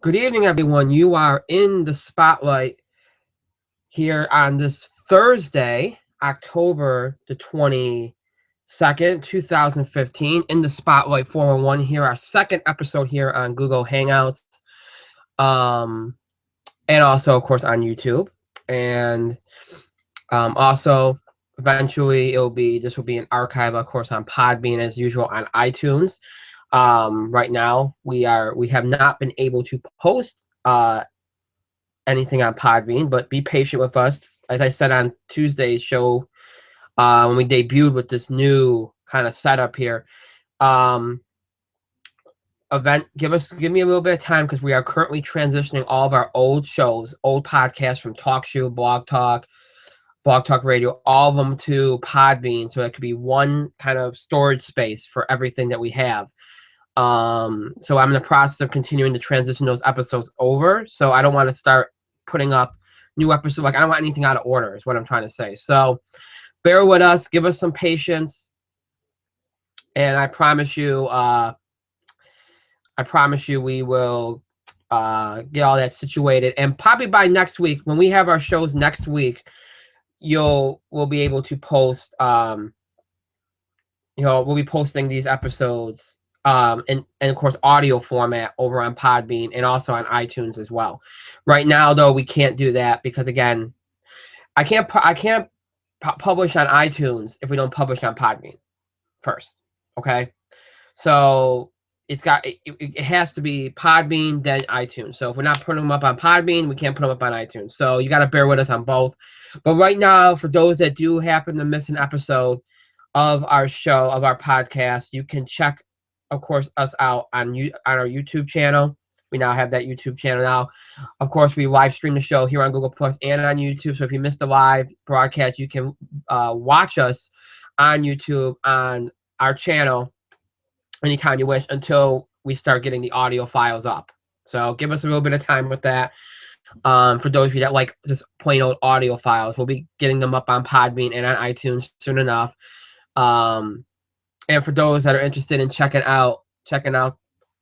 Good evening, everyone. You are in the spotlight here on this Thursday, October the 22nd, 2015. In the spotlight 411 here, our second episode here on Google Hangouts, um, and also, of course, on YouTube. And also, eventually, this will be an archive, of course, on Podbean as usual on iTunes. Right now, we have not been able to post anything on Podbean, but be patient with us. As I said on Tuesday's show, when we debuted with this new kind of setup here, um, give me a little bit of time because we are currently transitioning all of our old shows, old podcasts from TalkShoe, Blog Talk Radio, all of them to Podbean, so it could be one kind of storage space for everything that we have. So I'm in the process of continuing to transition those episodes over. So I don't want to start putting up new episodes. Like, I don't want anything out of order is what I'm trying to say. So bear with us, give us some patience. And I promise you, we will get all that situated. And probably by next week, when we have our shows next week, we'll be able to post, we'll be posting these episodes and of course audio format over on Podbean and also on iTunes as well. Right now, though, we can't do that because, again, I can't publish on iTunes if we don't publish on Podbean first. Okay, so it has to be Podbean then iTunes. So if we're not putting them up on Podbean, we can't put them up on iTunes. So you got to bear with us on both. But right now, for those that do happen to miss an episode of our show, of our podcast, you can check, of course, us out on our YouTube channel. We now have that YouTube channel now. Of course, we live stream the show here on Google Plus and on YouTube. So if you missed the live broadcast, you can watch us on YouTube on our channel anytime you wish until we start getting the audio files up. So give us a little bit of time with that. For those of you that like just plain old audio files, we'll be getting them up on Podbean and on iTunes soon enough. And for those that are interested in checking out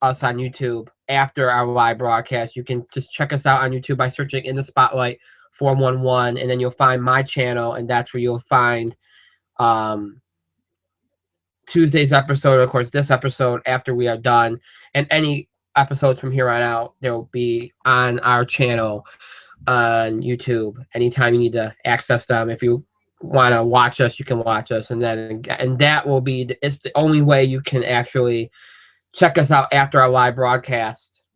us on YouTube after our live broadcast, you can just check us out on YouTube by searching In the Spotlight 411, and then you'll find my channel, and that's where you'll find Tuesday's episode, of course, this episode after we are done, and any episodes from here on out, there will be on our channel on YouTube. Anytime you need to access them, if you want to watch us, you can watch us, and that will be it's the only way you can actually check us out after our live broadcast,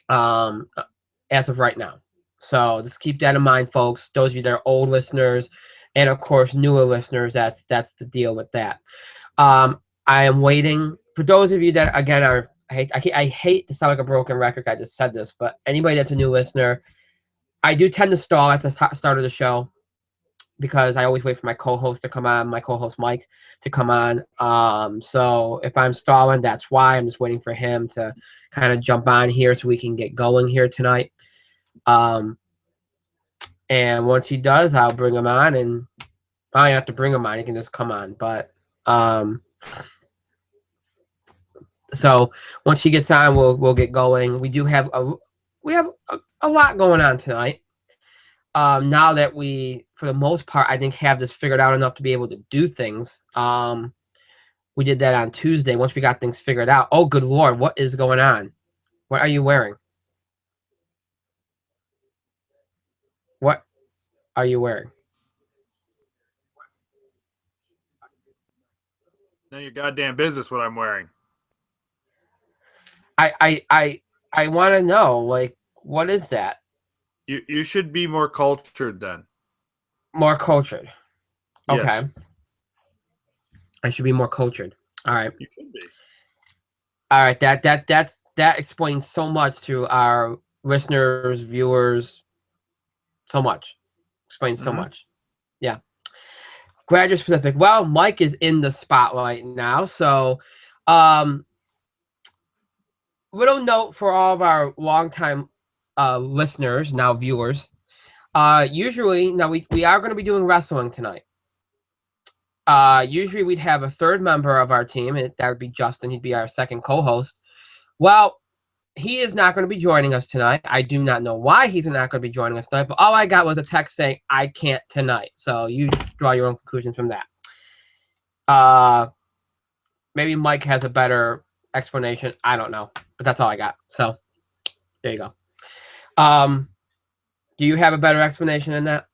as of right now. So just keep that in mind, folks. Those of you that are old listeners, and of course newer listeners, that's the deal with that. I am waiting for those of you that, again, are I hate to sound like a broken record. I just said this, but anybody that's a new listener, I do tend to stall at the start of the show because I always wait for my co-host to come on, my co-host Mike to come on. So if I'm stalling, that's why. I'm just waiting for him to kind of jump on here so we can get going here tonight. And once he does, I'll bring him on, and I don't have to bring him on. He can just come on, but. So once he gets on, we'll get going. We have a lot going on tonight. Now that we, for the most part, I think have this figured out enough to be able to do things. We did that on Tuesday. Once we got things figured out. Oh, good Lord, what is going on? What are you wearing? What are you wearing? None of your goddamn business what I'm wearing. I want to know, like, what is that? You should be more cultured then. More cultured. Okay. Yes. I should be more cultured. All right. You should be. All right. That explains so much to our listeners, viewers. So much. Explains so much. Yeah. Graduate specific. Well, Mike is in the spotlight now, so little note for all of our longtime listeners, now viewers. Usually, now we are going to be doing wrestling tonight. Usually we'd have a third member of our team, and that would be Justin. He'd be our second co-host. Well, he is not going to be joining us tonight. I do not know why he's not going to be joining us tonight, but all I got was a text saying, I can't tonight. So you draw your own conclusions from that. Maybe Mike has a better explanation. I don't know, but that's all I got. So there you go. Do you have a better explanation than that?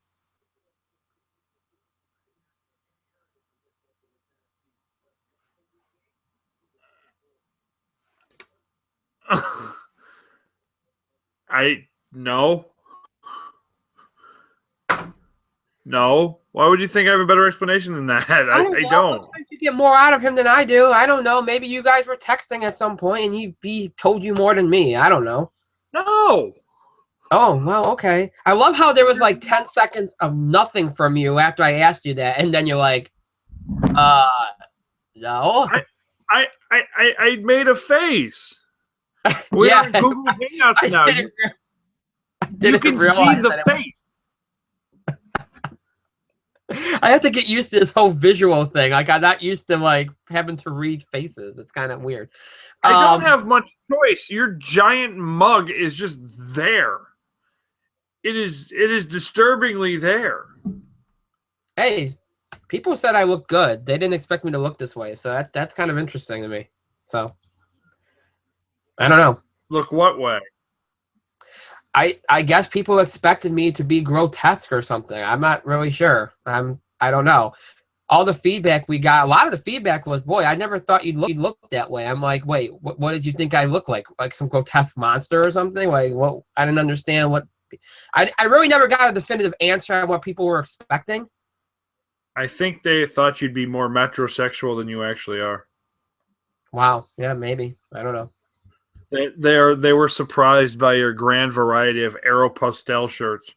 No. No. Why would you think I have a better explanation than that? I don't. Sometimes you get more out of him than I do. I don't know. Maybe you guys were texting at some point and he told you more than me. I don't know. No. Oh, well, okay. I love how there was like 10 seconds of nothing from you after I asked you that, and then you're like, no. I made a face. We're in Google Hangouts now. You can see the face. I have to get used to this whole visual thing. Like, I'm not used to like having to read faces. It's kind of weird. I don't have much choice. Your giant mug is just there. It is disturbingly there. Hey, people said I look good. They didn't expect me to look this way, so that's kind of interesting to me. So I don't know. Look what way? I guess people expected me to be grotesque or something. I'm not really sure. I don't know. All the feedback we got, a lot of the feedback was, boy, I never thought you'd look that way. I'm like, wait, what did you think I look like? Like some grotesque monster or something? Like, what? I didn't understand what. I really never got a definitive answer on what people were expecting. I think they thought you'd be more metrosexual than you actually are. Wow. Yeah, maybe. I don't know. They were surprised by your grand variety of Aeropostale shirts.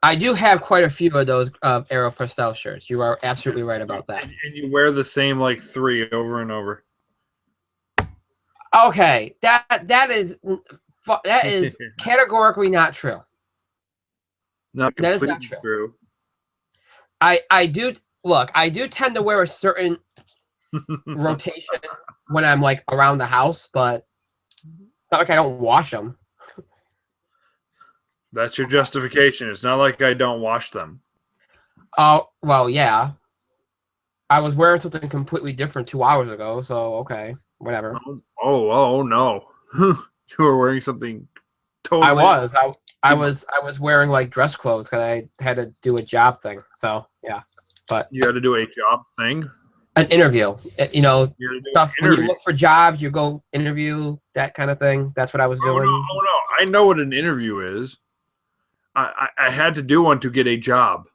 I do have quite a few of those Aeropostale shirts. You are absolutely right about that. And you wear the same like 3 over and over. Okay, that is categorically not true. Not that is not true. I do tend to wear a certain rotation when I'm like around the house, but it's not like I don't wash them. That's your justification. It's not like I don't wash them. Oh, well, yeah. I was wearing something completely different 2 hours ago, so okay, whatever. Oh no. You were wearing something totally. I was wearing like dress clothes because I had to do a job thing. So yeah, but you had to do a job thing. An interview, stuff. When you look for jobs, you go interview, that kind of thing. That's what I was doing. Oh no, I know what an interview is. I had to do one to get a job,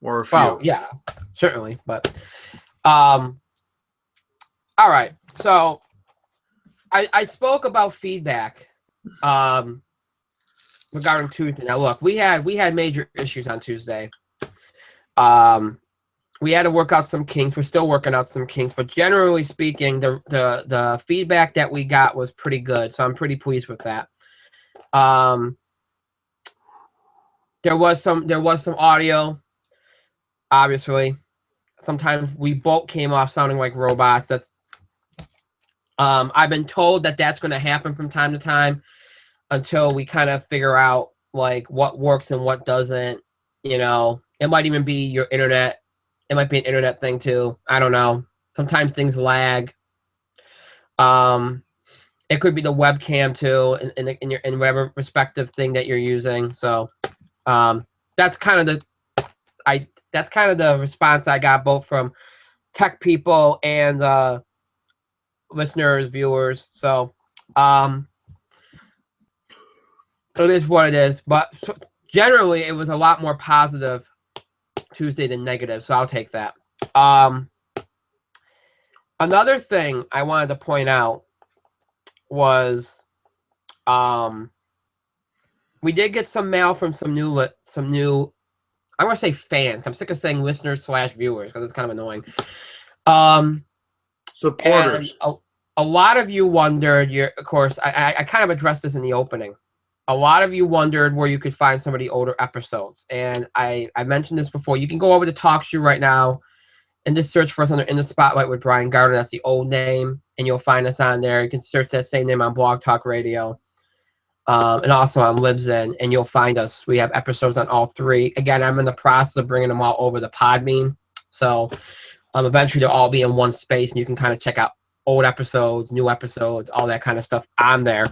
or a few. Well, yeah, certainly, but all right. So I spoke about feedback regarding Tuesday. Now look, we had major issues on Tuesday. We had to work out some kinks. We're still working out some kinks, but generally speaking, the feedback that we got was pretty good. So I'm pretty pleased with that. There was some audio, obviously. Sometimes we both came off sounding like robots. That's I've been told that that's going to happen from time to time until we kind of figure out like what works and what doesn't. It might even be your internet. It might be an internet thing too. I don't know. Sometimes things lag. It could be the webcam too, in whatever respective thing that you're using. So, that's kind of the response I got both from tech people and listeners, viewers. So, it is what it is. But generally, it was a lot more positive Tuesday than negative, so I'll take that. Another thing I wanted to point out was we did get some mail from some new I want to say fans. I'm sick of saying listeners / viewers because it's kind of annoying. Supporters. A lot of you wondered. Of course, I kind of addressed this in the opening. A lot of you wondered where you could find some of the older episodes. And I mentioned this before. You can go over to TalkShoe right now and just search for us under In the Spotlight with Brian Gardner. That's the old name, and you'll find us on there. You can search that same name on Blog Talk Radio, and also on Libsyn, and you'll find us. We have episodes on all three. Again, I'm in the process of bringing them all over the Podbean, so eventually they'll all be in one space, and you can kind of check out old episodes, new episodes, all that kind of stuff on there.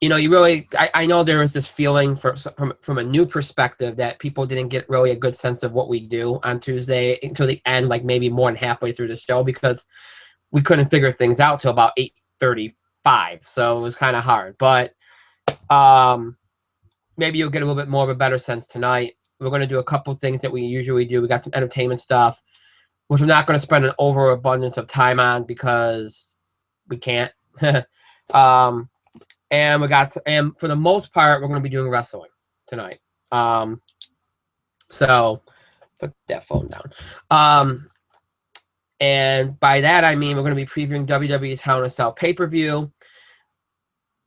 You know, you really, I know there was this feeling from a new perspective that people didn't get really a good sense of what we do on Tuesday until the end, like maybe more than halfway through the show, because we couldn't figure things out till about 8:35. So it was kind of hard, but maybe you'll get a little bit more of a better sense tonight. We're going to do a couple things that we usually do. We got some entertainment stuff, which we're not going to spend an overabundance of time on because we can't. And and for the most part, we're going to be doing wrestling tonight. So put that phone down. And by that, I mean, we're going to be previewing WWE's Hell in a Cell pay-per-view.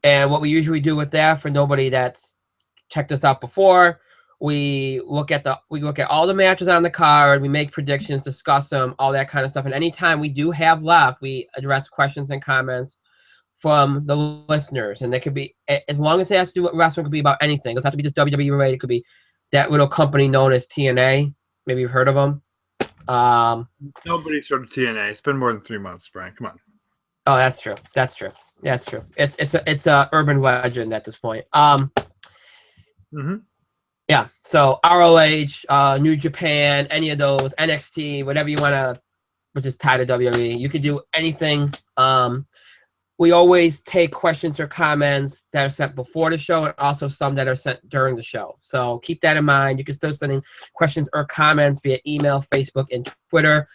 And what we usually do with that, for nobody that's checked us out before, we look at all the matches on the card, we make predictions, discuss them, all that kind of stuff. And anytime we do have left, we address questions and comments from the listeners, and they could be, as long as it has to do with wrestling, it could be about anything. It doesn't have to be just WWE related. It could be that little company known as TNA. Maybe you've heard of them. Nobody's heard of TNA. It's been more than 3 months, Brian. Come on. Oh, that's true. That's true. It's a urban legend at this point. Yeah. So ROH, New Japan, any of those, NXT, whatever you want to, which is tied to WWE. You could do anything. We always take questions or comments that are sent before the show, and also some that are sent during the show. So keep that in mind. You can still send in questions or comments via email, Facebook, and Twitter.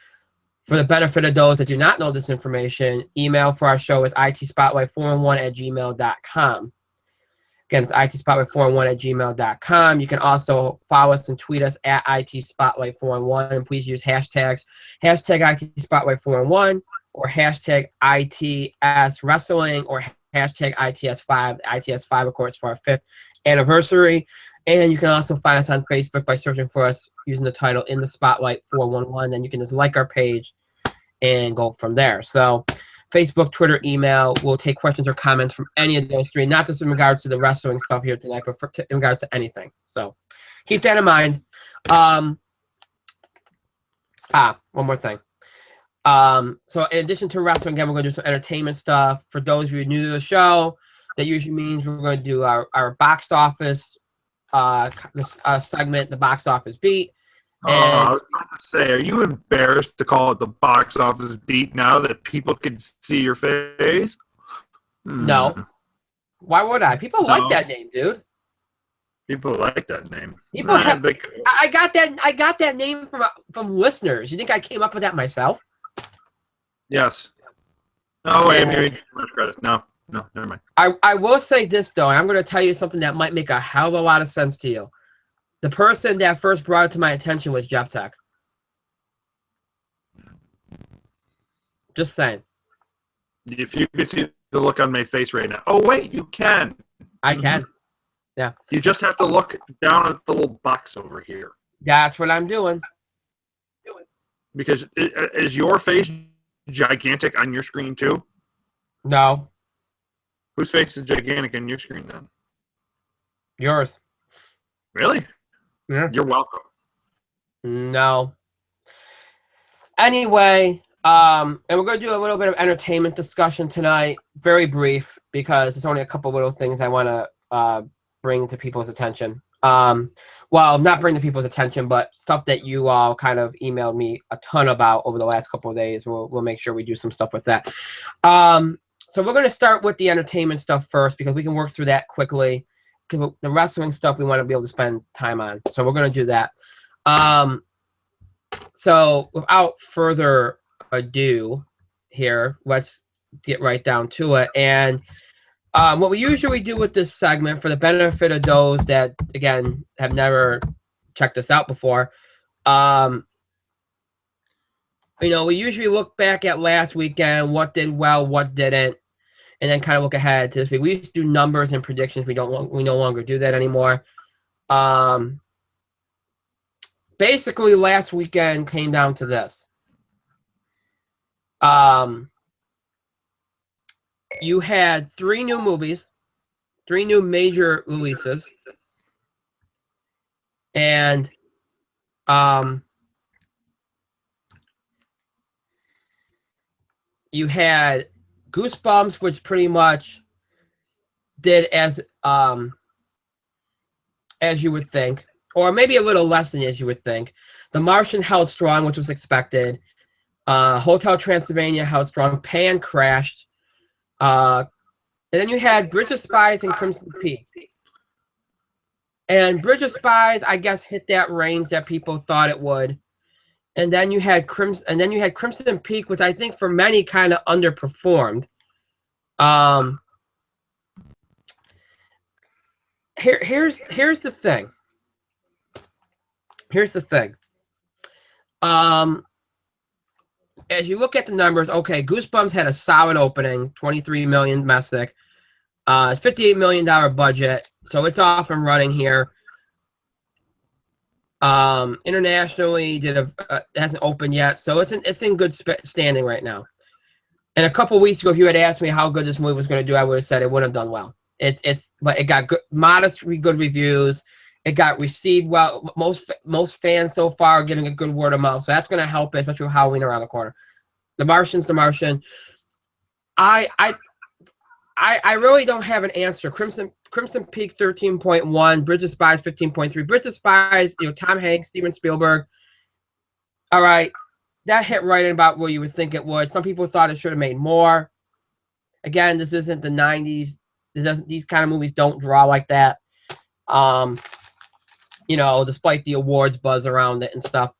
For the benefit of those that do not know this information, email for our show is itspotlight411@gmail.com. Again, it's itspotlight411@gmail.com. You can also follow us and tweet us at itspotlight411. And please use hashtags, hashtag itspotlight411, or hashtag ITS Wrestling, or hashtag ITS5. ITS5, of course, for our 5th anniversary. And you can also find us on Facebook by searching for us using the title In the Spotlight 411. Then you can just like our page and go from there. So Facebook, Twitter, email, we'll take questions or comments from any of those three, not just in regards to the wrestling stuff here tonight, but in regards to anything. So keep that in mind. One more thing. So in addition to wrestling, again, we're going to do some entertainment stuff. For those of you new to the show, that usually means we're going to do our box office segment, the box office beat. I was about to say, are you embarrassed to call it the box office beat now that people can see your face? No. Why would I? People like that name, dude. People like that name. People have. I got that name from listeners. You think I came up with that myself? Yes. Oh wait, maybe too much credit. No, never mind. I will say this though. I'm going to tell you something that might make a hell of a lot of sense to you. The person that first brought it to my attention was Jeff Tech. Just saying. If you could see the look on my face right now. Oh wait, you can. I can. Yeah. You just have to look down at the little box over here. That's what I'm doing. Because is your face gigantic on your screen too? No. Whose face is gigantic on your screen then? Yours. Really? Yeah. You're welcome. No. Anyway, and we're going to do a little bit of entertainment discussion tonight. Very brief, because it's only a couple little things I want to bring to people's attention. Well, not bring to people's attention, but stuff that you all kind of emailed me a ton about over the last couple of days. We'll make sure we do some stuff with that. So we're going to start with the entertainment stuff first, because we can work through that quickly. Because the wrestling stuff we want to be able to spend time on. So we're going to do that. So without further ado here, let's get right down to it. And what we usually do with this segment, for the benefit of those that, again, have never checked us out before, we usually look back at last weekend, what did well, what didn't, and then kind of look ahead to this week. We used to do numbers and predictions. We no longer do that anymore. basically last weekend came down to this. You had 3 new movies, 3 new major releases, and you had Goosebumps, which pretty much did as you would think, or maybe a little less than as you would think. The Martian held strong, which was expected. Hotel Transylvania held strong. Pan crashed. And then you had Bridge of Spies and Crimson Peak. And Bridge of Spies, I guess, hit that range that people thought it would. And then you had Crimson Peak, which I think for many kind of underperformed. Here's the thing. Here's the thing. As you look at the numbers, okay, Goosebumps had a solid opening, 23 million domestic. It's $58 million budget, so it's off and running here. Internationally, it hasn't opened yet, so it's in good standing right now. And a couple weeks ago, if you had asked me how good this movie was going to do, I would have said it wouldn't have done well. But it got modestly good reviews. It got received well. Most fans so far are giving a good word of mouth, so that's going to help, especially with Halloween around the corner. The Martian's The Martian. I really don't have an answer. Crimson Peak 13.1, Bridge of Spies 15.3. Bridge of Spies, Tom Hanks, Steven Spielberg. All right, that hit right in about where you would think it would. Some people thought it should have made more. Again, this isn't the 90s. These kind of movies don't draw like that. Despite the awards buzz around it and stuff.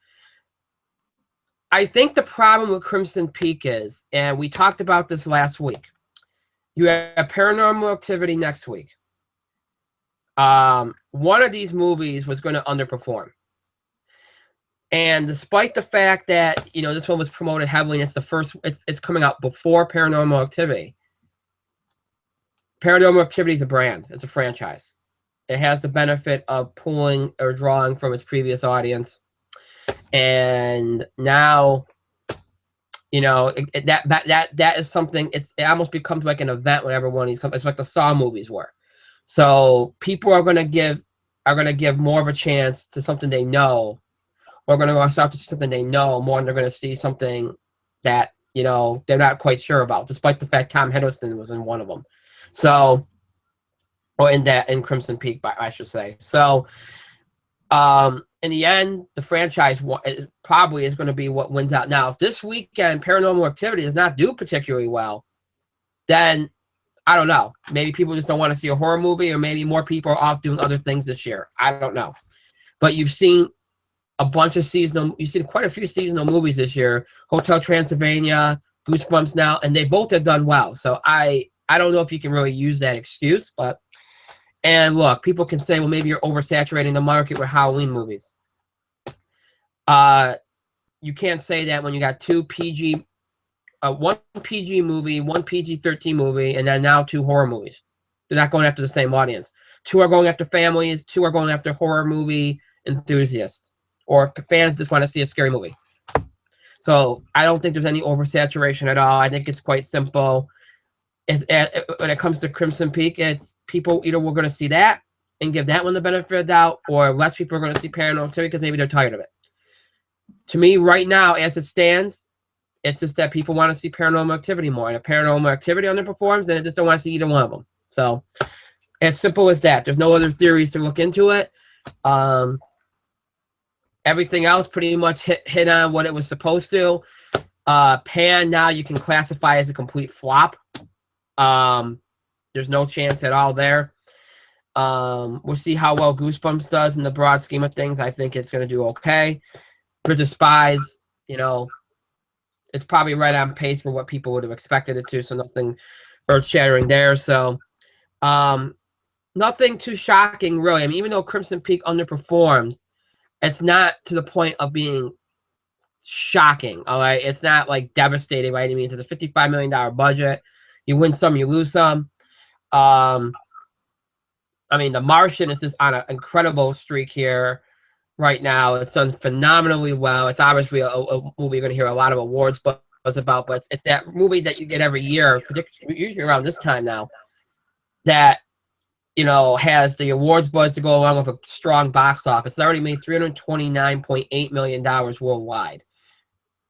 I think the problem with Crimson Peak is, and we talked about this last week, you have Paranormal Activity next week. One of these movies was going to underperform. And despite the fact that, this one was promoted heavily and it's coming out before Paranormal Activity. Paranormal Activity is a brand. It's a franchise. It has the benefit of pulling or drawing from its previous audience. And now, that is something, it almost becomes like an event whenever one of these comes. It's like the Saw movies were. So people are going to give more of a chance to something they know, or going to start to see something they know more, and they're going to see something that, they're not quite sure about, despite the fact Tom Hiddleston was in one of them. So, or in Crimson Peak, I should say. So, in the end, the franchise probably is going to be what wins out. Now, if this weekend Paranormal Activity does not do particularly well, then I don't know. Maybe people just don't want to see a horror movie, or maybe more people are off doing other things this year. I don't know. But you've seen quite a few seasonal movies this year. Hotel Transylvania, Goosebumps now, and they both have done well. So I don't know if you can really use that excuse, but. And look, people can say, well, maybe you're oversaturating the market with Halloween movies. You can't say that when you got one PG movie, one PG-13 movie, and then now 2 horror movies. They're not going after the same audience. 2 are going after families, 2 are going after horror movie enthusiasts, or fans just want to see a scary movie. So I don't think there's any oversaturation at all. I think it's quite simple. When it comes to Crimson Peak, it's people either we're going to see that and give that one the benefit of the doubt, or less people are going to see Paranormal Activity because maybe they're tired of it. To me, right now, as it stands, it's just that people want to see Paranormal Activity more. And if Paranormal Activity underperforms, then they just don't want to see either one of them. So, as simple as that. There's no other theories to look into it. Everything else pretty much hit on what it was supposed to. Pan, now you can classify as a complete flop. There's no chance at all there. We'll see how well Goosebumps does in the broad scheme of things. I think it's going to do okay. Bridge of Spies, it's probably right on pace for what people would have expected it to, so nothing earth-shattering there. So, nothing too shocking, really. I mean, even though Crimson Peak underperformed, it's not to the point of being shocking, all right? It's not, like, devastating by any means. It's a $55 million budget. You win some, you lose some. I mean, The Martian is just on an incredible streak here. right now. It's done phenomenally well. It's obviously a movie you're going to hear a lot of awards buzz about, but it's that movie that you get every year, usually around this time now, that has the awards buzz to go along with a strong box office. It's already made $329.8 million worldwide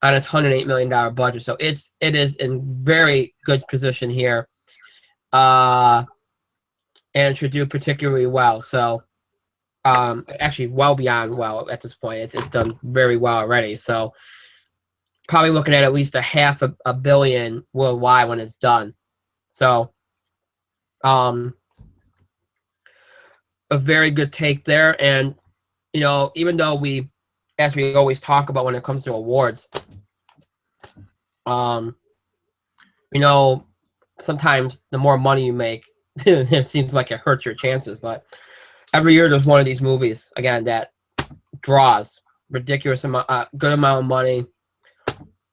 on its $108 million budget. So it is in very good position here. And it should do particularly well. So actually well beyond well at this point. It's done very well already. So probably looking at least a $500 million worldwide when it's done. So a very good take there. And even though as we always talk about when it comes to awards, sometimes the more money you make, it seems like it hurts your chances. But every year there's one of these movies again that draws ridiculous amount, good amount of money,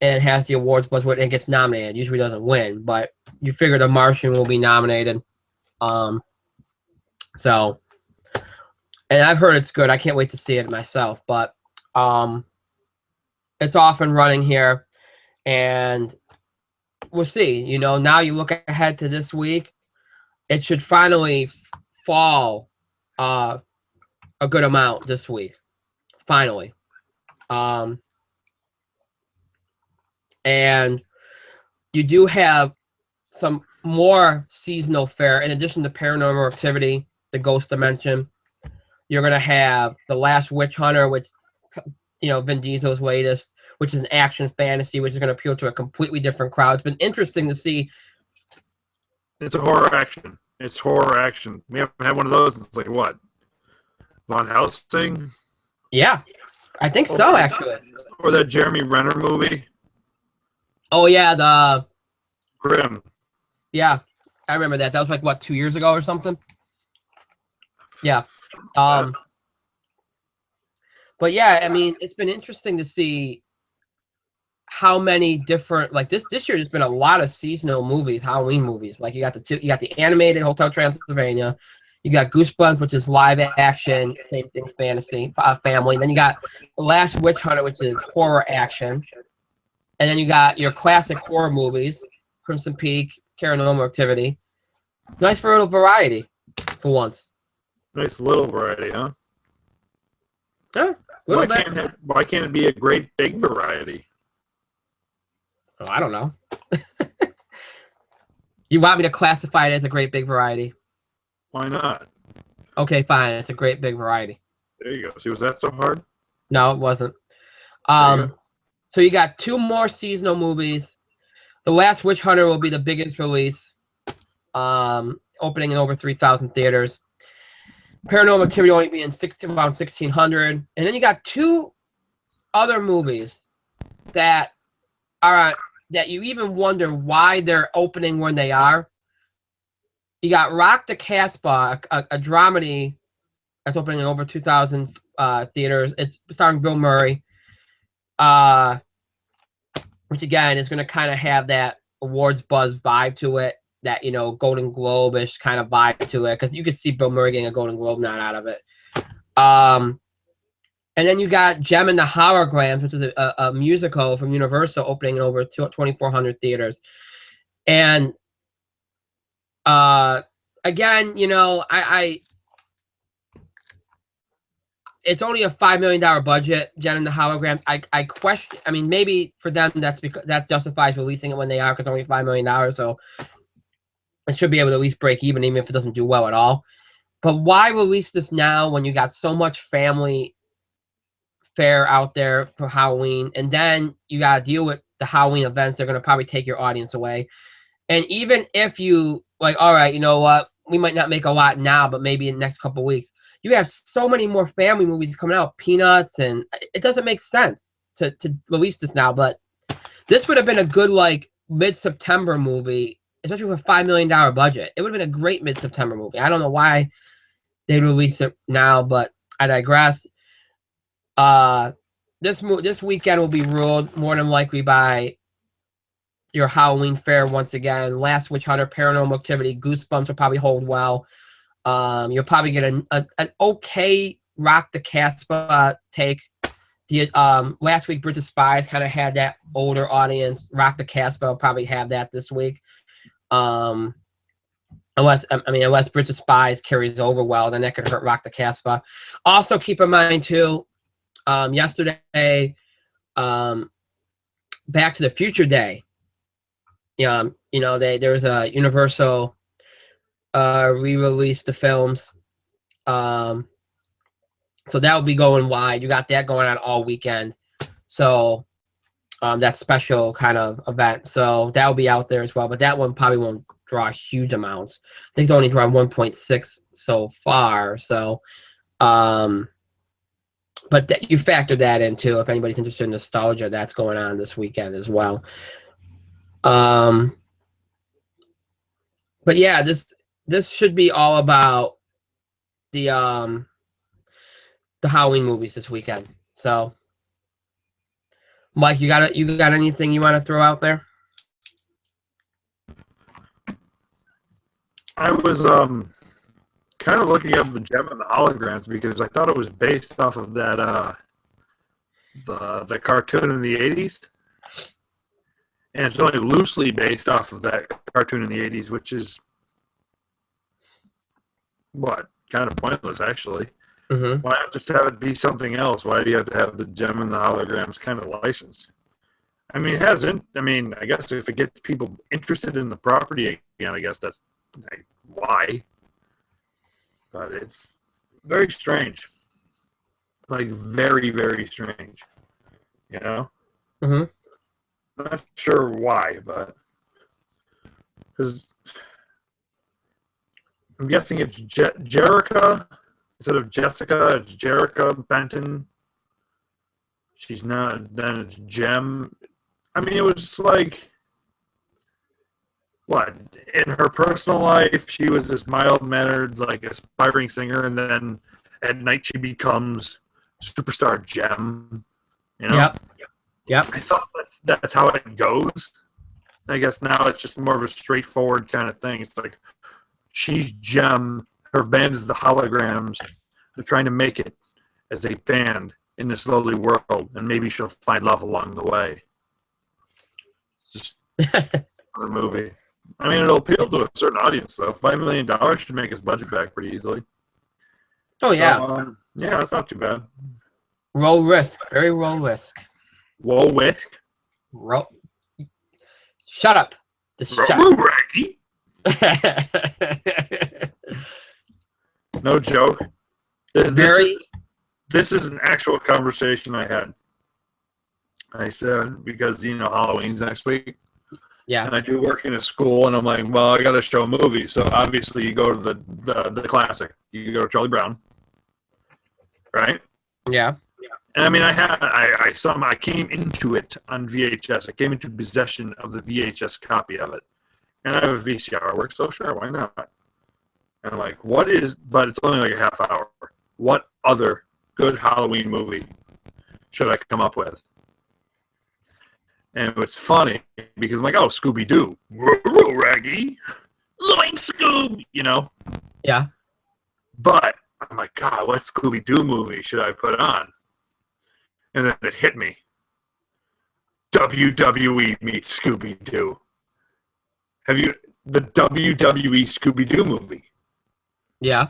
and has the awards buzz and gets nominated. Usually doesn't win, but you figure The Martian will be nominated. So, and I've heard it's good. I can't wait to see it myself. But it's off and running here, and we'll see. Now you look ahead to this week, it should finally fall a good amount this week. Finally. And you do have some more seasonal fare in addition to Paranormal Activity, The Ghost Dimension. You're going to have The Last Witch Hunter, which Vin Diesel's latest, which is an action fantasy, which is going to appeal to a completely different crowd. It's been interesting to see. It's a horror action. It's horror action. We haven't had one of those since what? Van Helsing? Yeah, I think so, actually. Or that Jeremy Renner movie. Oh, yeah, the Grimm. Yeah, I remember that. That was 2 years ago or something? Yeah. But yeah, I mean, it's been interesting to see how many different this year. There's been a lot of seasonal movies, Halloween movies. You got the animated Hotel Transylvania, you got Goosebumps, which is live action, same thing, fantasy, family. Then you got The Last Witch Hunter, which is horror action, and then you got your classic horror movies, Crimson Peak, Paranormal Activity. Nice for a little variety, for once. Nice little variety, huh? Yeah, why can't it be a great big variety? Oh, I don't know. You want me to classify it as a great big variety? Why not? Okay, fine. It's a great big variety. There you go. See, was that so hard? No, it wasn't. So you got 2 more seasonal movies. The Last Witch Hunter will be the biggest release, opening in over 3,000 theaters. Paranormal Activity only being around 1,600. And then you got 2 other movies that are that you even wonder why they're opening when they are. You got Rock the Casbah, a dramedy that's opening in over 2,000 theaters. It's starring Bill Murray, which again is going to kind of have that awards buzz vibe to it, that Golden Globe-ish kind of vibe to it, because you could see Bill Murray getting a Golden Globe nod out of it. And then you got Gem and the Holograms, which is a musical from Universal, opening in over 2,400 theaters. And again, it's only a $5 million budget, Gem and the Holograms. I question. I mean, maybe for them that's because that justifies releasing it when they are, because it's only $5 million. So it should be able to at least break even if it doesn't do well at all. But why release this now when you got so much family fare out there for Halloween, and then you got to deal with the Halloween events? They're going to probably take your audience away. And even if you all right, you know what, we might not make a lot now, but maybe in the next couple of weeks, you have so many more family movies coming out, Peanuts, and it doesn't make sense to release this now. But this would have been a good mid-September movie, especially with a $5 million budget. It would have been a great mid-September movie. I don't know why they release it now, but I digress. This weekend will be ruled more than likely by your Halloween fare once again. Last Witch Hunter, Paranormal Activity, Goosebumps will probably hold well. You'll probably get an okay Rock the Casbah take. The last week, Bridge of Spies kind of had that older audience. Rock the Casbah will probably have that this week. Unless Bridge of Spies carries over well, then that could hurt Rock the Casbah. Also, keep in mind too, yesterday, Back to the Future Day. There was a Universal re-released the films. So that will be going wide. You got that going on all weekend. So that special kind of event. So that will be out there as well. But that one probably won't draw huge amounts. I think it's only drawn 1.6 so far. So, but you factor that in too. If anybody's interested in nostalgia, that's going on this weekend as well. But yeah, this should be all about the Halloween movies this weekend. So, Mike, you got anything you want to throw out there? I was kind of looking up the Gem and the Holograms because I thought it was based off of that the cartoon in the 80s. And it's only loosely based off of that cartoon in the 80s, which is kind of pointless actually. Mm-hmm. Why not just have it be something else? Why do you have to have the Gem and the Holograms kind of licensed? I mean, it hasn't. I mean, I guess if it gets people interested in the property again, I guess that's why. But it's very strange. Like, very, very strange. You know? Mm-hmm. Not sure why, but... Because... I'm guessing it's Jerrica... Instead of Jessica, it's Jerrica Benton. She's not. Then it's Gem. I mean, it was like, what? In her personal life, she was this mild-mannered, like, aspiring singer, and then at night she becomes superstar Gem. You know? Yep. I thought that's how it goes. I guess now it's just more of a straightforward kind of thing. It's like, she's Gem. Her band is the Holograms. They're trying to make it as a band in this lovely world, and maybe she'll find love along the way. It's just a movie. I mean, it'll appeal to a certain audience, though. $5 million should make his budget back pretty easily. Oh, yeah. So, yeah, that's not too bad. Low risk. Very low risk. Low risk? Shut up. Just shut up. No joke. This is an actual conversation I had. I said, because, Halloween's next week. Yeah. And I do work in a school, and I'm like, well, I got to show movies. So obviously you go to the classic. You go to Charlie Brown. Right? Yeah. And I mean, I came into it on VHS. I came into possession of the VHS copy of it. And I have a VCR work, so sure, why not? And I'm like, but it's only like a half hour. What other good Halloween movie should I come up with? And it's funny because I'm like, oh, Scooby-Doo. Whoa, Raggy. Zoink, Scoob, Yeah. But I'm like, God, what Scooby-Doo movie should I put on? And then it hit me. WWE meets Scooby-Doo. The WWE Scooby-Doo movie? Yeah.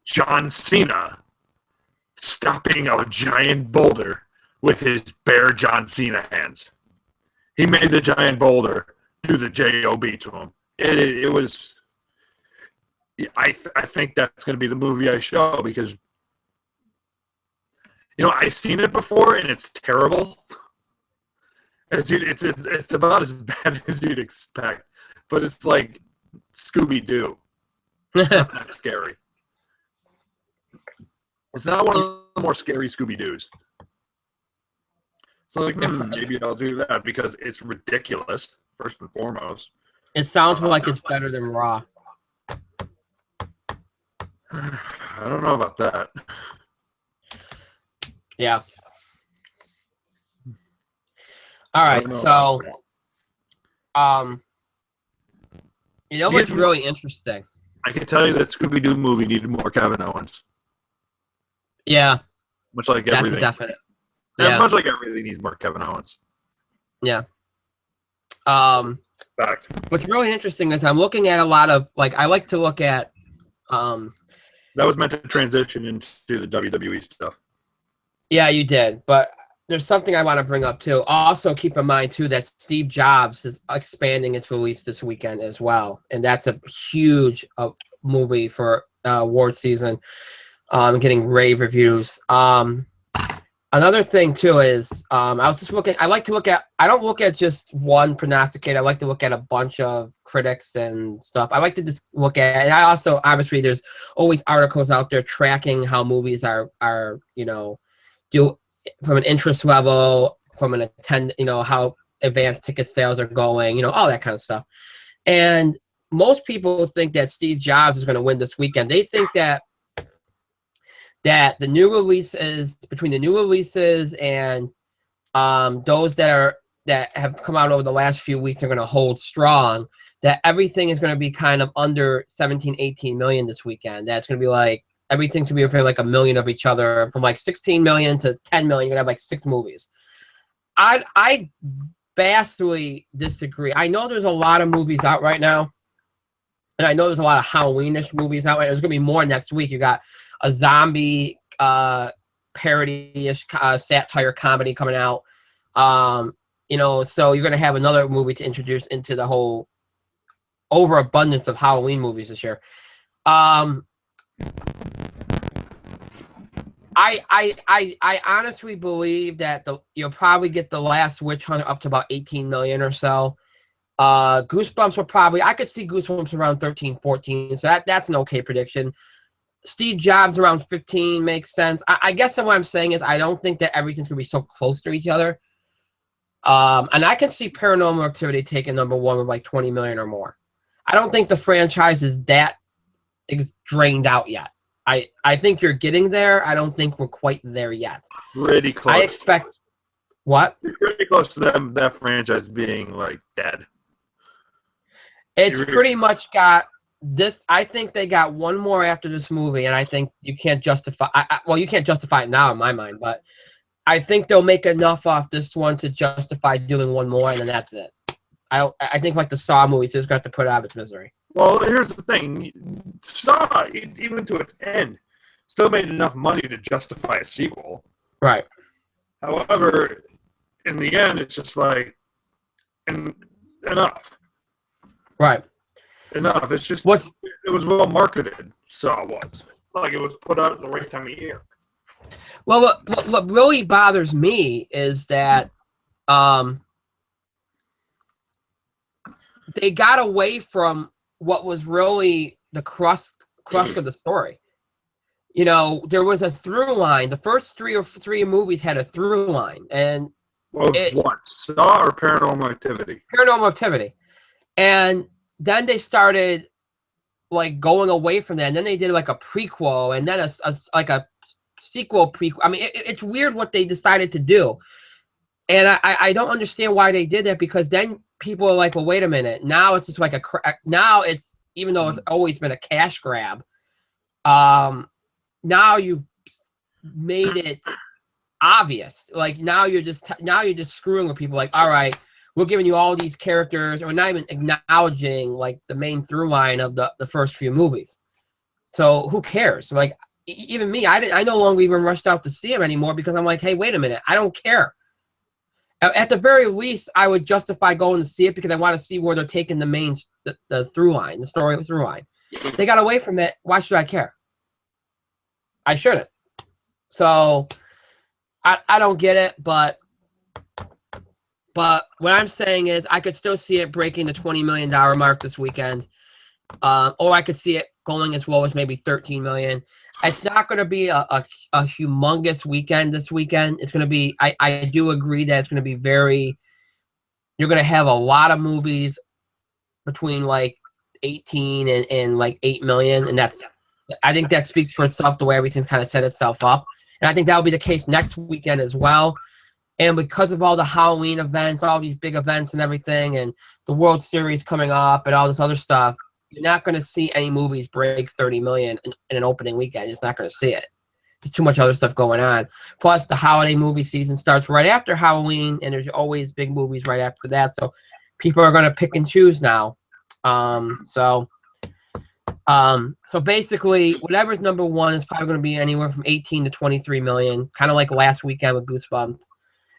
John Cena stopping a giant boulder with his bare John Cena hands. He made the giant boulder do the JOB to him. It was... I think that's going to be the movie I show because, I've seen it before and it's terrible. It's about as bad as you'd expect. But it's like Scooby-Doo. Not that scary. It's not one of the more scary Scooby-Doos. So, maybe I'll do that because it's ridiculous, first and foremost. It sounds like it's better than Raw. I don't know about that. Yeah. All right, so, what's really interesting? I can tell you that Scooby-Doo movie needed more Kevin Owens. Yeah, Much like that's everything. a definite. And Yeah, much like everything needs more Kevin Owens. yeah. Fact. What's really interesting is I'm looking at a lot of like I like to look at That was meant to transition into the WWE stuff. yeah, you did, but there's something I want to bring up too. Also, keep in mind too that Steve Jobs is expanding its release this weekend as well, and that's a huge movie for award season. Getting rave reviews. Another thing too is I was just looking. I like to look at. I don't look at just one prognosticator. I like to look at a bunch of critics and stuff. I like to just look at. And I also obviously there's always articles out there tracking how movies are do from an interest level, from an attend. How advanced ticket sales are going. All that kind of stuff. And most people think that Steve Jobs is going to win this weekend. They think that the new releases between the new releases and those that have come out over the last few weeks are going to hold strong, that everything is going to be kind of under 17 18 million this weekend. That's going to be like everything's going to be like a million of each other, from like 16 million to 10 million. You're going to have like 6 movies. I vastly disagree. I know there's a lot of movies out right now, and I know there's a lot of Halloweenish movies out right now. There's going to be more next week. You got a zombie parody-ish satire comedy coming out. So you're going to have another movie to introduce into the whole overabundance of Halloween movies this year. I honestly believe that you'll probably get The Last Witch Hunter up to about 18 million or so. Goosebumps will probably, I could see Goosebumps around 13, 14. So that's an okay prediction. Steve Jobs around 15 makes sense. I guess what I'm saying is I don't think that everything's going to be so close to each other. And I can see Paranormal Activity taking number 1 with like 20 million or more. I don't think the franchise is that drained out yet. I think you're getting there. I don't think we're quite there yet. Pretty close. I expect what? You're pretty close to that franchise being like dead. It's pretty much got this. I think they got one more after this movie, and I think you can't justify. You can't justify it now in my mind, but I think they'll make enough off this one to justify doing one more, and then that's it. I think like the Saw movies, they're going to have to put it out of its misery. Well, here's the thing: Saw, even to its end, still made enough money to justify a sequel. Right. However, in the end, it's just like enough. Right. Enough. It's just it was well marketed. Saw was like it was put out at the right time of year. Well, what really bothers me is that they got away from what was really the crust of the story. There was a through line. The first three movies had a through line, and what Saw or Paranormal Activity? Paranormal Activity, and then they started like going away from that, and then they did like a prequel, and then a sequel prequel. I mean, it's weird what they decided to do, and I don't understand why they did that, because then people are like, well, wait a minute, now it's just like now it's, even though it's always been a cash grab, now you've made it obvious. Like now you're just screwing with people. Like, all right, we're giving you all these characters, or not even acknowledging like the main through line of the first few movies. So who cares? Like even me, I no longer even rushed out to see them anymore, because I'm like, hey, wait a minute, I don't care. At the very least, I would justify going to see it because I want to see where they're taking the through line, the story through line. They got away from it. Why should I care? I shouldn't. So I don't get it, but what I'm saying is I could still see it breaking the $20 million mark this weekend. Or I could see it going as low as maybe 13 million. It's not going to be a humongous weekend this weekend. It's going to be, I do agree that it's going to be you're going to have a lot of movies between like 18 and like 8 million. And I think that speaks for itself, the way everything's kind of set itself up. And I think that'll be the case next weekend as well. And because of all the Halloween events, all these big events and everything, and the World Series coming up and all this other stuff, you're not going to see any movies break 30 million in an opening weekend. You're just not going to see it. there's too much other stuff going on. Plus, the holiday movie season starts right after Halloween, and there's always big movies right after that. So people are going to pick and choose now. So basically, whatever's number one is probably going to be anywhere from 18 to 23 million, kind of like last weekend with Goosebumps.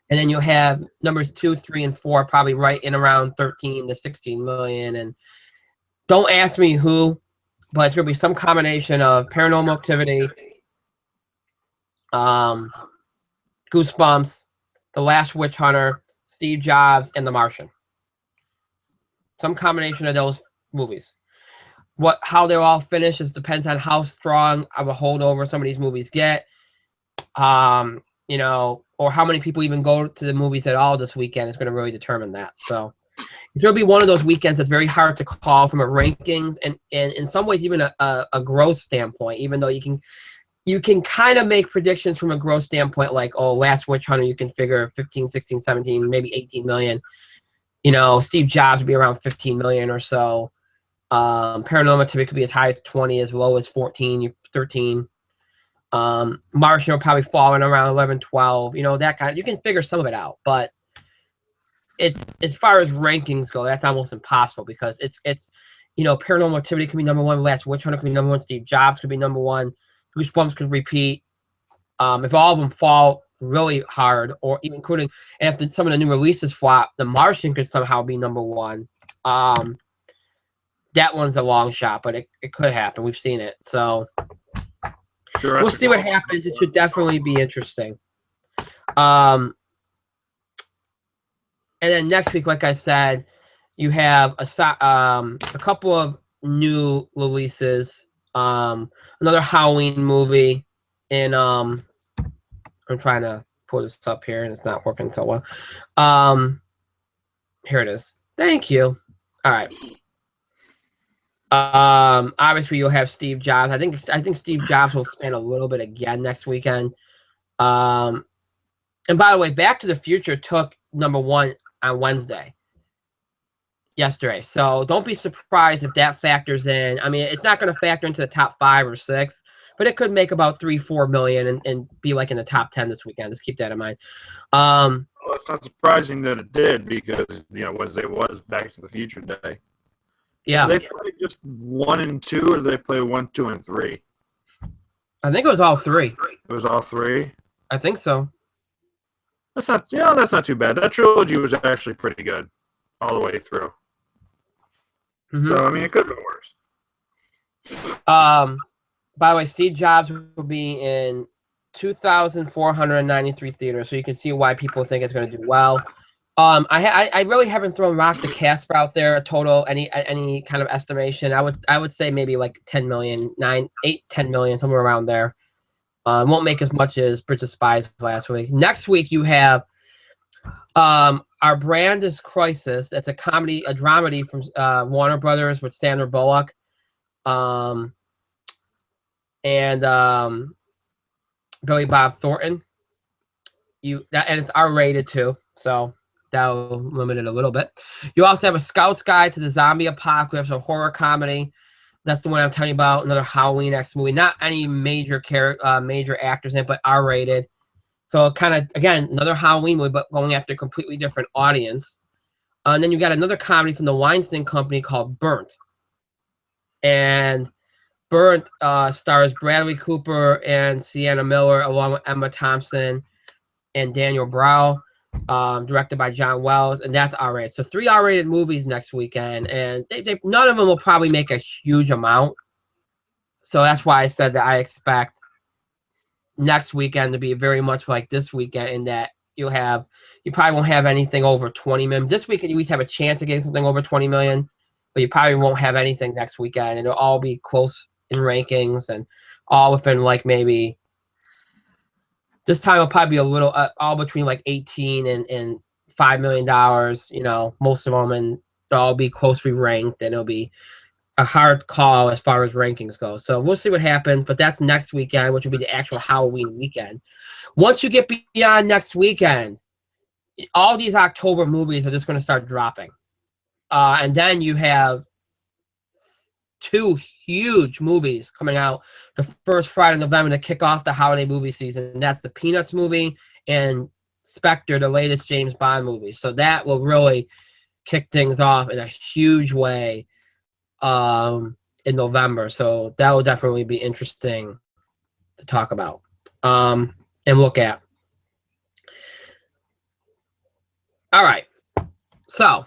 And then you'll have numbers 2, 3, and 4 probably right in around 13 to 16 million. And don't ask me who, but it's going to be some combination of Paranormal Activity, Goosebumps, The Last Witch Hunter, Steve Jobs, and The Martian. Some combination of those movies. How they're all finished is depends on how strong of a holdover some of these movies get. You know, or how many people even go to the movies at all this weekend is going to really determine that. So it's going to be one of those weekends that's very hard to call from a rankings and in some ways even a growth standpoint, even though you can kind of make predictions from a growth standpoint, like, oh, Last Witch Hunter, you can figure 15, 16, 17, maybe 18 million. You know, Steve Jobs would be around 15 million or so. Paranormal Activity could be as high as 20, as low as 14, 13. Martian will probably fall in around 11, 12. You know, that kind of, you can figure some of it out, but as far as rankings go, that's almost impossible because it's you know, Paranormal Activity could be number one, Last Witch Hunter could be number one, Steve Jobs could be number one, Goosebumps could repeat. If all of them fall really hard, or even including, and if some of the new releases flop, The Martian could somehow be number one. That one's a long shot, but it could happen. We've seen it. So we'll see what happens. It should definitely be interesting. And then next week, like I said, you have a couple of new releases. Another Halloween movie. And I'm trying to pull this up here, and it's not working so well. Here it is. Thank you. All right. Obviously you'll have Steve Jobs. I think Steve Jobs will expand a little bit again next weekend. And by the way, Back to the Future took number one on yesterday. So don't be surprised if that factors in. I mean, it's not going to factor into the top 5 or 6, but it could make about 3-4 million and be like in the top 10 this weekend. Just keep that in mind. Well, it's not surprising that it did because, you know, it was Back to the Future Day. Yeah. Did they play just 1 and 2, or did they play 1, 2, and 3? I think it was all 3. It was all 3? I think so. That's not too bad. That trilogy was actually pretty good all the way through. Mm-hmm. So, I mean, it could have been worse. By the way, Steve Jobs will be in 2,493 theaters, so you can see why people think it's going to do well. I really haven't thrown Rock the Casper out there a total any kind of estimation. I would say maybe like 10 million, 10 million, somewhere around there. Won't make as much as Bridge of Spies last week. Next week you have Our Brand is Crisis. That's a dramedy from Warner Brothers with Sandra Bullock, and Billy Bob Thornton. And it's R-rated too, so that'll limit it a little bit. You also have A Scout's Guide to the Zombie Apocalypse, a horror comedy. That's the one I'm telling you about. Another Halloween-esque movie. Not any major actors in it, but R-rated. So kind of, again, another Halloween movie, but going after a completely different audience. And then you got another comedy from the Weinstein Company called Burnt. And Burnt stars Bradley Cooper and Sienna Miller, along with Emma Thompson and Daniel Brown. Directed by John Wells, and that's R-rated. So 3 R-rated movies next weekend, and none of them will probably make a huge amount. So that's why I said that I expect next weekend to be very much like this weekend, in that you probably won't have anything over 20 million. This weekend you at least have a chance of getting something over 20 million, but you probably won't have anything next weekend, and it'll all be close in rankings and all within like maybe. This time will probably be a little all between like 18 and $5 million. You know, most of them, and they'll all be closely ranked, and it'll be a hard call as far as rankings go. So we'll see what happens, but that's next weekend, which will be the actual Halloween weekend. Once you get beyond next weekend, all these October movies are just going to start dropping, and then you have two huge movies coming out the first Friday in November to kick off the holiday movie season. And that's the Peanuts movie and Spectre, the latest James Bond movie. So that will really kick things off in a huge way in November. So that will definitely be interesting to talk about and look at. All right. So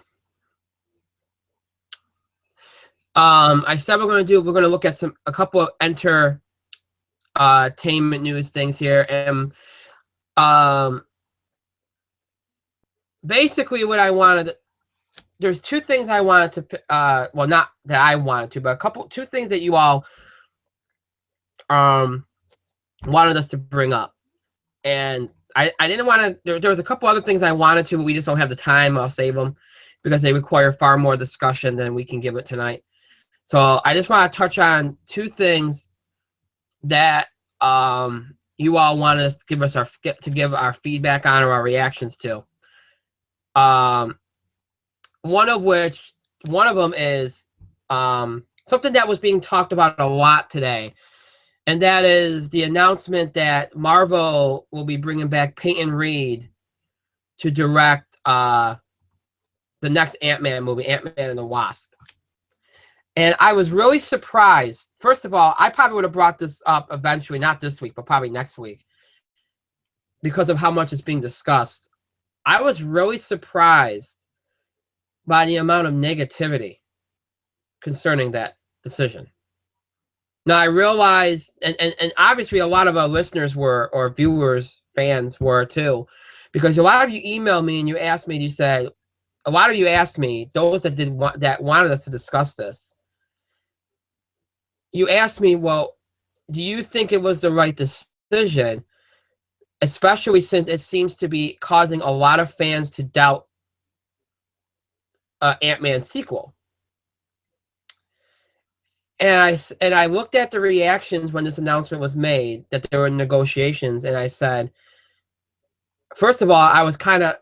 I said we're going to look at a couple of entertainment news things here. And basically what I wanted, there's two things I wanted to, well, not that I wanted to, but two things that you all wanted us to bring up. And I didn't want to, there was a couple other things I wanted to, but we just don't have the time. I'll save them because they require far more discussion than we can give it tonight. So I just want to touch on two things that you all wanted us to give our feedback on or our reactions to. One of them is something that was being talked about a lot today, and that is the announcement that Marvel will be bringing back Peyton Reed to direct the next Ant-Man movie, Ant-Man and the Wasp. And I was really surprised. First of all, I probably would have brought this up eventually, not this week, but probably next week, because of how much is being discussed. I was really surprised by the amount of negativity concerning that decision. Now, I realize, and obviously a lot of our listeners were, or viewers, fans were too, because a lot of you emailed me and you asked me, you said, a lot of you asked me, those that wanted us to discuss this, you asked me, well, do you think it was the right decision, especially since it seems to be causing a lot of fans to doubt Ant-Man's sequel? And I looked at the reactions when this announcement was made, that there were negotiations, and I said, first of all, I was kind of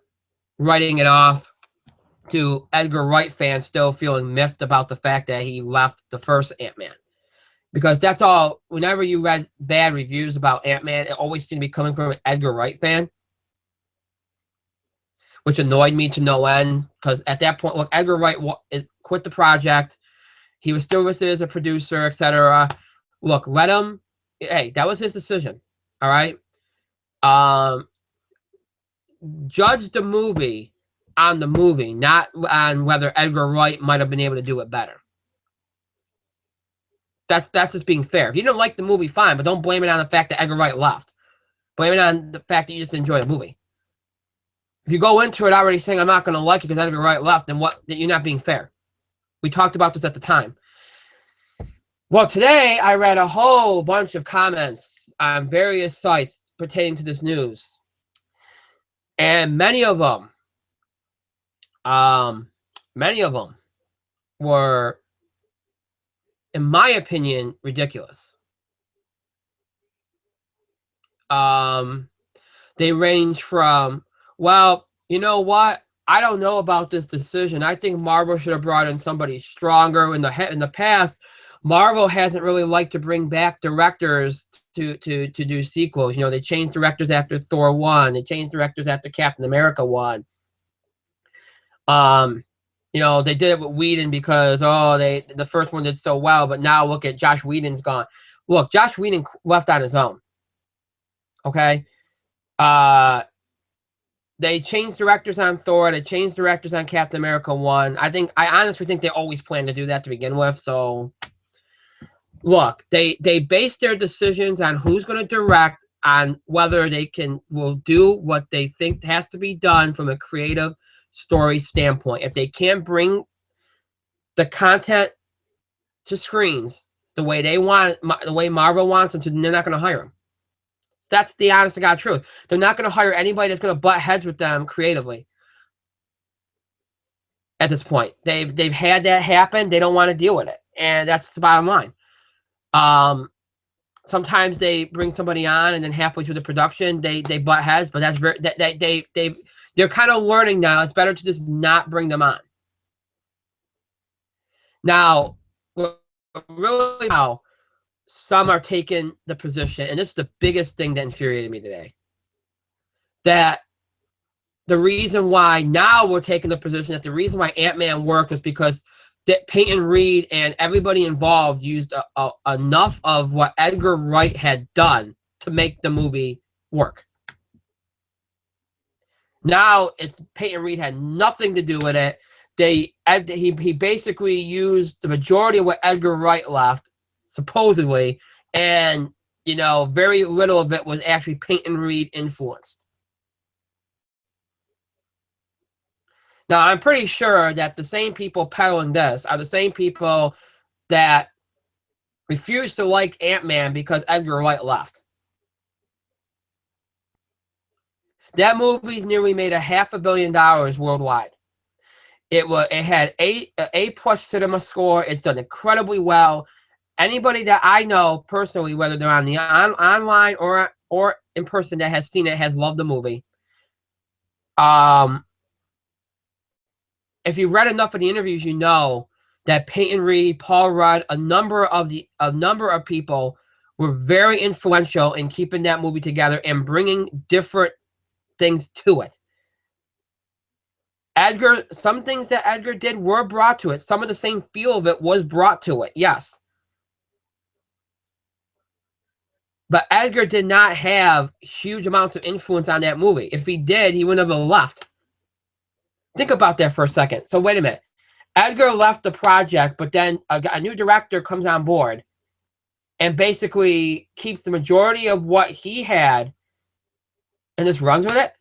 writing it off to Edgar Wright fans still feeling miffed about the fact that he left the first Ant-Man. Because that's all, whenever you read bad reviews about Ant-Man, it always seemed to be coming from an Edgar Wright fan, which annoyed me to no end, because at that point, look, Edgar Wright quit the project. He was still listed as a producer, etc. Look, let him, hey, that was his decision, all right? Judge the movie on the movie, not on whether Edgar Wright might have been able to do it better. That's just being fair. If you didn't like the movie, fine, but don't blame it on the fact that Edgar Wright left. Blame it on the fact that you just enjoy the movie. If you go into it already saying I'm not going to like it because Edgar Wright left, then you're not being fair. We talked about this at the time. Well, today I read a whole bunch of comments on various sites pertaining to this news, and many of them were, in my opinion, ridiculous. They range from, well, you know what? I don't know about this decision. I think Marvel should have brought in somebody stronger. In the past, Marvel hasn't really liked to bring back directors to do sequels. You know, they changed directors after Thor 1. They changed directors after Captain America 1. You know, they did it with Whedon because, the first one did so well, but now look at Josh Whedon's gone. Look, Josh Whedon left on his own. Okay? They changed directors on Thor. They changed directors on Captain America 1. I honestly think they always planned to do that to begin with. So, look, they base their decisions on who's going to direct, on whether they will do what they think has to be done from a creative story standpoint. If they can't bring the content to screens the way they want, the way Marvel wants them to, then they're not going to hire them. That's the honest to God truth. They're not going to hire anybody that's going to butt heads with them creatively. At this point, they've had that happen. They don't want to deal with it, and that's the bottom line. Sometimes they bring somebody on, and then halfway through the production, they butt heads. But that's very they're kind of learning now. It's better to just not bring them on. Now, really now, some are taking the position, and this is the biggest thing that infuriated me today, that the reason why now we're taking the position that the reason why Ant-Man worked was because that Peyton Reed and everybody involved used enough of what Edgar Wright had done to make the movie work. Now it's Peyton Reed had nothing to do with it. He basically used the majority of what Edgar Wright left, supposedly, and very little of it was actually Peyton Reed influenced. Now, I'm pretty sure that the same people peddling this are the same people that refuse to like Ant-Man because Edgar Wright left. That movie's nearly made $500 million worldwide. It had A+ cinema score. It's done incredibly well. Anybody that I know personally, whether they're on the online or in person that has seen it, has loved the movie. If you read enough of the interviews, you know that Peyton Reed, Paul Rudd, a number of people were very influential in keeping that movie together and bringing different things to it. Some things that Edgar did were brought to it. Some of the same feel of it was brought to it, yes. But Edgar did not have huge amounts of influence on that movie. If he did, he wouldn't have left. Think about that for a second. So wait a minute. Edgar left the project, but then a new director comes on board and basically keeps the majority of what he had and just runs with it.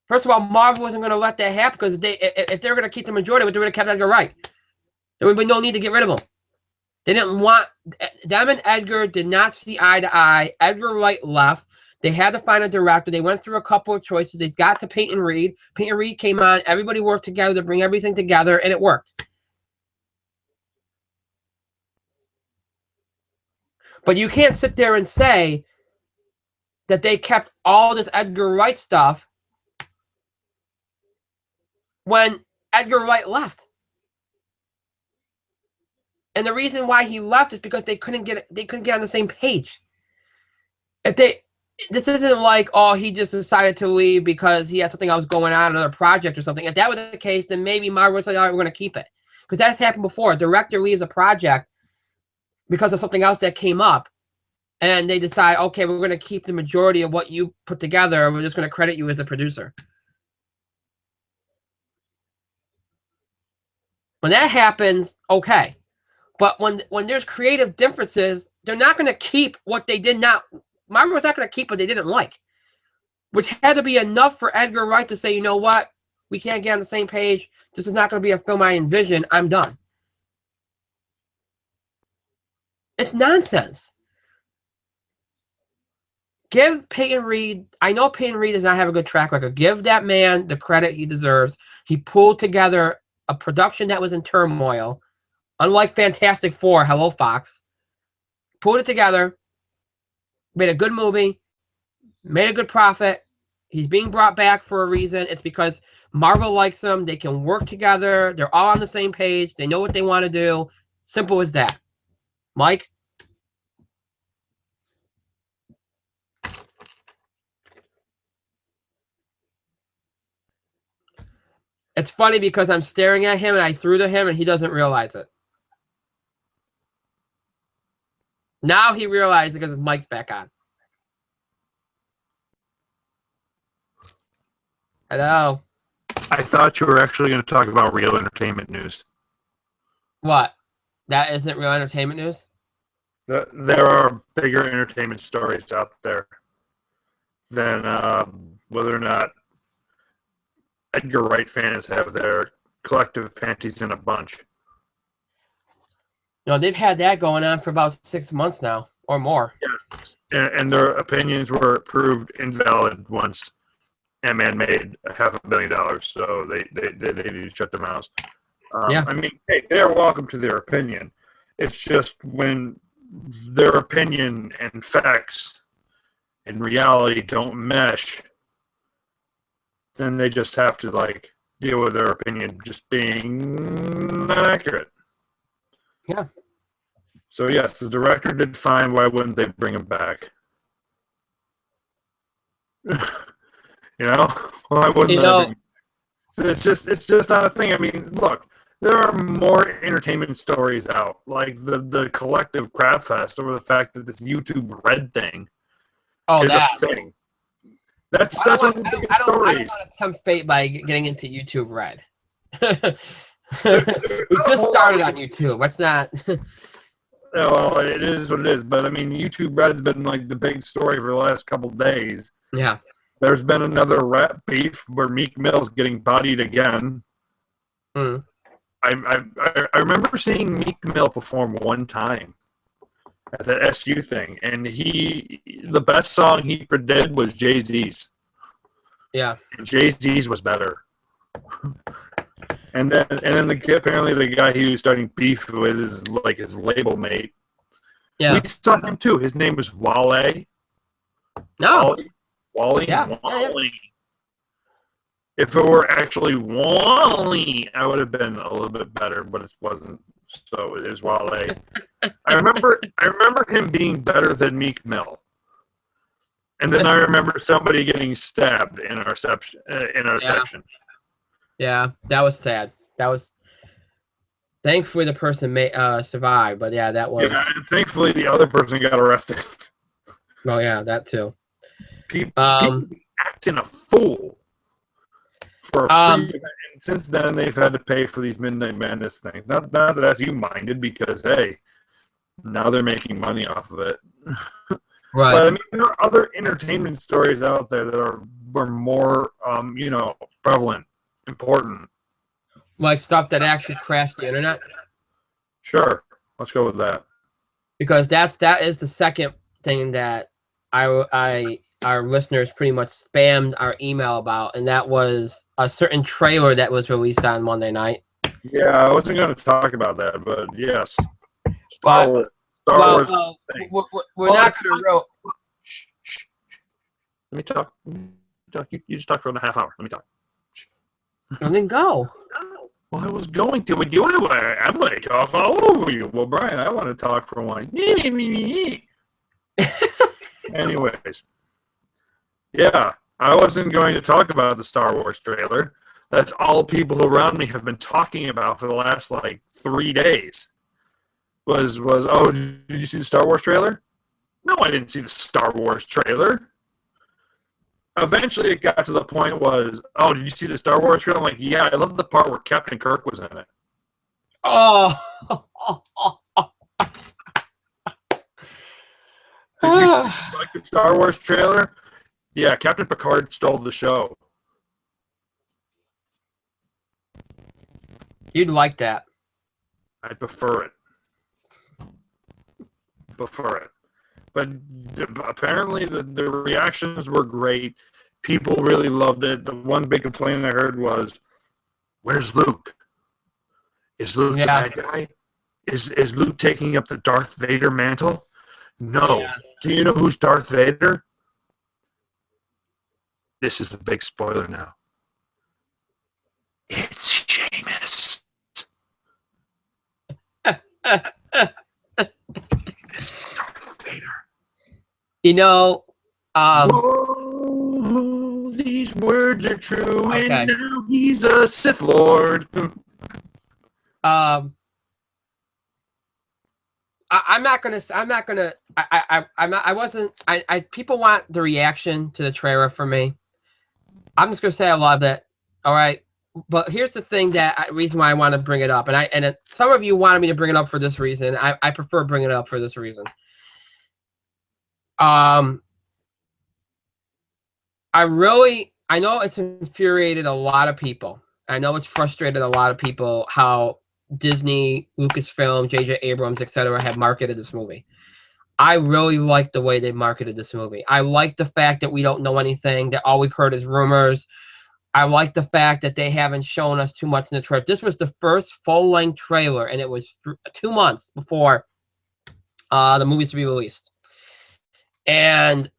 First of all, Marvel wasn't going to let that happen because if they were going to keep the majority, they would have kept Edgar Wright. There would be no need to get rid of him. They didn't want them, and Edgar did not see eye to eye. Edgar Wright left. They had to find a director. They went through a couple of choices. They got to Peyton Reed. Peyton Reed came on. Everybody worked together to bring everything together, and it worked. But you can't sit there and say that they kept all this Edgar Wright stuff when Edgar Wright left. And the reason why he left is because they couldn't get on the same page. This isn't like, oh, he just decided to leave because he had something else going on, another project or something. If that was the case, then maybe Marvel would say, all right, we're going to keep it. Because that's happened before. A director leaves a project because of something else that came up. And they decide, okay, we're going to keep the majority of what you put together. We're just going to credit you as a producer. When that happens, okay. But when there's creative differences, they're not going to keep what they did not. Marvel's not going to keep what they didn't like, which had to be enough for Edgar Wright to say, you know what, we can't get on the same page. This is not going to be a film I envision. I'm done. It's nonsense. Give Peyton Reed, I know Peyton Reed does not have a good track record. Give that man the credit he deserves. He pulled together a production that was in turmoil. Unlike Fantastic Four, hello, Fox. Pulled it together. Made a good movie, made a good profit. He's being brought back for a reason. It's because Marvel likes him. They can work together. They're all on the same page. They know what they want to do. Simple as that. Mike? It's funny because I'm staring at him and I threw to him and he doesn't realize it. Now he realizes because his mic's back on. Hello. I thought you were actually going to talk about real entertainment news. What? That isn't real entertainment news? There are bigger entertainment stories out there than whether or not Edgar Wright fans have their collective panties in a bunch. No, they've had that going on for about 6 months now or more. Yeah, and their opinions were proved invalid once Ant-Man made $500 million, so they need to shut their mouths. Yeah. I mean, hey, they're welcome to their opinion. It's just when their opinion and facts and reality don't mesh, then they just have to deal with their opinion just being not accurate. Yeah. So yes, the director did fine. Why wouldn't they bring him back? You know, why wouldn't You they know, it's just not a thing. I mean, look, there are more entertainment stories out, like the collective crap fest over the fact that this YouTube Red thing oh, is a that. thing. That's I don't one want. of the I don't. biggest I don't. I don't stories. want to tempt fate by getting into YouTube Red. There's We not a just whole started lot on YouTube. Let's not. Yeah, well, it is what it is. But I mean, YouTube Red's been like the big story for the last couple of days. Yeah. There's been another rap beef where Meek Mill's getting bodied again. Mm. I remember seeing Meek Mill perform one time at the SU thing, and the best song he did was Jay-Z's. Yeah. And Jay-Z's was better. And then apparently the guy he was starting beef with is like his label mate. Yeah. We saw him too. His name was Wale. No. Wally. Yeah. Wally. If it were actually Wally, I would have been a little bit better, but it wasn't. So it is Wale. I remember him being better than Meek Mill. And then I remember somebody getting stabbed in our section. Yeah. That was sad. That was. Thankfully, the person may survive, but yeah, that was. Yeah, and thankfully the other person got arrested. Oh yeah, that too. People Um. acting a fool for a free event. And since then, they've had to pay for these Midnight Madness things. Not that that's you minded, because hey, now they're making money off of it. Right. But I mean, there are other entertainment stories out there that are more, prevalent, important. Like stuff that actually crashed the internet. Sure, let's go with that. Because that is the second thing that our listeners pretty much spammed our email about, and that was a certain trailer that was released on Monday night. Yeah, I wasn't going to talk about that, but yes, But, Star Wars. We're not going to. Shh. Let me talk. You just talked for a half hour. Let me talk. Well, then go. Well, I was going to, but I'm going to talk all over you. Well, Brian, I want to talk for one. Anyways, yeah, I wasn't going to talk about the Star Wars trailer. That's all people around me have been talking about for the last, 3 days. Oh, did you see the Star Wars trailer? No, I didn't see the Star Wars trailer. Eventually, it got to the point oh, did you see the Star Wars trailer? I'm like, yeah, I love the part where Captain Kirk was in it. Oh. Did you like the Star Wars trailer? Yeah, Captain Picard stole the show. You'd like that. I prefer it. But apparently the reactions were great. People really loved it. The one big complaint I heard was, where's Luke? Is Luke the bad guy? Is Luke taking up the Darth Vader mantle? No. Yeah. Do you know who's Darth Vader? This is a big spoiler now. It's Sheamus. It's Darth Vader. Whoa, these words are true, okay. And now he's a Sith Lord. People want the reaction to the trailer from me. I'm just gonna say I love it. All right. But here's the thing reason why I want to bring it up. And some of you wanted me to bring it up for this reason. I prefer bringing it up for this reason. I know it's infuriated a lot of people. I know it's frustrated a lot of people how Disney, Lucasfilm, J.J. Abrams, etc. have marketed this movie. I really like the way they marketed this movie. I like the fact that we don't know anything, that all we've heard is rumors. I like the fact that they haven't shown us too much in the trailer. This was the first full-length trailer, and it was 2 months before the movie's to be released. And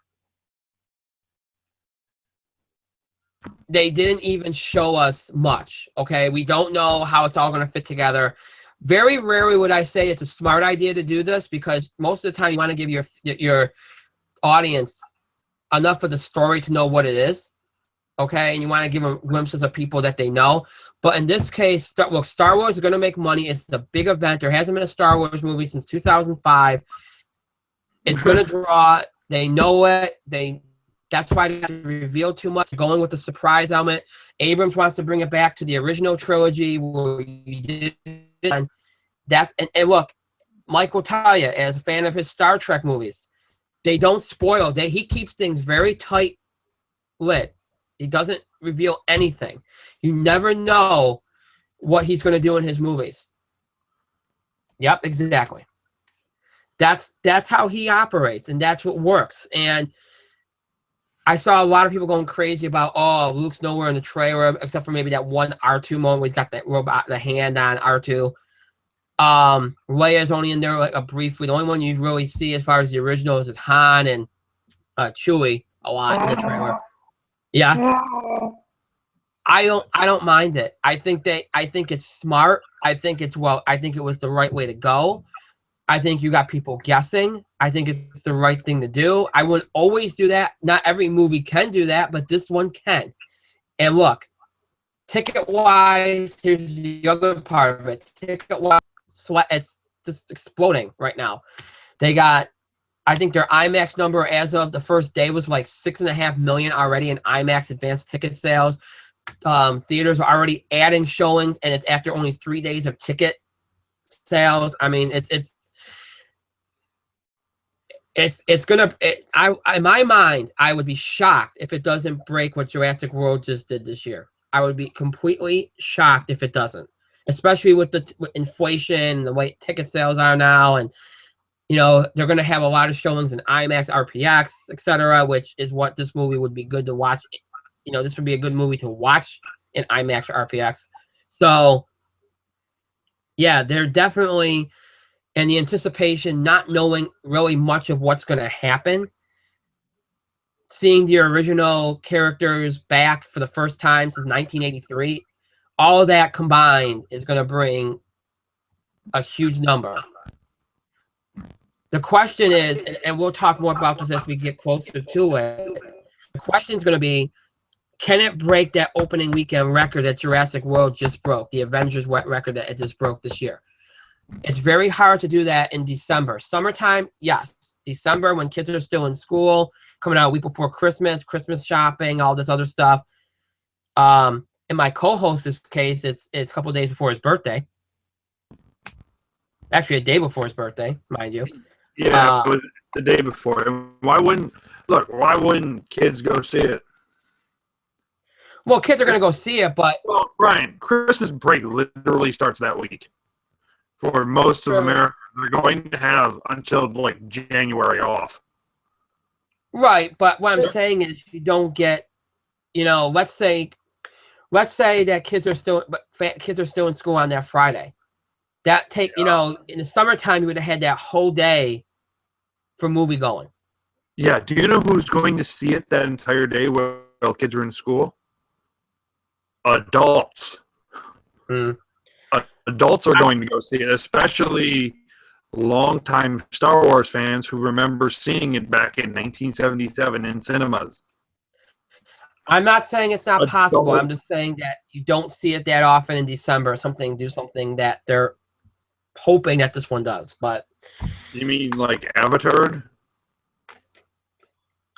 they didn't even show us much, okay? We don't know how it's all going to fit together. Very rarely would I say it's a smart idea to do this, because most of the time you want to give your audience enough of the story to know what it is, okay? And you want to give them glimpses of people that they know. But in this case, look, Star Wars is going to make money. It's a big event. There hasn't been a Star Wars movie since 2005. It's going to draw. They know it. That's why they didn't reveal too much. They're going with the surprise element. Abrams wants to bring it back to the original trilogy where you did it. And look, Mike will tell you, as a fan of his Star Trek movies, they don't spoil. He keeps things very tight lit. He doesn't reveal anything. You never know what he's going to do in his movies. Yep, exactly. That's how he operates, and that's what works. And I saw a lot of people going crazy about, oh, Luke's nowhere in the trailer, except for maybe that one R2 moment where he's got that robot, the hand on R2. Leia's only in there like briefly. The only one you really see as far as the original is Han and Chewie a lot in the trailer. Yes. I don't mind it. I think it's smart. I think it was the right way to go. I think you got people guessing. I think it's the right thing to do. I wouldn't always do that. Not every movie can do that, but this one can. And look, ticket-wise, here's the other part of it. Ticket-wise, it's just exploding right now. They got, I think their IMAX number as of the first day was like 6.5 million already in IMAX advanced ticket sales. Theaters are already adding showings, and it's after only 3 days of ticket sales. I mean, it's gonna. In my mind, I would be shocked if it doesn't break what Jurassic World just did this year. I would be completely shocked if it doesn't, especially with with inflation and the way ticket sales are now, and they're gonna have a lot of showings in IMAX, RPX, etc., which is what this movie would be good to watch. This would be a good movie to watch in IMAX or RPX. So, yeah, they're definitely. And the anticipation, not knowing really much of what's going to happen, seeing the original characters back for the first time since 1983, all of that combined is going to bring a huge number. The question is, and we'll talk more about this as we get closer to it, the question is going to be, can it break that opening weekend record that Jurassic World just broke, the Avengers record that it just broke this year? It's very hard to do that in December. Summertime, yes. December, when kids are still in school, coming out a week before Christmas, Christmas shopping, all this other stuff. In my co-host's case, it's a couple of days before his birthday. Actually, a day before his birthday, mind you. Yeah, it was the day before. Why wouldn't kids go see it? Well, kids are going to go see it, but... Well, Brian, Christmas break literally starts that week. For most of America, they're going to have until like January off. Right, but what I'm saying is you don't get, let's say that kids are still in school on that Friday. In the summertime you would have had that whole day for movie going. Yeah, do you know who's going to see it that entire day while kids are in school? Adults. Adults are going to go see it, especially longtime Star Wars fans who remember seeing it back in 1977 in cinemas. I'm not saying it's not possible. I'm just saying that you don't see it that often in December. Do something that they're hoping that this one does. But you mean like Avatar?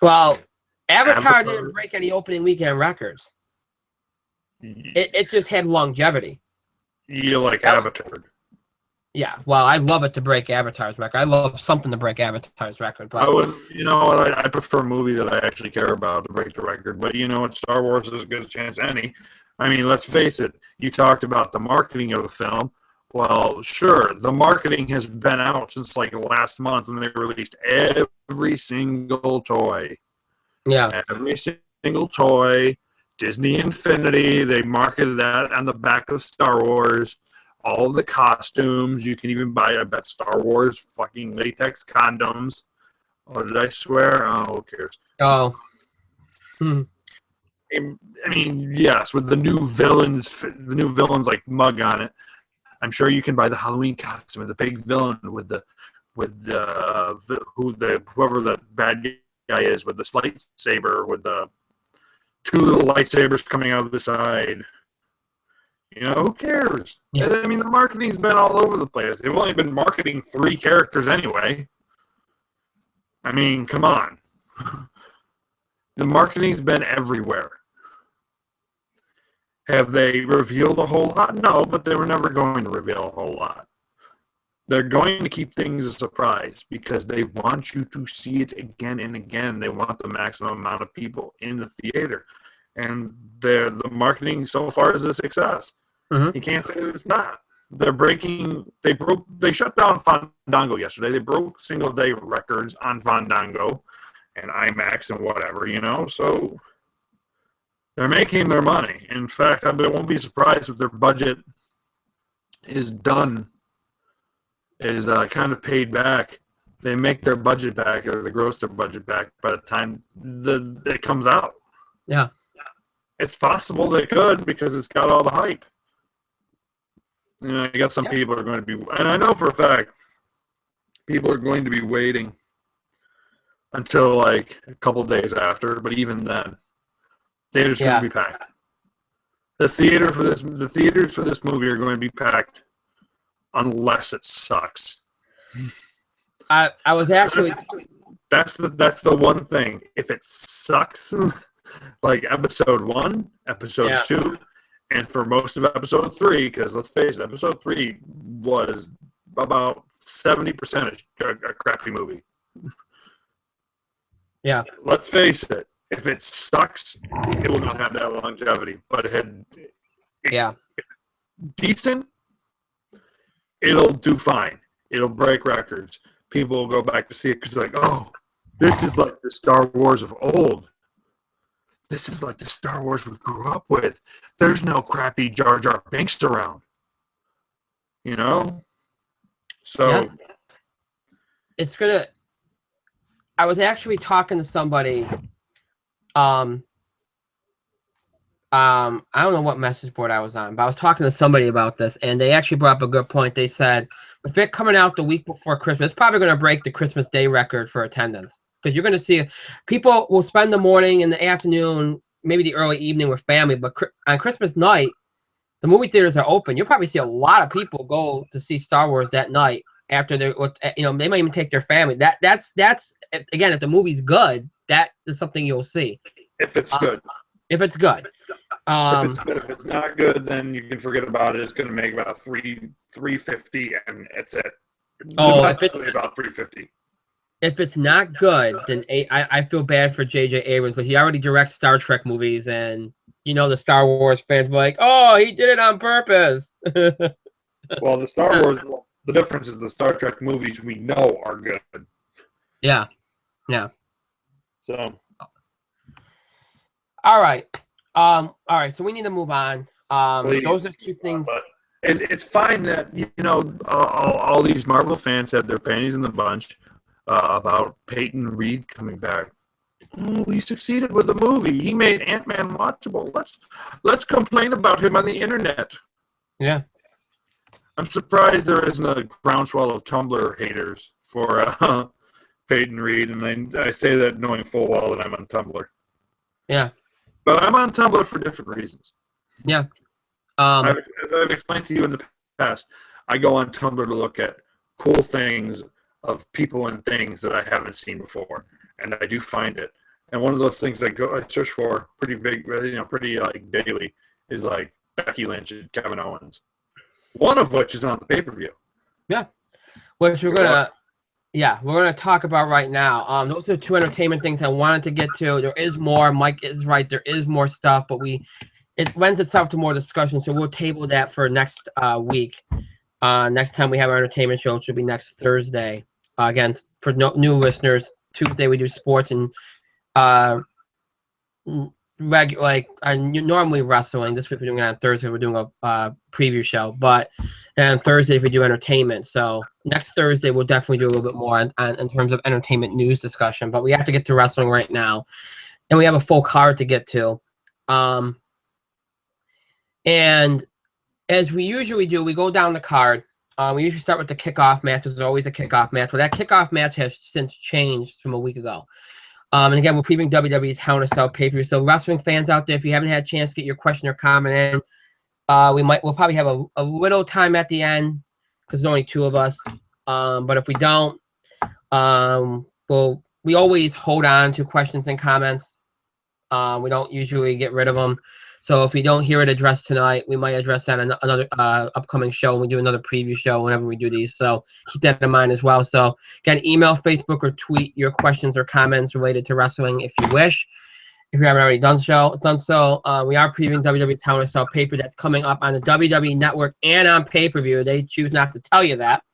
Well, Avatar didn't break any opening weekend records. It just had longevity. You like Avatar? Yeah, well, I love it to break Avatar's record. I love something to break Avatar's record. But I prefer a movie that I actually care about to break the record. But Star Wars is as good a chance as any. I mean, let's face it. You talked about the marketing of the film. Well, sure, the marketing has been out since like last month when they released every single toy. Yeah, every single toy. Disney Infinity, they marketed that on the back of Star Wars. All of the costumes, you can even buy, I bet, Star Wars fucking latex condoms. Oh, did I swear? Oh, who cares? Oh. I mean, yes, with the new villains like mug on it. I'm sure you can buy the Halloween costume with the big villain whoever the bad guy is with the lightsaber with the 2 little lightsabers coming out of the side. You know, who cares? Yeah. I mean, the marketing's been all over the place. They've only been marketing 3 characters anyway. I mean, come on. The marketing's been everywhere. Have they revealed a whole lot? No, but they were never going to reveal a whole lot. They're going to keep things a surprise because they want you to see it again and again. They want the maximum amount of people in the theater. And the marketing so far is a success. Mm-hmm. You can't say that it's not. They shut down Fandango yesterday. They broke single day records on Fandango and IMAX and whatever, you know. So they're making their money. In fact, I won't be surprised if their budget is done, is kind of paid back. They make their budget back, or they gross their budget back by the time it comes out. Yeah. It's possible they could because it's got all the hype. You know, I got some people are going to be, and I know for a fact, people are going to be waiting until like a couple days after. But even then, theaters are going to be packed. The theaters for this movie are going to be packed, unless it sucks. I was actually. That's the one thing. If it sucks, like episode 1, episode 2. And for most of episode 3, because let's face it, episode 3 was about 70% a crappy movie. Yeah. Let's face it, if it sucks, it will not have that longevity. But decent, it'll do fine. It'll break records. People will go back to see it because they're like, oh, this is like the Star Wars of old. This is like the Star Wars we grew up with. There's no crappy Jar Jar Binks around. You know? So. It's going to. I was actually talking to somebody. I don't know what message board I was on, but I was talking to somebody about this, and they actually brought up a good point. They said, if it coming out the week before Christmas, it's probably going to break the Christmas Day record for attendance. Because you're going to see people will spend the morning and the afternoon, maybe the early evening with family. But on Christmas night, the movie theaters are open. You'll probably see a lot of people go to see Star Wars that night after they might even take their family. That's again, if the movie's good, that is something you'll see. If it's good. If it's good. If it's not good, then you can forget about it. It's going to make about $350, and it's it. If it's about $350. If it's not good, then I feel bad for J.J. Abrams, because he already directs Star Trek movies, and the Star Wars fans were like, "Oh, he did it on purpose." Well, the difference is the Star Trek movies we know are good. Yeah. So. All right. So we need to move on. Those are 2 things. It's fine that all these Marvel fans had their panties in the bunch. About Peyton Reed coming back. Oh, he succeeded with the movie. He made Ant-Man watchable. Let's complain about him on the internet. Yeah. I'm surprised there isn't a groundswell of Tumblr haters for Peyton Reed, and I say that knowing full well that I'm on Tumblr. Yeah. But I'm on Tumblr for different reasons. Yeah. As I've explained to you in the past, I go on Tumblr to look at cool things of people and things that I haven't seen before, and I do find it. And one of those things I search for pretty big, pretty like daily, is like Becky Lynch and Kevin Owens. One of which is on the pay-per-view. Yeah, which we're gonna talk about right now. Those are 2 entertainment things I wanted to get to. There is more. Mike is right. There is more stuff, but it lends itself to more discussion. So we'll table that for next week. Next time we have our entertainment show, which will be next Thursday. Again, for new listeners, Tuesday we do sports and normally wrestling. This week we're doing it on Thursday. We're doing a preview show, and Thursday we do entertainment. So next Thursday we'll definitely do a little bit more in terms of entertainment news discussion. But we have to get to wrestling right now, and we have a full card to get to. And as we usually do, we go down the card. We usually start with the kickoff match. There's always a kickoff match. Well, that kickoff match has since changed from a week ago. And again, we're previewing WWE's Hell in a Cell pay-per-view. So wrestling fans out there, if you haven't had a chance to get your question or comment in, we'll probably have a little time at the end because there's only two of us. But if we don't, we always hold on to questions and comments. We don't usually get rid of them. So if we don't hear it addressed tonight, we might address that in another upcoming show when we do another preview show whenever we do these. So keep that in mind as well. So again, email, Facebook, or tweet your questions or comments related to wrestling if you wish. If you haven't already done so, we are previewing WWE's Hell in a Cell pay-per-view that's coming up on the WWE Network and on pay-per-view. They choose not to tell you that,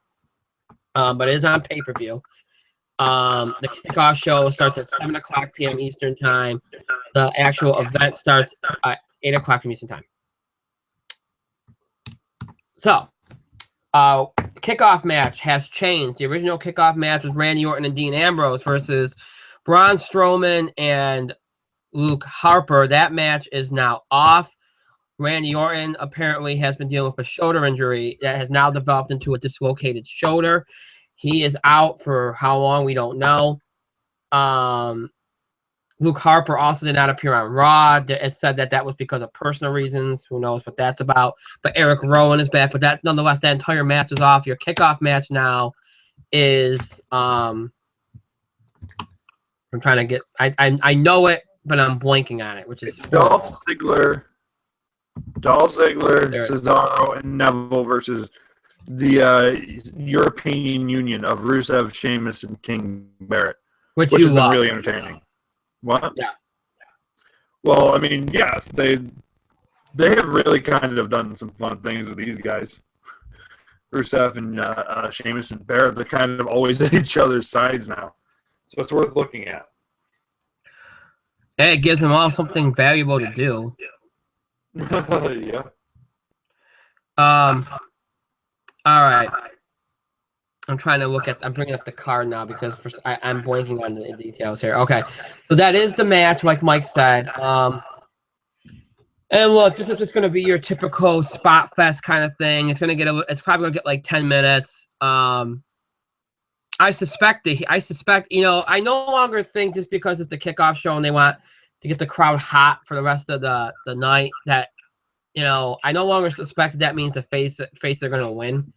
but it is on pay-per-view. The kickoff show starts at 7 o'clock p.m. Eastern Time. The actual event starts at 8 o'clock Eastern Time. So, kickoff match has changed. The original kickoff match was Randy Orton and Dean Ambrose versus Braun Strowman and Luke Harper. That match is now off. Randy Orton apparently has been dealing with a shoulder injury that has now developed into a dislocated shoulder. He is out for how long, we don't know. Luke Harper also did not appear on Raw. It said that was because of personal reasons. Who knows what that's about. But Eric Rowan is back. But that, nonetheless, that entire match is off. Your kickoff match now is I'm trying to get I know it, but I'm blanking on it, which is Dolph Ziggler, Cesaro, and Neville versus the European Union of Rusev, Sheamus, and King Barrett, which has been really entertaining. What? Yeah. Well, I mean, yes, they have really kind of done some fun things with these guys. Rusev and Sheamus and Barrett, they're kind of always at each other's sides now, so it's worth looking at. Hey, it gives them all something valuable to do. Yeah. All right. I'm trying to look at. I'm bringing up the card now because I'm blanking on the details here. Okay, so that is the match, like Mike said. And look, this is just going to be your typical spot fest kind of thing. It's It's probably going to get like 10 minutes. I suspect. I no longer think just because it's the kickoff show and they want to get the crowd hot for the rest of the night that, I no longer suspect that means the face they're going to win.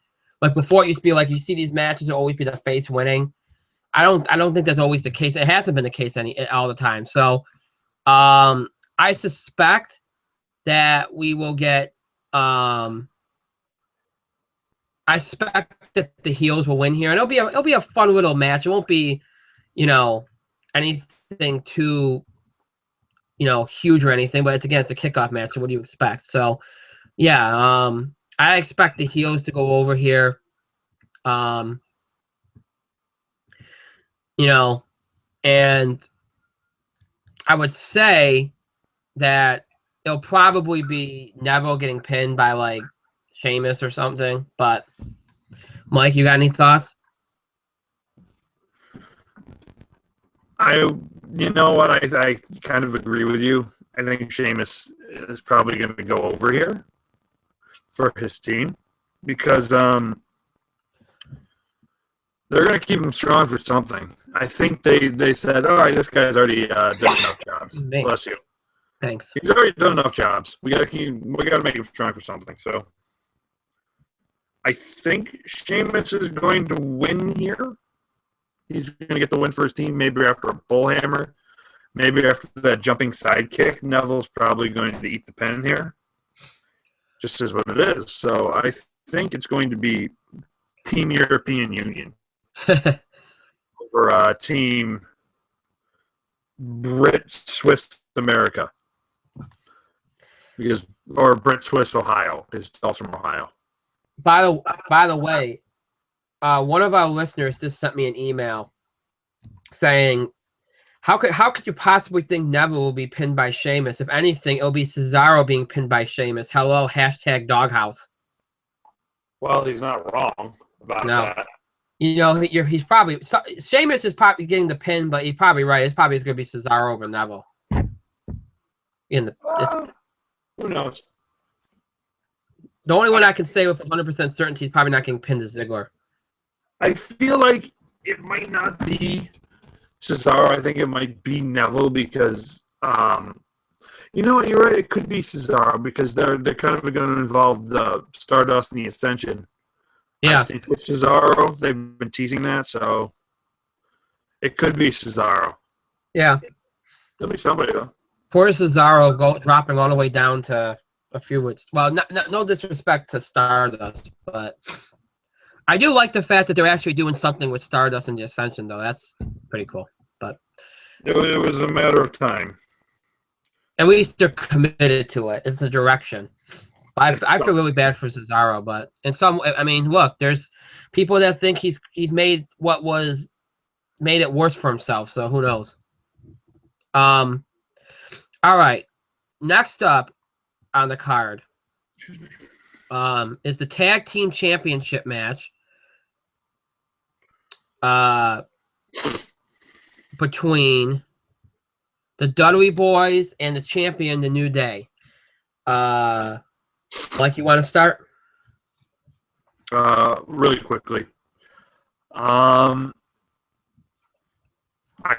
Like before, it used to be like you see these matches, it'll always be the face winning. I don't think that's always the case. It hasn't been the case all the time. So, I suspect that we will get. I suspect that the heels will win here, and it'll be a fun little match. It won't be, anything too, huge or anything. But it's a kickoff match. So what do you expect? So, yeah. I expect the heels to go over here. And I would say that it'll probably be Neville getting pinned by like Sheamus or something. But Mike, you got any thoughts? You know what? I kind of agree with you. I think Sheamus is probably going to go over here for his team because they're going to keep him strong for something. I think they said, all right, this guy's already done enough jobs. Thanks. Bless you. Thanks. He's already done enough jobs. We got to make him strong for something. So I think Sheamus is going to win here. He's going to get the win for his team, maybe after a bullhammer, maybe after that jumping sidekick. Neville's probably going to eat the pin here. Just is what it is. So I think it's going to be Team European Union over Team Brit Swiss America, or Brit Swiss Ohio, because it's also from Ohio. By the way, one of our listeners just sent me an email saying, How could you possibly think Neville will be pinned by Sheamus? If anything, it'll be Cesaro being pinned by Sheamus. Hello, #Doghouse. Well, he's not wrong about that. He's probably Sheamus is probably getting the pin, but he's probably right. It's probably going to be Cesaro over Neville. Who knows? The only one I can say with 100% certainty is probably not getting pinned is Ziggler. I feel like it might not be Cesaro. I think it might be Neville because, you know what? You're right. It could be Cesaro because they're kind of going to involve the Stardust and the Ascension. Yeah. I think with Cesaro, they've been teasing that, so it could be Cesaro. Yeah. It'll be somebody though. Poor Cesaro dropping all the way down to a few weeks. Well, no disrespect to Stardust, but I do like the fact that they're actually doing something with Stardust and the Ascension, though. That's pretty cool. But it was a matter of time. At least they're committed to it. It's the direction. I feel really bad for Cesaro, but I mean, look, there's people that think he's made made it worse for himself. So who knows? All right. Next up on the card, is the tag team championship match. Between the Dudley Boys and the champion, the New Day. Mike, you want to start? Really quickly. I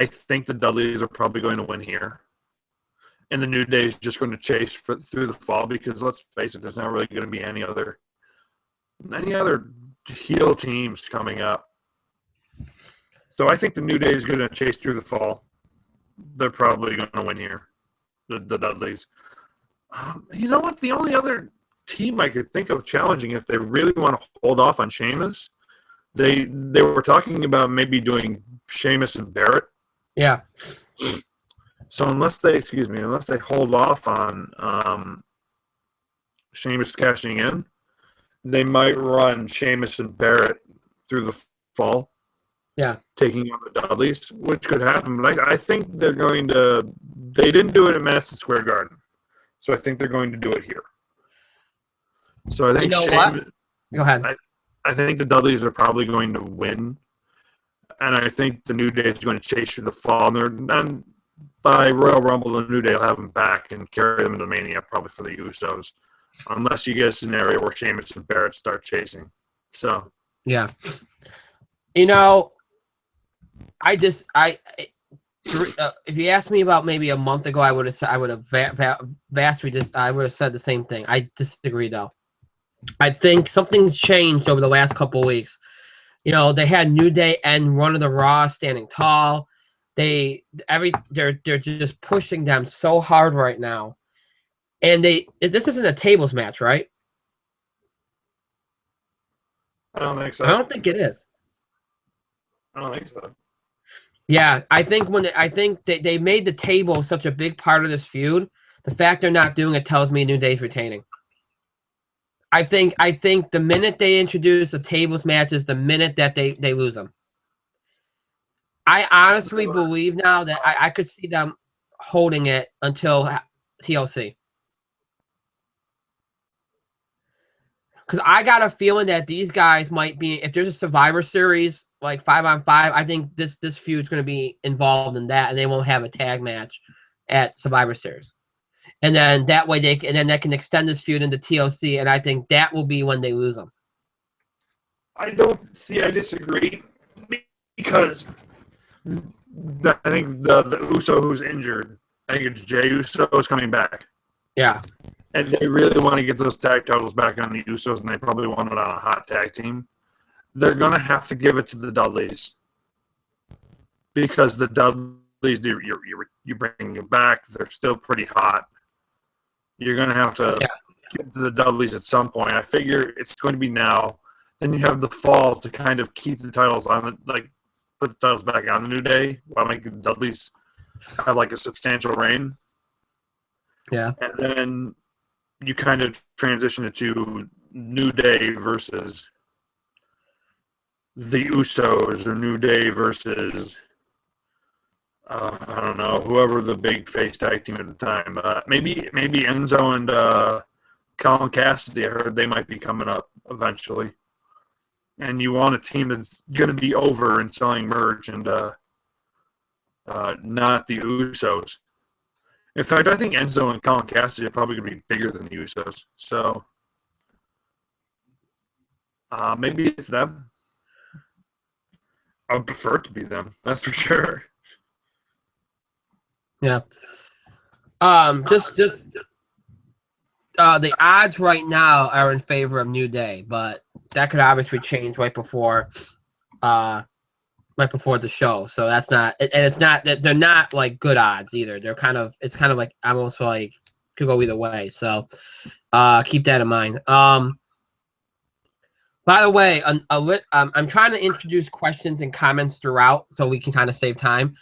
think the Dudleys are probably going to win here. And the New Day is just going to chase through the fall because, let's face it, there's not really going to be any other heel teams coming up. So I think the New Day is going to chase through the fall. They're probably going to win here, the Dudleys. You know what? The only other team I could think of challenging if they really want to hold off on Sheamus, they were talking about maybe doing Sheamus and Barrett. Yeah. So unless they hold off on Sheamus cashing in, they might run Sheamus and Barrett through the fall. Yeah. Taking on the Dudleys, which could happen. But I think they're going to – they didn't do it at Madison Square Garden. So I think they're going to do it here. So I think what? Go ahead. I think the Dudleys are probably going to win. And I think the New Day is going to chase through the fall. And by Royal Rumble, the New Day will have them back and carry them into Mania probably for the Usos. Unless you get a scenario where Sheamus and Barrett start chasing. So. Yeah. You know, if you asked me about maybe a month ago, I would have said the same thing. I disagree though. I think something's changed over the last couple of weeks. You know, they had New Day and Run of the Raw standing tall. They're just pushing them so hard right now. And this isn't a tables match, right? I don't think so. I don't think it is. I don't think so. Yeah, I think they made the table such a big part of this feud, the fact they're not doing it tells me New Day's retaining. I think the minute they introduce the tables matches, the minute that they lose them. I honestly believe now that I could see them holding it until TLC. Because I got a feeling that these guys might be, if there's a Survivor Series, like 5-on-5, I think this feud's going to be involved in that, and they won't have a tag match at Survivor Series. And then that way they can extend this feud into TLC, and I think that will be when they lose them. I disagree because I think the Uso who's injured, I think it's Jey Uso is coming back. Yeah. And they really want to get those tag titles back on the Usos, and they probably want it on a hot tag team. They're going to have to give it to the Dudleys because the Dudleys, you bring them back, they're still pretty hot. You're going to have to get to the Dudleys at some point. I figure it's going to be now. Then you have the fall to kind of keep the titles on it, like put the titles back on the New Day while making the Dudleys have like a substantial reign. Yeah. And then you kind of transition it to New Day versus the Usos, or New Day versus I don't know, whoever the big face tag team at the time. Maybe Enzo and Colin Cassidy. I heard they might be coming up eventually. And you want a team that's going to be over and selling merch, and not the Usos. In fact, I think Enzo and Colin Cassidy are probably going to be bigger than the Usos. So Maybe it's them. I would prefer it to be them. That's for sure. Yeah. Just the odds right now are in favor of New Day, but that could obviously change right before the show. So that's not, and it's not that they're not like good odds either. They're kind of, it's kind of like almost like could go either way. So keep that in mind. By the way, I'm trying to introduce questions and comments throughout so we can kind of save time.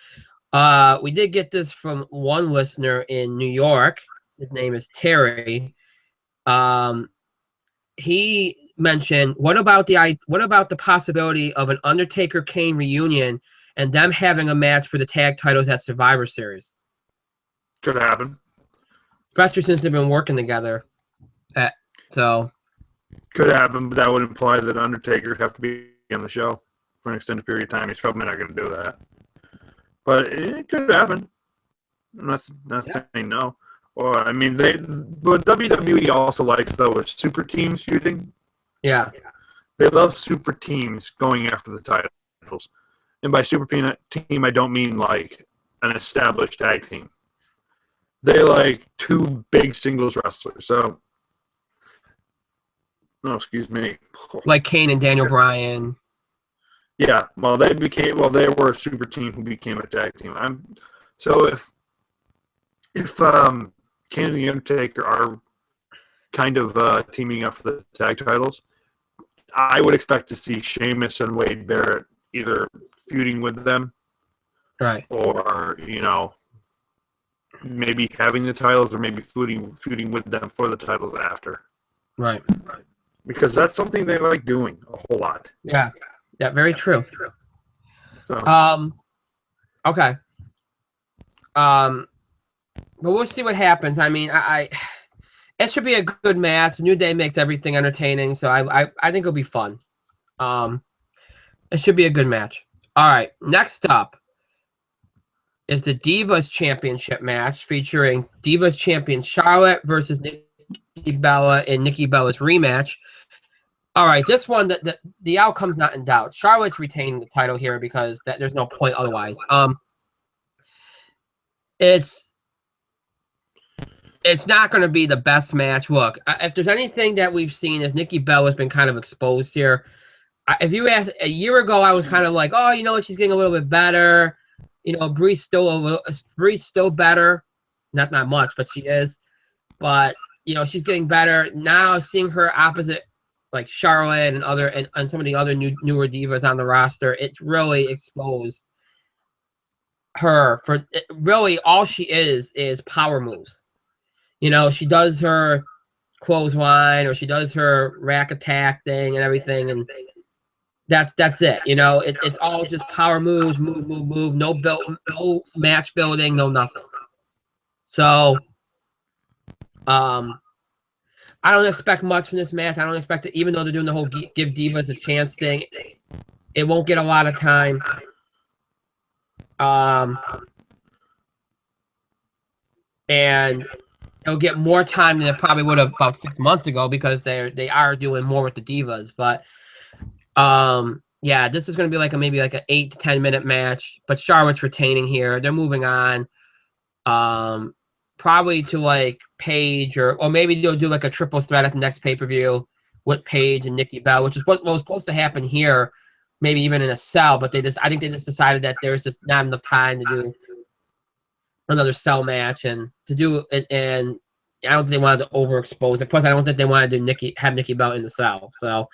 We did get this from one listener in New York. His name is Terry. He mentioned, what about the possibility of an Undertaker Kane reunion and them having a match for the tag titles at Survivor Series? Could happen. Especially since they've been working together. So could happen, but that would imply that Undertaker would have to be on the show for an extended period of time. He's probably not going to do that. But it could happen. I'm not saying no. Or I mean, but WWE also likes though super teams feuding. Yeah, they love super teams going after the titles, and by super team I don't mean like an established tag team. They like two big singles wrestlers. So, no, excuse me, like Kane and Daniel Bryan. Yeah, they were a super team who became a tag team. So if Kane and the Undertaker are kind of teaming up for the tag titles, I would expect to see Sheamus and Wade Barrett either feuding with them, right, or maybe having the titles, or maybe feuding with them for the titles after. Right. Because that's something they like doing a whole lot. Yeah. Yeah, very true. So. Okay. But we'll see what happens. I mean, it should be a good match. New Day makes everything entertaining, so I think it'll be fun. It should be a good match. All right, next up is the Divas Championship match featuring Divas Champion Charlotte versus Nikki Bella in Nikki Bella's rematch. All right, this one, the outcome's not in doubt. Charlotte's retaining the title here because there's no point otherwise. It's not going to be the best match. Look, if there's anything that we've seen is Nikki Bella's been kind of exposed here. If you asked a year ago, I was kind of like, oh, she's getting a little bit better. Bree's still better. Not much, but she is. But she's getting better now. Seeing her opposite, like Charlotte and some of the other newer divas on the roster, it's really exposed her for really all she is power moves. She does her clothesline or she does her rack attack thing and everything, and that's it. It's all just power moves, move, no match building, no nothing. So I don't expect much from this match. I don't expect it, even though they're doing the whole give divas a chance thing. It won't get a lot of time. And it'll get more time than it probably would have about 6 months ago because they are doing more with the divas. But yeah, this is going to be maybe an 8 to 10 minute match. But Charlotte's retaining here. They're moving on. Probably to Paige or maybe they'll do a triple threat at the next pay-per-view with Paige and Nikki Bella, which is what was supposed to happen here, maybe even in a cell, but I think they just decided that there's just not enough time to do another cell match and to do it, and I don't think they wanted to overexpose it. Plus, I don't think they wanted to have Nikki Bella in the cell. So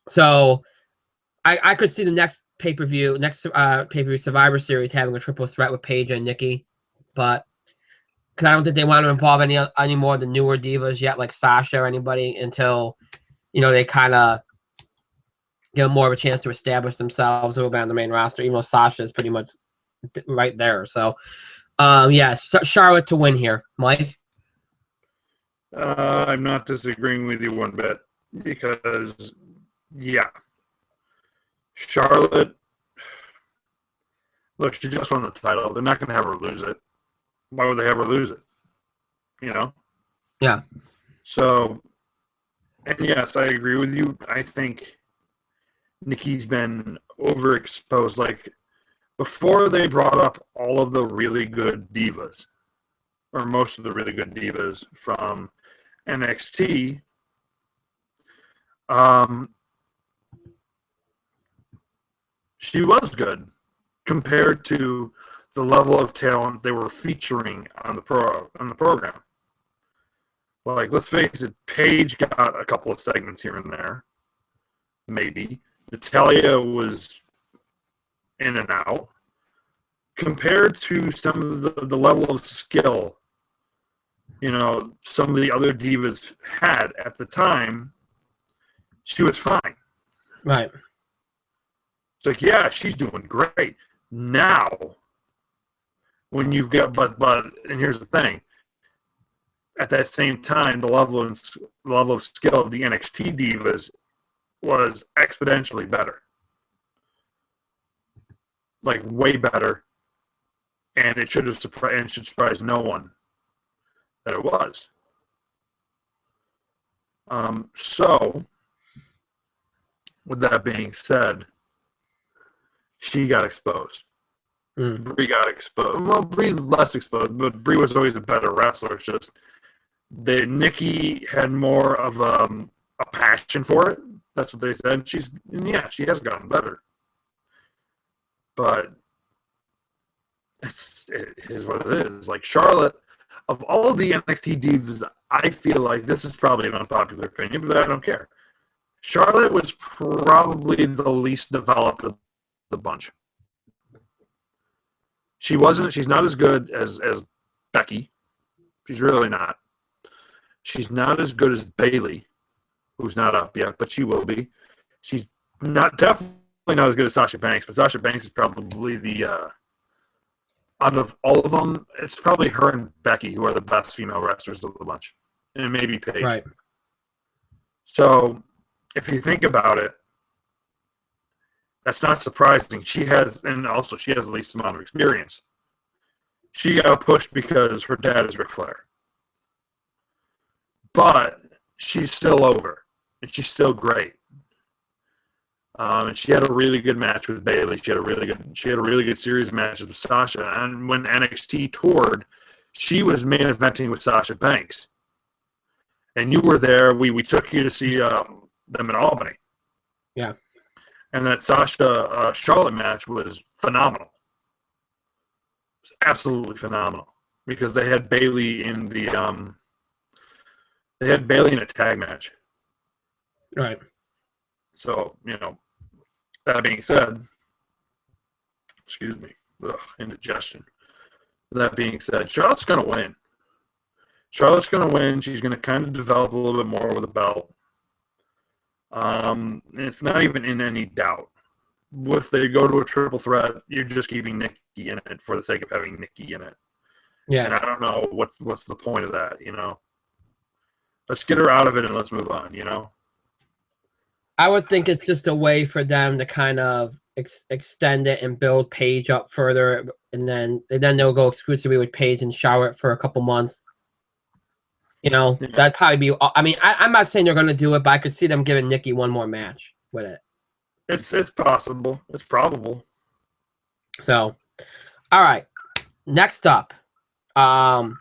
so I could see the next pay-per-view Survivor Series having a triple threat with Paige and Nikki, but because I don't think they want to involve any more of the newer divas yet, like Sasha or anybody, until they kind of get more of a chance to establish themselves a little bit on the main roster, even though Sasha is pretty much right there. So yeah, Charlotte to win here. Mike? I'm not disagreeing with you one bit because Charlotte, look, she just won the title. They're not going to have her lose it. Why would they have her lose it? Yeah. So And yes, I agree with you. I think Nikki's been overexposed. Like before, they brought up all of the really good divas, or most of the really good divas from NXT. Um, she was good compared to the level of talent they were featuring on the program. Like, let's face it, Paige got a couple of segments here and there, maybe. Natalia was in and out. Compared to some of the level of skill, some of the other divas had at the time, she was fine. Right. It's like, yeah, she's doing great. Now, when you've got, and here's the thing, at that same time, the level of skill of the NXT divas was exponentially better. Like, way better. And it should surprise no one that it was. So, with that being said, she got exposed. Brie got exposed. Well, Brie's less exposed, but Brie was always a better wrestler. It's just Nikki had more of a passion for it. That's what they said. She has gotten better. But it is what it is. Like Charlotte, of all of the NXT divas, I feel like this is probably an unpopular opinion, but I don't care. Charlotte was probably the least developed of the bunch. She's not as good as Becky. She's really not. She's not as good as Bayley, who's not up yet, but she will be. She's definitely not as good as Sasha Banks, but Sasha Banks is probably the out of all of them, it's probably her and Becky who are the best female wrestlers of the bunch, and maybe Paige. Right. So, if you think about it, that's not surprising. She has the least amount of experience. She got pushed because her dad is Ric Flair. But she's still over, and she's still great. And she had a really good match with Bayley. She had a really good series of matches with Sasha. And when NXT toured, she was main eventing with Sasha Banks. And you were there. We took you to see them in Albany. Yeah. And that Sasha Charlotte match was phenomenal. It was absolutely phenomenal because they had Bayley in a tag match. Right. So, that being said, excuse me, indigestion. That being said, Charlotte's going to win. She's going to kind of develop a little bit more with a belt. It's not even in any doubt. If they go to a triple threat, you're just keeping Nikki in it for the sake of having Nikki in it. Yeah. And I don't know what's the point of that, Let's get her out of it and let's move on, I would think it's just a way for them to kind of extend it and build Paige up further, and then they'll go exclusively with Paige and Charlotte for a couple months. That'd probably be. I mean, I'm not saying they're going to do it, but I could see them giving Nikki one more match with it. It's possible. It's probable. So, all right. Next up, the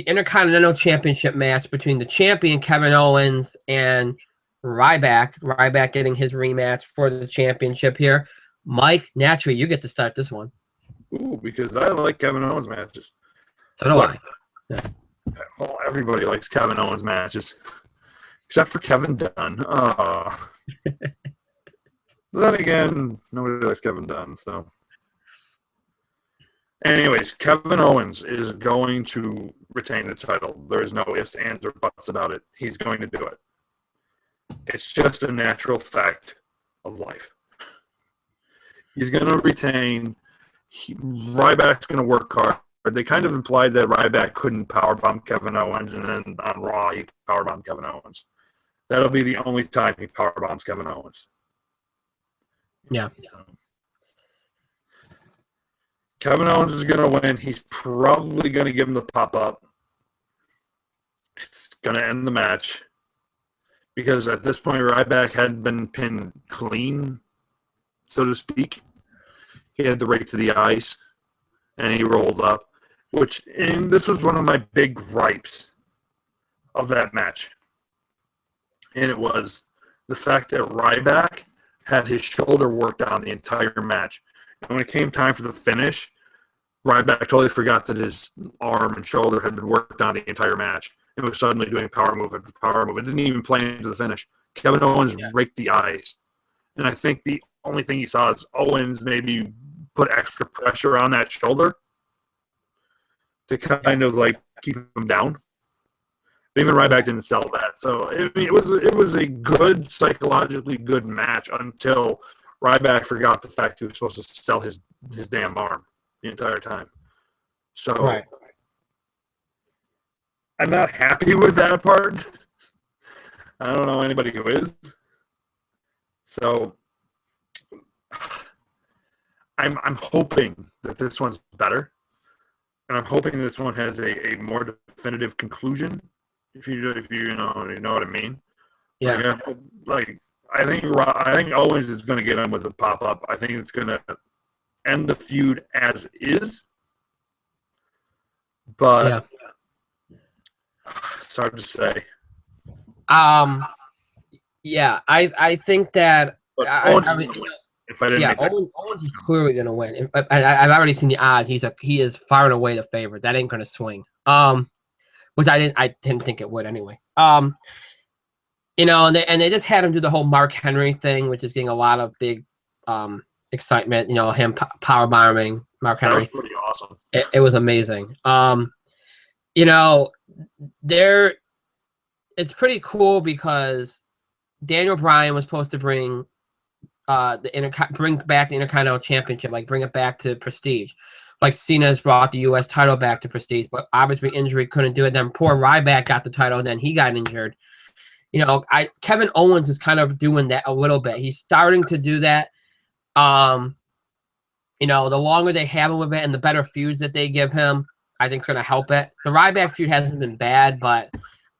Intercontinental Championship match between the champion Kevin Owens and Ryback. Ryback getting his rematch for the championship here. Mike, naturally, you get to start this one. Ooh, because I like Kevin Owens matches. So do I. Yeah. Oh, everybody likes Kevin Owens matches, except for Kevin Dunn. Then again, nobody likes Kevin Dunn. So, anyways, Kevin Owens is going to retain the title. There is no ifs, ands, or buts about it. He's going to do it. It's just a natural fact of life. He's going to retain. Ryback's going to work hard. They kind of implied that Ryback couldn't powerbomb Kevin Owens, and then on Raw, he powerbombed Kevin Owens. That'll be the only time he powerbombs Kevin Owens. Yeah. So, Kevin Owens is going to win. He's probably going to give him the pop-up. It's going to end the match. because at this point Ryback had been pinned clean, so to speak. He had the rake to the ice, and he rolled up. And this was one of my big gripes of that match. And it was the fact that Ryback had his shoulder worked on the entire match. And when it came time for the finish, Ryback totally forgot that his arm and shoulder had been worked on the entire match. It was suddenly doing power move after power move. It didn't even play into the finish. Kevin Owens raked the eyes. And I think the only thing he saw is Owens maybe put extra pressure on that shoulder to kind of like keep him down. But even Ryback didn't sell that. So I mean, it was a good, psychologically good match until Ryback forgot the fact he was supposed to sell his damn arm the entire time. So Right. I'm not happy with that part. I don't know anybody who is. So I'm hoping that this one's better. And I'm hoping this one has a more definitive conclusion. If you know what I mean. Yeah. I think Owens is going to get him with a pop up. I think it's going to end the feud as is. But it's hard to say. Yeah, I think that Owens is clearly gonna win. I've already seen the odds. He is far and away the favorite. That ain't gonna swing. Which I didn't think it would anyway. And they just had him do the whole Mark Henry thing, which is getting a lot of big excitement. Him power bombing Mark Henry. That was pretty awesome. It was amazing. It's pretty cool because Daniel Bryan was supposed to bring back the Intercontinental Championship, like bring it back to Prestige. Like Cena's brought the U.S. title back to Prestige, but obviously injury couldn't do it. Then poor Ryback got the title, and then he got injured. Kevin Owens is kind of doing that a little bit. He's starting to do that. The longer they have him with it and the better feuds that they give him, I think it's going to help it. The Ryback feud hasn't been bad, but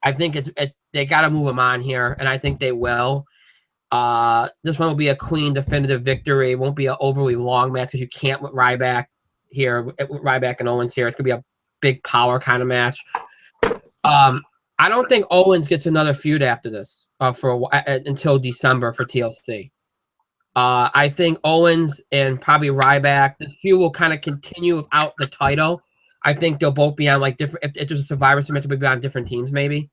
I think it's they got to move him on here, and I think they will. This one will be a clean, definitive victory. It won't be an overly long match because you can't with Ryback here, with Ryback and Owens here. It's going to be a big power kind of match. I don't think Owens gets another feud after this until December for TLC. I think Owens and probably Ryback, this feud will kind of continue without the title. I think they'll both be on like different. If there's a Survivor Series, they'll be on different teams, maybe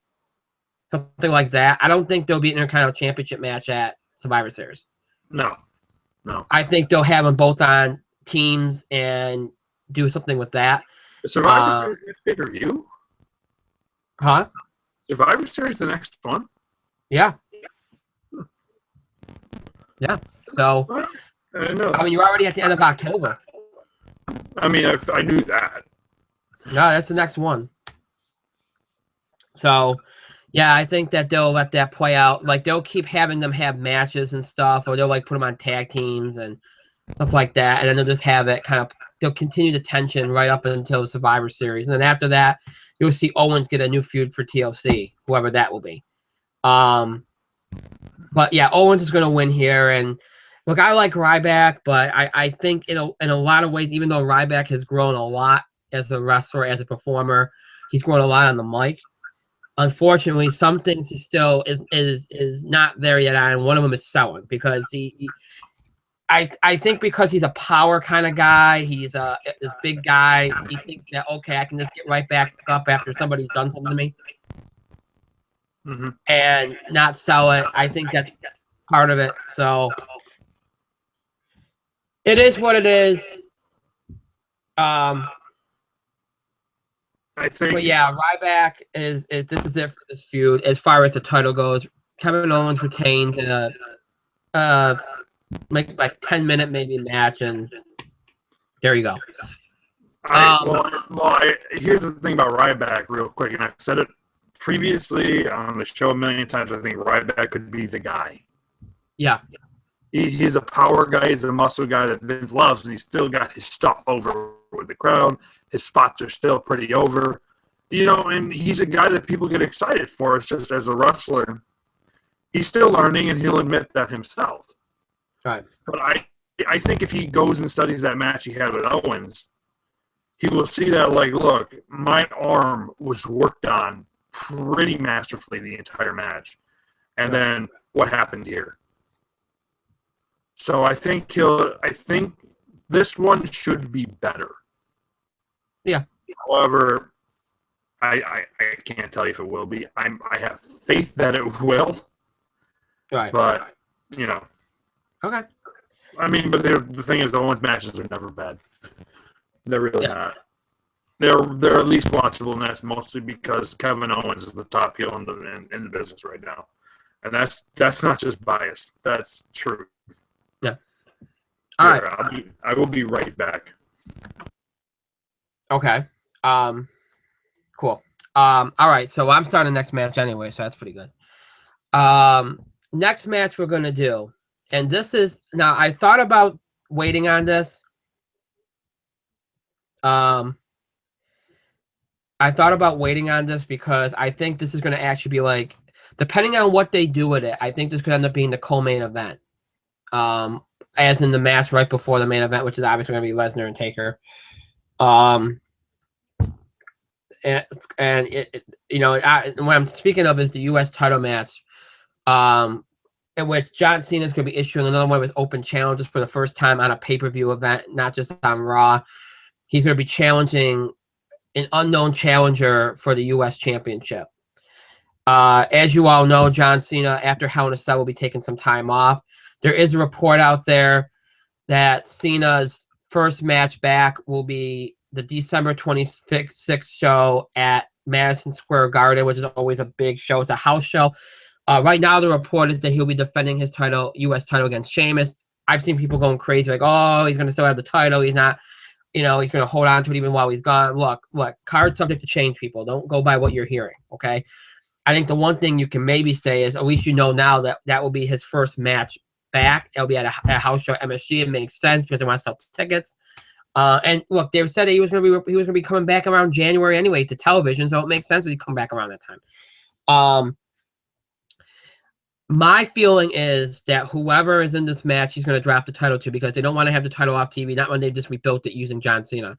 something like that. I don't think there'll be an Intercontinental Championship match at Survivor Series. No. I think they'll have them both on teams and do something with that. The Survivor Series next pay-per-view? Huh? Survivor Series the next one? Yeah. Yeah. So, I didn't know. I mean, you're already at the end of October. I mean, I knew that. No, that's the next one. So, yeah, I think that they'll let that play out. Like, they'll keep having them have matches and stuff, or they'll, like, put them on tag teams and stuff like that, and then they'll just have it kind of – they'll continue the tension right up until the Survivor Series. And then after that, you'll see Owens get a new feud for TLC, whoever that will be. But, yeah, Owens is going to win here. And, look, I like Ryback, but I think in a lot of ways, even though Ryback has grown a lot as a wrestler, as a performer, he's grown a lot on the mic. Unfortunately, some things he still is not there yet on. One of them is selling because I think because he's a power kind of guy, he's this big guy. He thinks that okay, I can just get right back up after somebody's done something to me, and not sell it. I think that's part of it. So it is what it is. I think. But yeah, Ryback is this is it for this feud as far as the title goes. Kevin Owens retained in a make like 10-minute maybe match, and there you go. Here's the thing about Ryback, real quick, and I've said it previously on the show a million times. I think Ryback could be the guy. Yeah. He's a power guy. He's a muscle guy that Vince loves, and he's still got his stuff over with the crowd. His spots are still pretty over, and he's a guy that people get excited for. It's just as a wrestler, He's still learning, and he'll admit that himself. Right. But I think if he goes and studies that match he had with Owens, he will see that, like, look, my arm was worked on pretty masterfully the entire match. And then what happened here? So I think this one should be better. Yeah. However, I can't tell you if it will be. I have faith that it will. Right. But, you know. Okay. I mean, but the thing is, Owens matches are never bad. They're really not. They're at least watchable, and that's mostly because Kevin Owens is the top heel in the business right now. And that's not just bias. That's true. Yeah. All right. I will be right back. Okay. Cool. All right. So I'm starting the next match anyway, so that's pretty good. Next match we're gonna do, and this is now. I thought about waiting on this. I thought about waiting on this because I think this is going to actually be like, depending on what they do with it, I think this could end up being the co-main event. As in the match right before the main event, which is obviously going to be Lesnar and Taker. And it you know, what I'm speaking of is the U.S. title match, in which John Cena is going to be issuing another one of his open challenges for the first time on a pay-per-view event, not just on Raw. He's going to be challenging an unknown challenger for the U.S. Championship. As you all know, John Cena, after Hell in a Cell, will be taking some time off. There is a report out there that Cena's first match back will be the December 26th show at Madison Square Garden, which is always a big show. It's a house show. Right now, the report is that he'll be defending his title, U.S. title, against Sheamus. I've seen people going crazy, like, oh, he's going to still have the title. He's not. You know, he's going to hold on to it even while he's gone. Look, cards subject to change, people. Don't go by what you're hearing, okay? I think the one thing you can maybe say is, at least you know now that that will be his first match back. It'll be at a house show at MSG. It makes sense because they want to sell tickets. And look, they said that he was going to be coming back around January anyway to television, so it makes sense that he'd come back around that time. My feeling is that whoever is in this match, he's going to drop the title to, because they don't want to have the title off TV, not when they just rebuilt it using John Cena.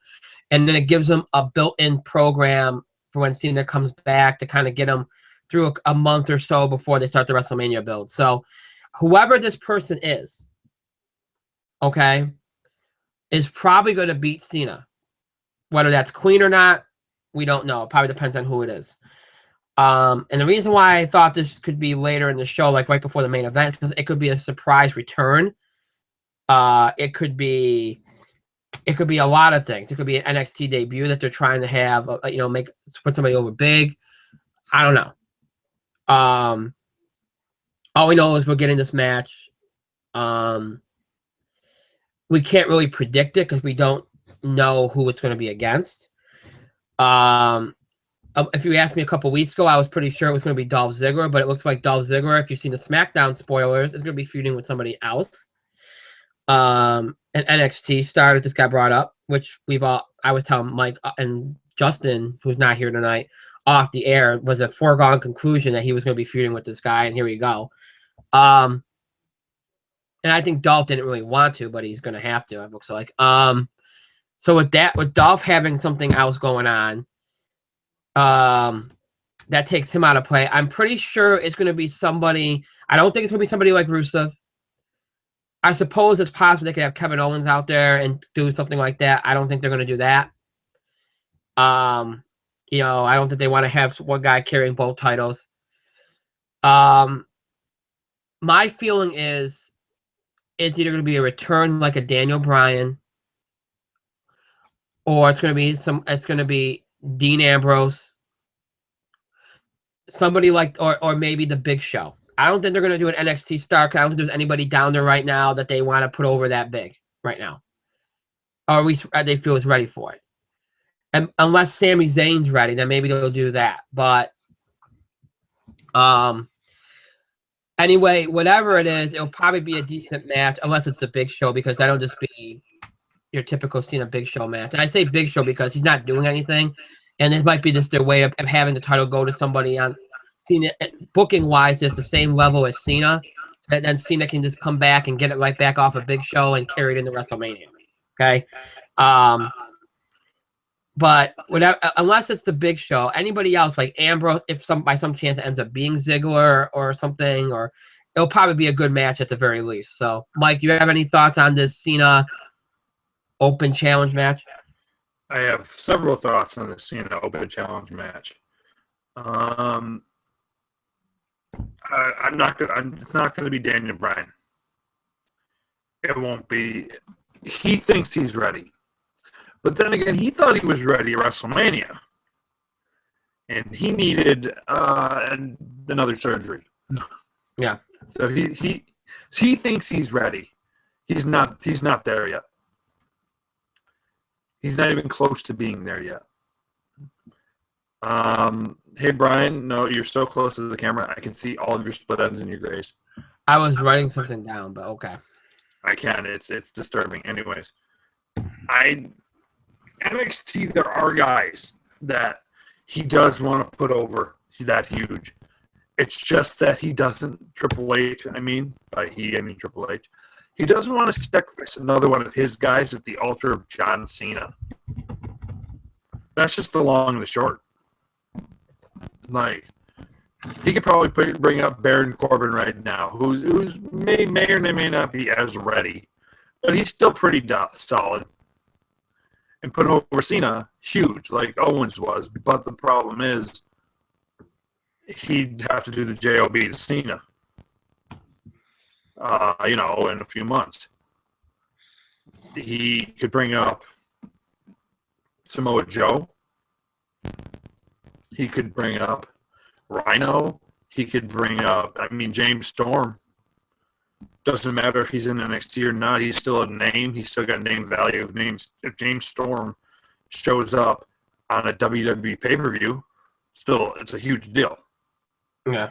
And then it gives them a built-in program for when Cena comes back to kind of get him through a month or so before they start the WrestleMania build. So whoever this person is, okay, is probably going to beat Cena. Whether that's Queen or not, we don't know. It probably depends on who it is. And the reason why I thought this could be later in the show, like right before the main event, because it could be a surprise return. It could be a lot of things. It could be an NXT debut that they're trying to have, put somebody over big. I don't know. All we know is we're getting this match. We can't really predict it because we don't know who it's going to be against. If you asked me a couple weeks ago, I was pretty sure it was going to be Dolph Ziggler, but it looks like Dolph Ziggler, if you've seen the SmackDown spoilers, is going to be feuding with somebody else. An NXT star that just got brought up, which I was telling Mike and Justin, who's not here tonight, off the air, was a foregone conclusion that he was going to be feuding with this guy, and here we go. And I think Dolph didn't really want to, but he's going to have to, it looks like. So with Dolph having something else going on, that takes him out of play. I'm pretty sure it's going to be somebody. I don't think it's going to be somebody like Rusev. I suppose it's possible they could have Kevin Owens out there and do something like that. I don't think they're going to do that. I don't think they want to have one guy carrying both titles. My feeling is it's either going to be a return like a Daniel Bryan, or it's going to be Dean Ambrose, somebody like, or maybe the Big Show. I don't think they're going to do an NXT star, because I don't think there's anybody down there right now that they want to put over that big right now, or at least they feel is ready for it. And unless Sami Zayn's ready, then maybe they'll do that. But anyway, whatever it is, it'll probably be a decent match, unless it's the Big Show, because that'll just be your typical Cena Big Show match. And I say Big Show because he's not doing anything, and this might be just their way of having the title go to somebody on Cena, booking wise, is the same level as Cena. So that then Cena can just come back and get it right back off a Big Show and carry it into WrestleMania. Okay. But whatever, unless it's the Big Show, anybody else like Ambrose, if by some chance it ends up being Ziggler or something, or it'll probably be a good match at the very least. So, Mike, do you have any thoughts on this Cena Open Challenge match? I have several thoughts on the Cena Open Challenge match. I'm not gonna. It's not going to be Daniel Bryan. It won't be. He thinks he's ready, but then again, he thought he was ready at WrestleMania, and he needed another surgery. Yeah. So he thinks he's ready. He's not. He's not there yet. He's not even close to being there yet. Hey Brian, no, you're so close to the camera. I can see all of your split ends and your grays. I was writing something down, but okay. I can. It's disturbing. Anyways, NXT, there are guys that he does want to put over. He's that huge. It's just that he doesn't. Triple H. I mean Triple H. He doesn't want to sacrifice another one of his guys at the altar of John Cena. That's just the long and the short. Like, he could probably bring up Baron Corbin right now, who's may or may not be as ready, but he's still pretty solid. And put him over Cena, huge, like Owens was. But the problem is, he'd have to do the JOB to Cena. In a few months. He could bring up Samoa Joe. He could bring up Rhino. He could bring up, James Storm. Doesn't matter if he's in NXT or not. He's still a name. He's still got name value. If James Storm shows up on a WWE pay-per-view, still, it's a huge deal. Yeah.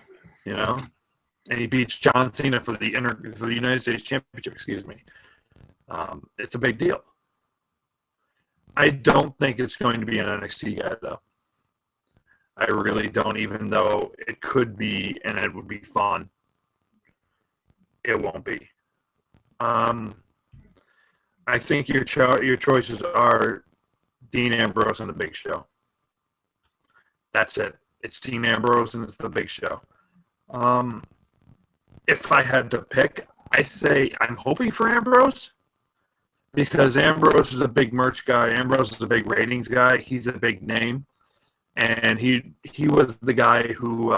And he beats John Cena for the United States Championship. Excuse me. It's a big deal. I don't think it's going to be an NXT guy though. I really don't, even though it could be and it would be fun. It won't be. I think your choices are Dean Ambrose and the Big Show. That's it. It's Dean Ambrose and it's the Big Show. If I had to pick, I say I'm hoping for Ambrose because Ambrose is a big merch guy. Ambrose is a big ratings guy. He's a big name, and he was the guy who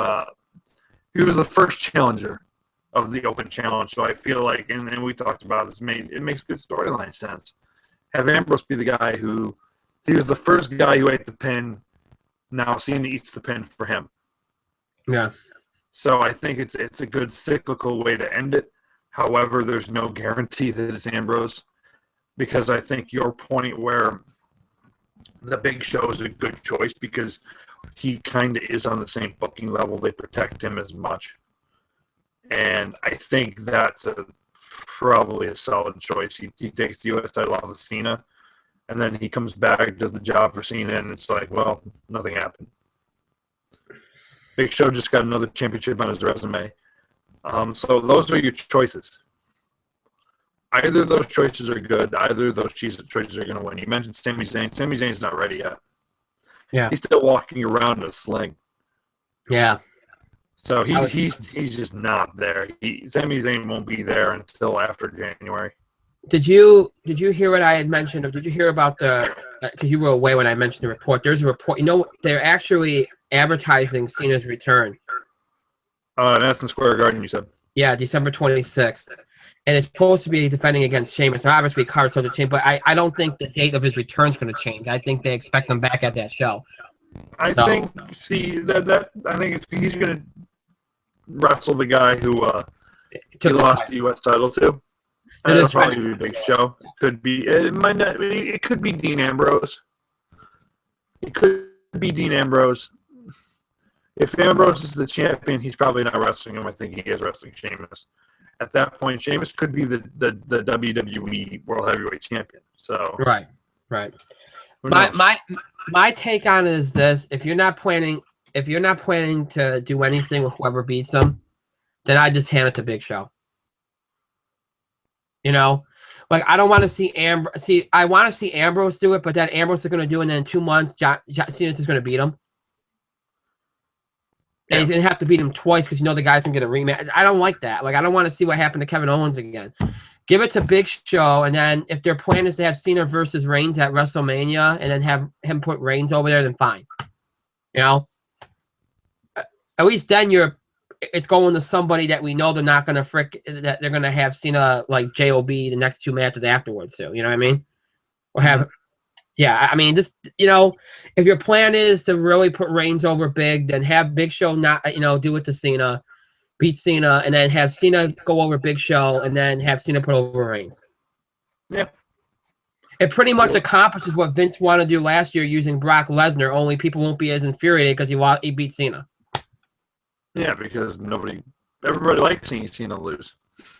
he was the first challenger of the Open Challenge. So I feel like, and we talked about this, it makes good storyline sense. Have Ambrose be the guy who he was the first guy who ate the pin. Now Cena eats the pin for him. Yeah. So I think it's a good cyclical way to end it. However, there's no guarantee that it's Ambrose because I think your point where the Big Show is a good choice because he kind of is on the same booking level. They protect him as much. And I think that's probably a solid choice. He takes the U.S. title off of Cena, and then he comes back, does the job for Cena, and it's like, well, nothing happened. Big Show just got another championship on his resume. So those are your choices. Either of those choices are good. Either of those choices are going to win. You mentioned Sami Zayn. Sami Zayn's not ready yet. Yeah. He's still walking around in a sling. Yeah. So he's just not there. Sami Zayn won't be there until after January. Did you hear what I had mentioned? Or did you hear about because you were away when I mentioned the report. There's a report. They're actually advertising Cena's return. Madison Square Garden, you said. Yeah, December 26th. And it's supposed to be defending against Sheamus. Now, obviously, cards are to change, but I don't think the date of his return is going to change. I think they expect him back at that show. I think he's going to wrestle the guy who he lost the U.S. title to. It'll probably be a Big Show. Could be. It could be Dean Ambrose. It could be Dean Ambrose. If Ambrose is the champion, he's probably not wrestling him. I think he is wrestling Sheamus. At that point, Sheamus could be the WWE World Heavyweight Champion. So right. My take on it is this: if you're not planning if you're not planning to do anything with whoever beats them, then I just hand it to Big Show. You know, like I don't want to see Ambrose. See, I want to see Ambrose do it, but then Ambrose is going to do it, and then in 2 months, John Cena's just going to beat him. And he's going to have to beat him twice because the guy's going to get a rematch. I don't like that. Like, I don't want to see what happened to Kevin Owens again. Give it to Big Show, and then if their plan is to have Cena versus Reigns at WrestleMania and then have him put Reigns over there, then fine. You know? At least then it's going to somebody that we know they're not going to that they're going to have Cena like JOB the next 2 matches afterwards too. You know what I mean? Or have, yeah, I mean, just, if your plan is to really put Reigns over Big, then have Big Show not, do it to Cena, beat Cena, and then have Cena go over Big Show, and then have Cena put over Reigns. Yeah. It pretty much accomplishes what Vince wanted to do last year using Brock Lesnar, only people won't be as infuriated because he beat Cena. Yeah, because everybody likes seeing Cena lose.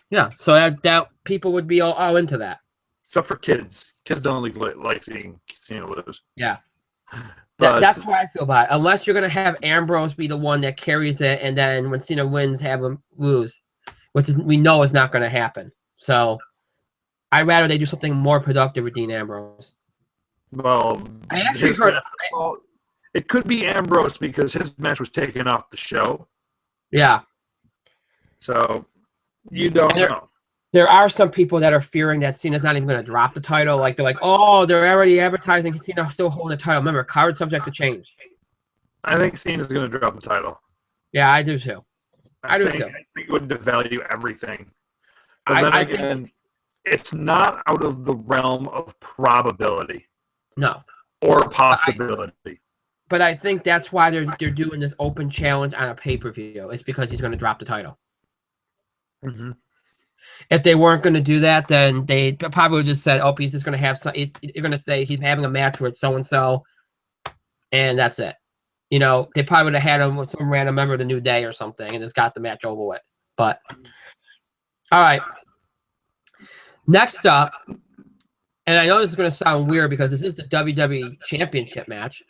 Yeah, so that people would be all into that. Except for kids. Kids don't like seeing Cena lose. Yeah. That's what I feel about it. Unless you're going to have Ambrose be the one that carries it, and then when Cena wins, have him lose, which we know is not going to happen. So I'd rather they do something more productive with Dean Ambrose. Well, I actually heard... It could be Ambrose because his match was taken off the show. Yeah. So, you don't know. There are some people that are fearing that Cena's not even going to drop the title. Like, they're like, oh, they're already advertising Cena still holding the title. Remember, card subject to change. I think Cena's going to drop the title. Yeah, I do too. I think it would devalue everything. But then again, it's not out of the realm of probability. No. Or possibility. But I think that's why they're doing this open challenge on a pay-per-view. It's because he's going to drop the title. Mm-hmm. If they weren't going to do that, then they probably would have just said, "Oh, he's just going to have some." You're going to say he's having a match with so and so, and that's it. They probably would have had him with some random member of the New Day or something, and just got the match over with. But all right, next up, and I know this is going to sound weird because this is the WWE Championship match.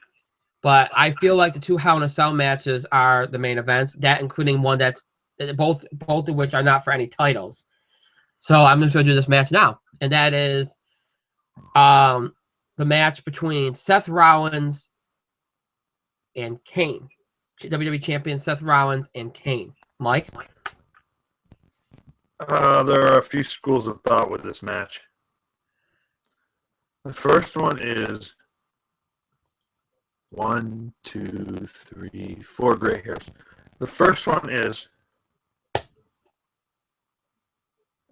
But I feel like the 2 Hell in a Cell matches are the main events, that including one that's both of which are not for any titles. So I'm just going to do this match now. And that is the match between Seth Rollins and Kane. WWE Champion Seth Rollins and Kane. Mike? There are a few schools of thought with this match. The first one is 1, 2, 3, 4 gray hairs. The first one is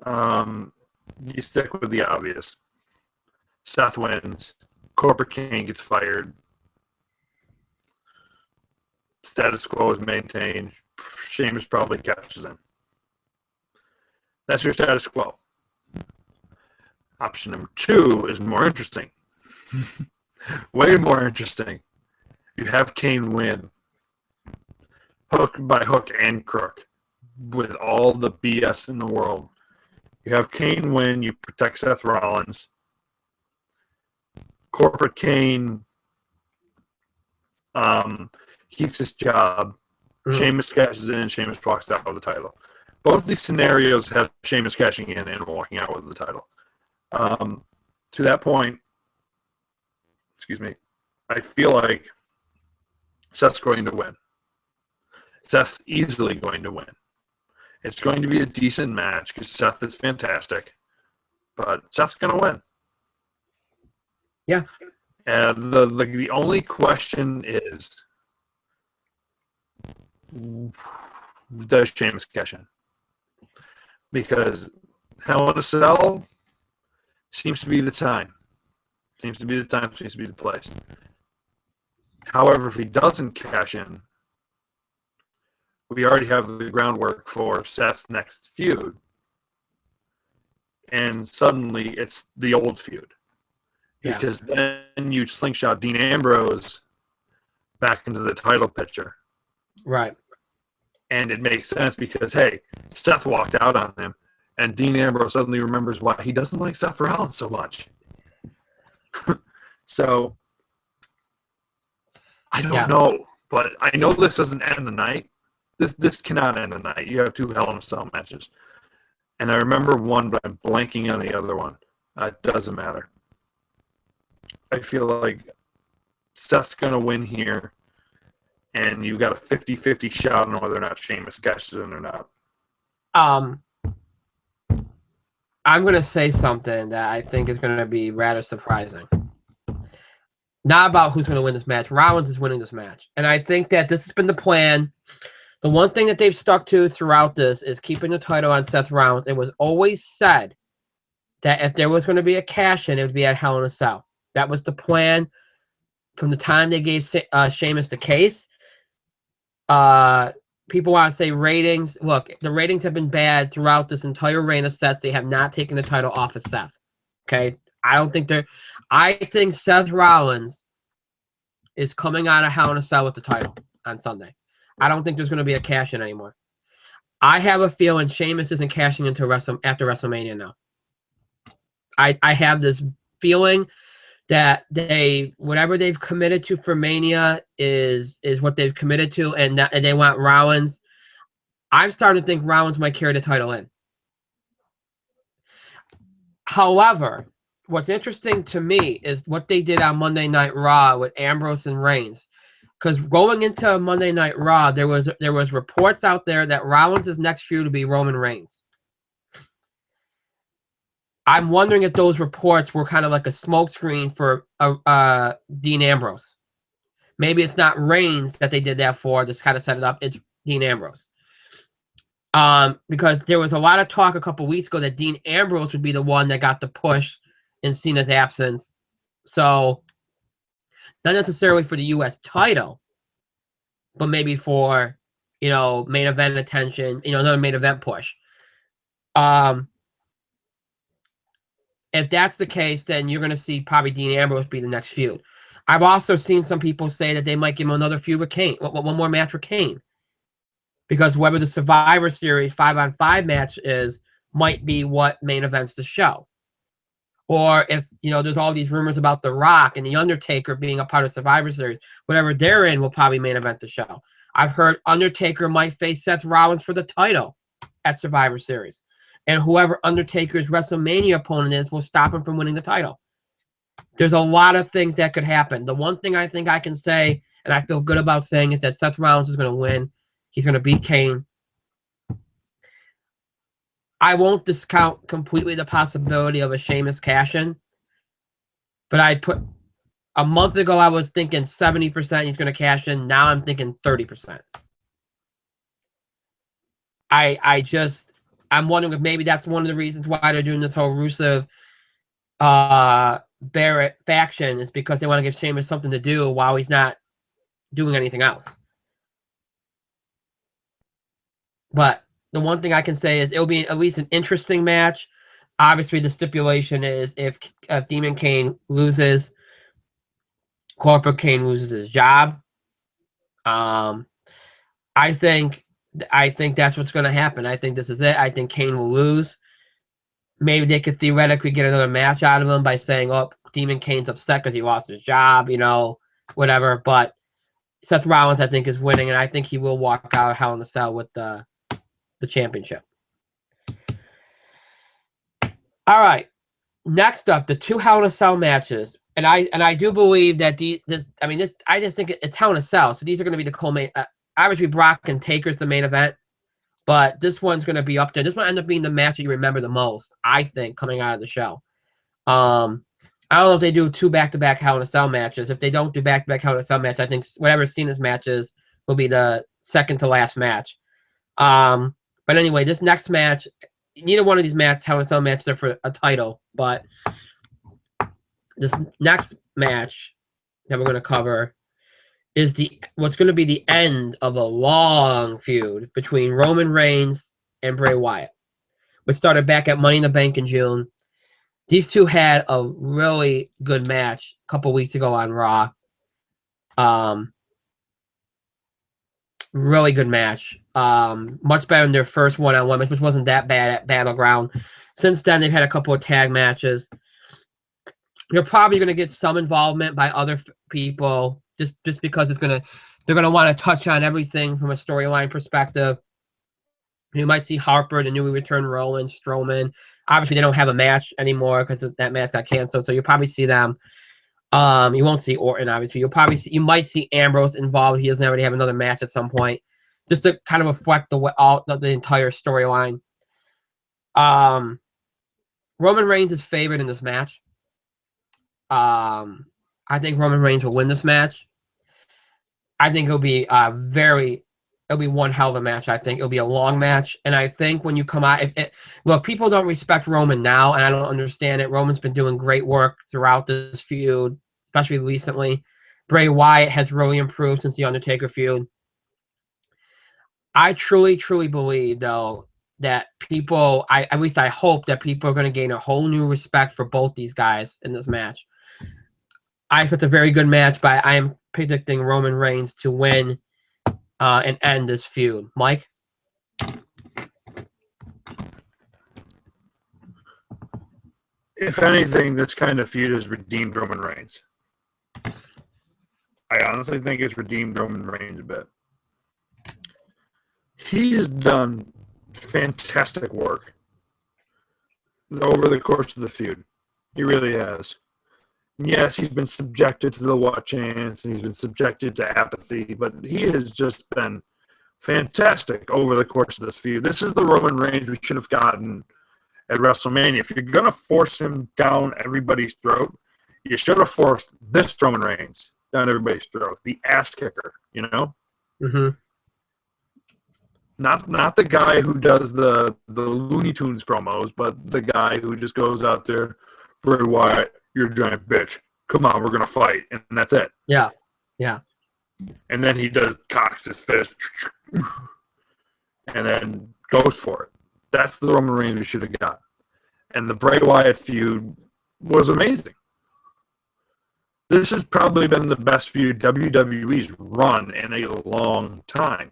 you stick with the obvious. Seth wins. Corporate Kane gets fired. Status quo is maintained. Sheamus probably catches him. That's your status quo. Option number 2 is more interesting. Way more interesting. You have Kane win. Hook by hook and crook. With all the BS in the world. You have Kane win. You protect Seth Rollins. Corporate Kane keeps his job. Sheamus cashes in. Sheamus walks out with the title. Both these scenarios have Sheamus cashing in and walking out with the title. To that point, I feel like Seth's going to win. Seth's easily going to win. It's going to be a decent match because Seth is fantastic, but Seth's going to win. Yeah. And the only question is, does Sheamus cash in? Because Hell in a Cell seems to be the time. Seems to be the place. However, if he doesn't cash in, we already have the groundwork for Seth's next feud. And suddenly it's the old feud. Yeah. Because then you slingshot Dean Ambrose back into the title picture. Right. And it makes sense because, hey, Seth walked out on him, and Dean Ambrose suddenly remembers why he doesn't like Seth Rollins so much. So, I don't know. But I know this doesn't end the night. This cannot end the night. You have 2 Hell in a Cell matches. And I remember one, but I'm blanking on the other one. It doesn't matter. I feel like Seth's going to win here, and you got a 50-50 shot on whether or not Sheamus cashes in or not. I'm going to say something that I think is going to be rather surprising. Not about who's going to win this match. Rollins is winning this match. And I think that this has been the plan. The one thing that they've stuck to throughout this is keeping the title on Seth Rollins. It was always said that if there was going to be a cash-in, it would be at Hell in a Cell. That was the plan from the time they gave Sheamus the case. People want to say ratings. Look, the ratings have been bad throughout this entire reign of Seth. They have not taken the title off of Seth. Okay? I think Seth Rollins is coming out of Hell in a Cell with the title on Sunday. I don't think there's going to be a cash-in anymore. I have a feeling Sheamus isn't cashing into after WrestleMania now. I have this feeling that whatever they've committed to for Mania is what they've committed to, and they want Rollins. I'm starting to think Rollins might carry the title in. However, what's interesting to me is what they did on Monday Night Raw with Ambrose and Reigns. Because going into Monday Night Raw, there was reports out there that Rollins' next feud would be Roman Reigns. I'm wondering if those reports were kind of like a smokescreen for Dean Ambrose. Maybe it's not Reigns that they did that for, just kind of set it up. It's Dean Ambrose. Because there was a lot of talk a couple weeks ago that Dean Ambrose would be the one that got the push in Cena's absence. So, not necessarily for the U.S. title, but maybe for, main event attention, another main event push. If that's the case, then you're going to see probably Dean Ambrose be the next feud. I've also seen some people say that they might give him another feud with Kane, one more match with Kane. Because whether the Survivor Series 5-on-5 match might be what main events the show. Or if, there's all these rumors about The Rock and The Undertaker being a part of Survivor Series, whatever they're in will probably main event the show. I've heard Undertaker might face Seth Rollins for the title at Survivor Series. And whoever Undertaker's WrestleMania opponent is will stop him from winning the title. There's a lot of things that could happen. The one thing I think I can say, and I feel good about saying, is that Seth Rollins is going to win. He's going to beat Kane. I won't discount completely the possibility of a Sheamus cash-in. But a month ago, I was thinking 70% he's going to cash in. Now I'm thinking 30%. I'm wondering if maybe that's one of the reasons why they're doing this whole Rusev Barrett faction, is because they want to give Sheamus something to do while he's not doing anything else. But the one thing I can say is it'll be at least an interesting match. Obviously, the stipulation is if Demon Kane loses, Corporate Kane loses his job. I think that's what's going to happen. I think this is it. I think Kane will lose. Maybe they could theoretically get another match out of him by saying, oh, Demon Kane's upset because he lost his job, whatever. But Seth Rollins, I think, is winning, and I think he will walk out of Hell in a Cell with the championship. All right. Next up, the 2 Hell in a Cell matches. And I do believe that I just think it's Hell in a Cell. So these are going to be the co-main. Obviously, Brock and Taker's the main event, but this one's going to be up there. This might end up being the match that you remember the most, I think, coming out of the show. I don't know if they do 2 back-to-back Hell in a Cell matches. If they don't do back-to-back Hell in a Cell match, I think whatever Cena's matches will be the second to last match. But anyway, this next match, neither one of these matches, Hell in a Cell matches, are for a title, but this next match that we're going to cover is what's going to be the end of a long feud between Roman Reigns and Bray Wyatt, which started back at Money in the Bank in June. These two had a really good match a couple weeks ago on Raw. Really good match. Much better than their first one-on-one match, which wasn't that bad at Battleground. Since then, they've had a couple of tag matches. You're probably going to get some involvement by other people, just because it's going to They're going to want to touch on everything from a storyline perspective. You might see Harper, the newly returned Rollins, Strowman. Obviously, they don't have a match anymore because that match got canceled. So you'll probably see them. You won't see Orton, obviously. You might see Ambrose involved. He doesn't already have another match at some point, just to kind of reflect the entire storyline. Roman Reigns is favored in this match. I think Roman Reigns will win this match. I think it'll be one hell of a match. I think it'll be a long match. And I think when you come out, if people don't respect Roman now, and I don't understand it. Roman's been doing great work throughout this feud, especially recently. Bray Wyatt has really improved since the Undertaker feud. I truly, truly believe, though, that people, at least I hope that people are going to gain a whole new respect for both these guys in this match. I think it's a very good match, but I am predicting Roman Reigns to win and end this feud. Mike? If anything, this kind of feud has redeemed Roman Reigns. I honestly think it's redeemed Roman Reigns a bit. He has done fantastic work over the course of the feud. He really has. Yes, he's been subjected to the what chance, and he's been subjected to apathy, but he has just been fantastic over the course of this feud. This is the Roman Reigns we should have gotten at WrestleMania. If you're going to force him down everybody's throat, you should have forced this Roman Reigns down everybody's throat. The ass kicker, you know? Mm-hmm. Not the guy who does the Looney Tunes promos, but the guy who just goes out there, Bray Wyatt, you're a giant bitch. Come on, we're going to fight. And that's it. Yeah. Yeah. And then he cocks his fist and then goes for it. That's the Roman Reigns we should have got. And the Bray Wyatt feud was amazing. This has probably been the best feud WWE's run in a long time.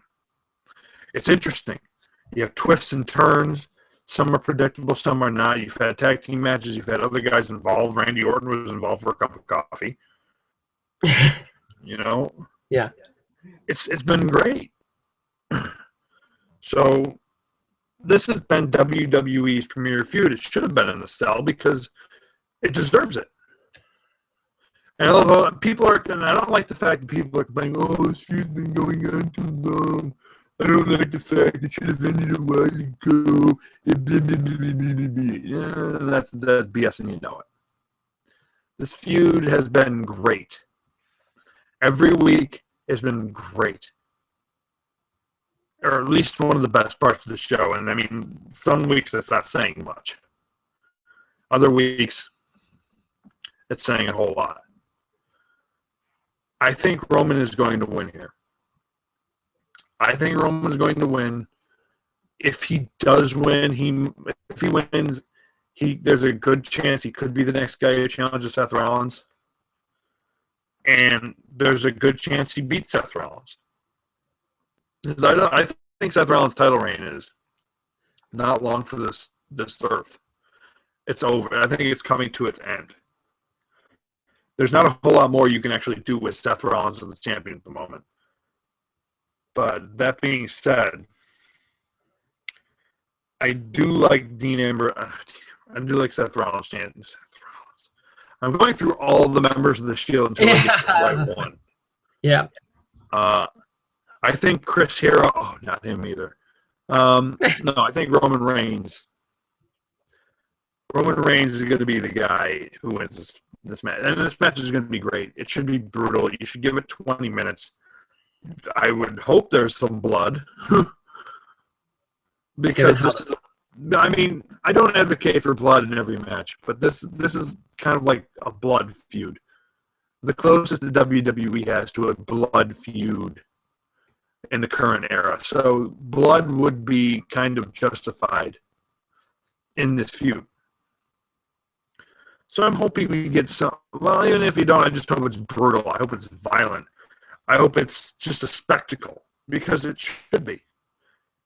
It's interesting. You have twists and turns. Some are predictable, some are not. You've had tag team matches. You've had other guys involved. Randy Orton was involved for a cup of coffee. You know? Yeah. It's been great. So this has been WWE's premier feud. It should have been in the cell because it deserves it. And although people are, and I don't like the fact that people are complaining, oh, this feud's been going on too long. I don't like the fact it should have ended a while ago. Yeah, that's BS and you know it. This feud has been great. Every week has been great. Or at least one of the best parts of the show. And I mean, some weeks that's not saying much. Other weeks, it's saying a whole lot. I think Roman is going to win here. I think Roman's going to win. If he does win, if he wins, there's a good chance he could be the next guy who challenges Seth Rollins. And there's a good chance he beats Seth Rollins. I think Seth Rollins' title reign is not long for this earth. It's over. I think it's coming to its end. There's not a whole lot more you can actually do with Seth Rollins as the champion at the moment. But that being said, I do like Dean Ambrose. I do like Seth Rollins. I'm going through all the members of the Shield until I get to the right one. Yeah. I think Chris Hero. Oh, not him either. No, I think Roman Reigns. Roman Reigns is going to be the guy who wins this match. And this match is going to be great. It should be brutal. You should give it 20 minutes. I would hope there's some blood. Because, I mean, I don't advocate for blood in every match, but this is kind of like a blood feud. The closest the WWE has to a blood feud in the current era. So blood would be kind of justified in this feud. So I'm hoping we get some. Well, even if you don't, I just hope it's brutal. I hope it's violent. I hope it's just a spectacle, because it should be.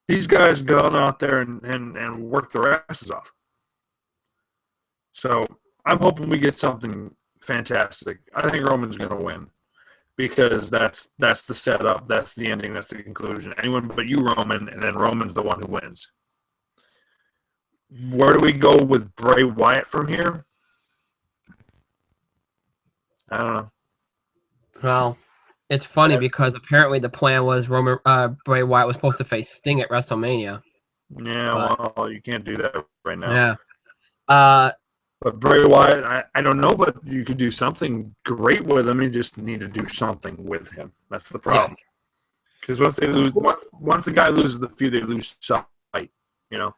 These guys go out there and work their asses off. So I'm hoping we get something fantastic. I think Roman's going to win, because that's the setup, that's the ending, that's the conclusion. Anyone but you, Roman, and then Roman's the one who wins. Where do we go with Bray Wyatt from here? I don't know. Well, it's funny because apparently the plan was Bray Wyatt was supposed to face Sting at WrestleMania. Yeah, well, you can't do that right now. Yeah. But Bray Wyatt, I don't know, but you could do something great with him. You just need to do something with him. That's the problem. Because once they lose, once the guy loses the feud, they lose sight. You know.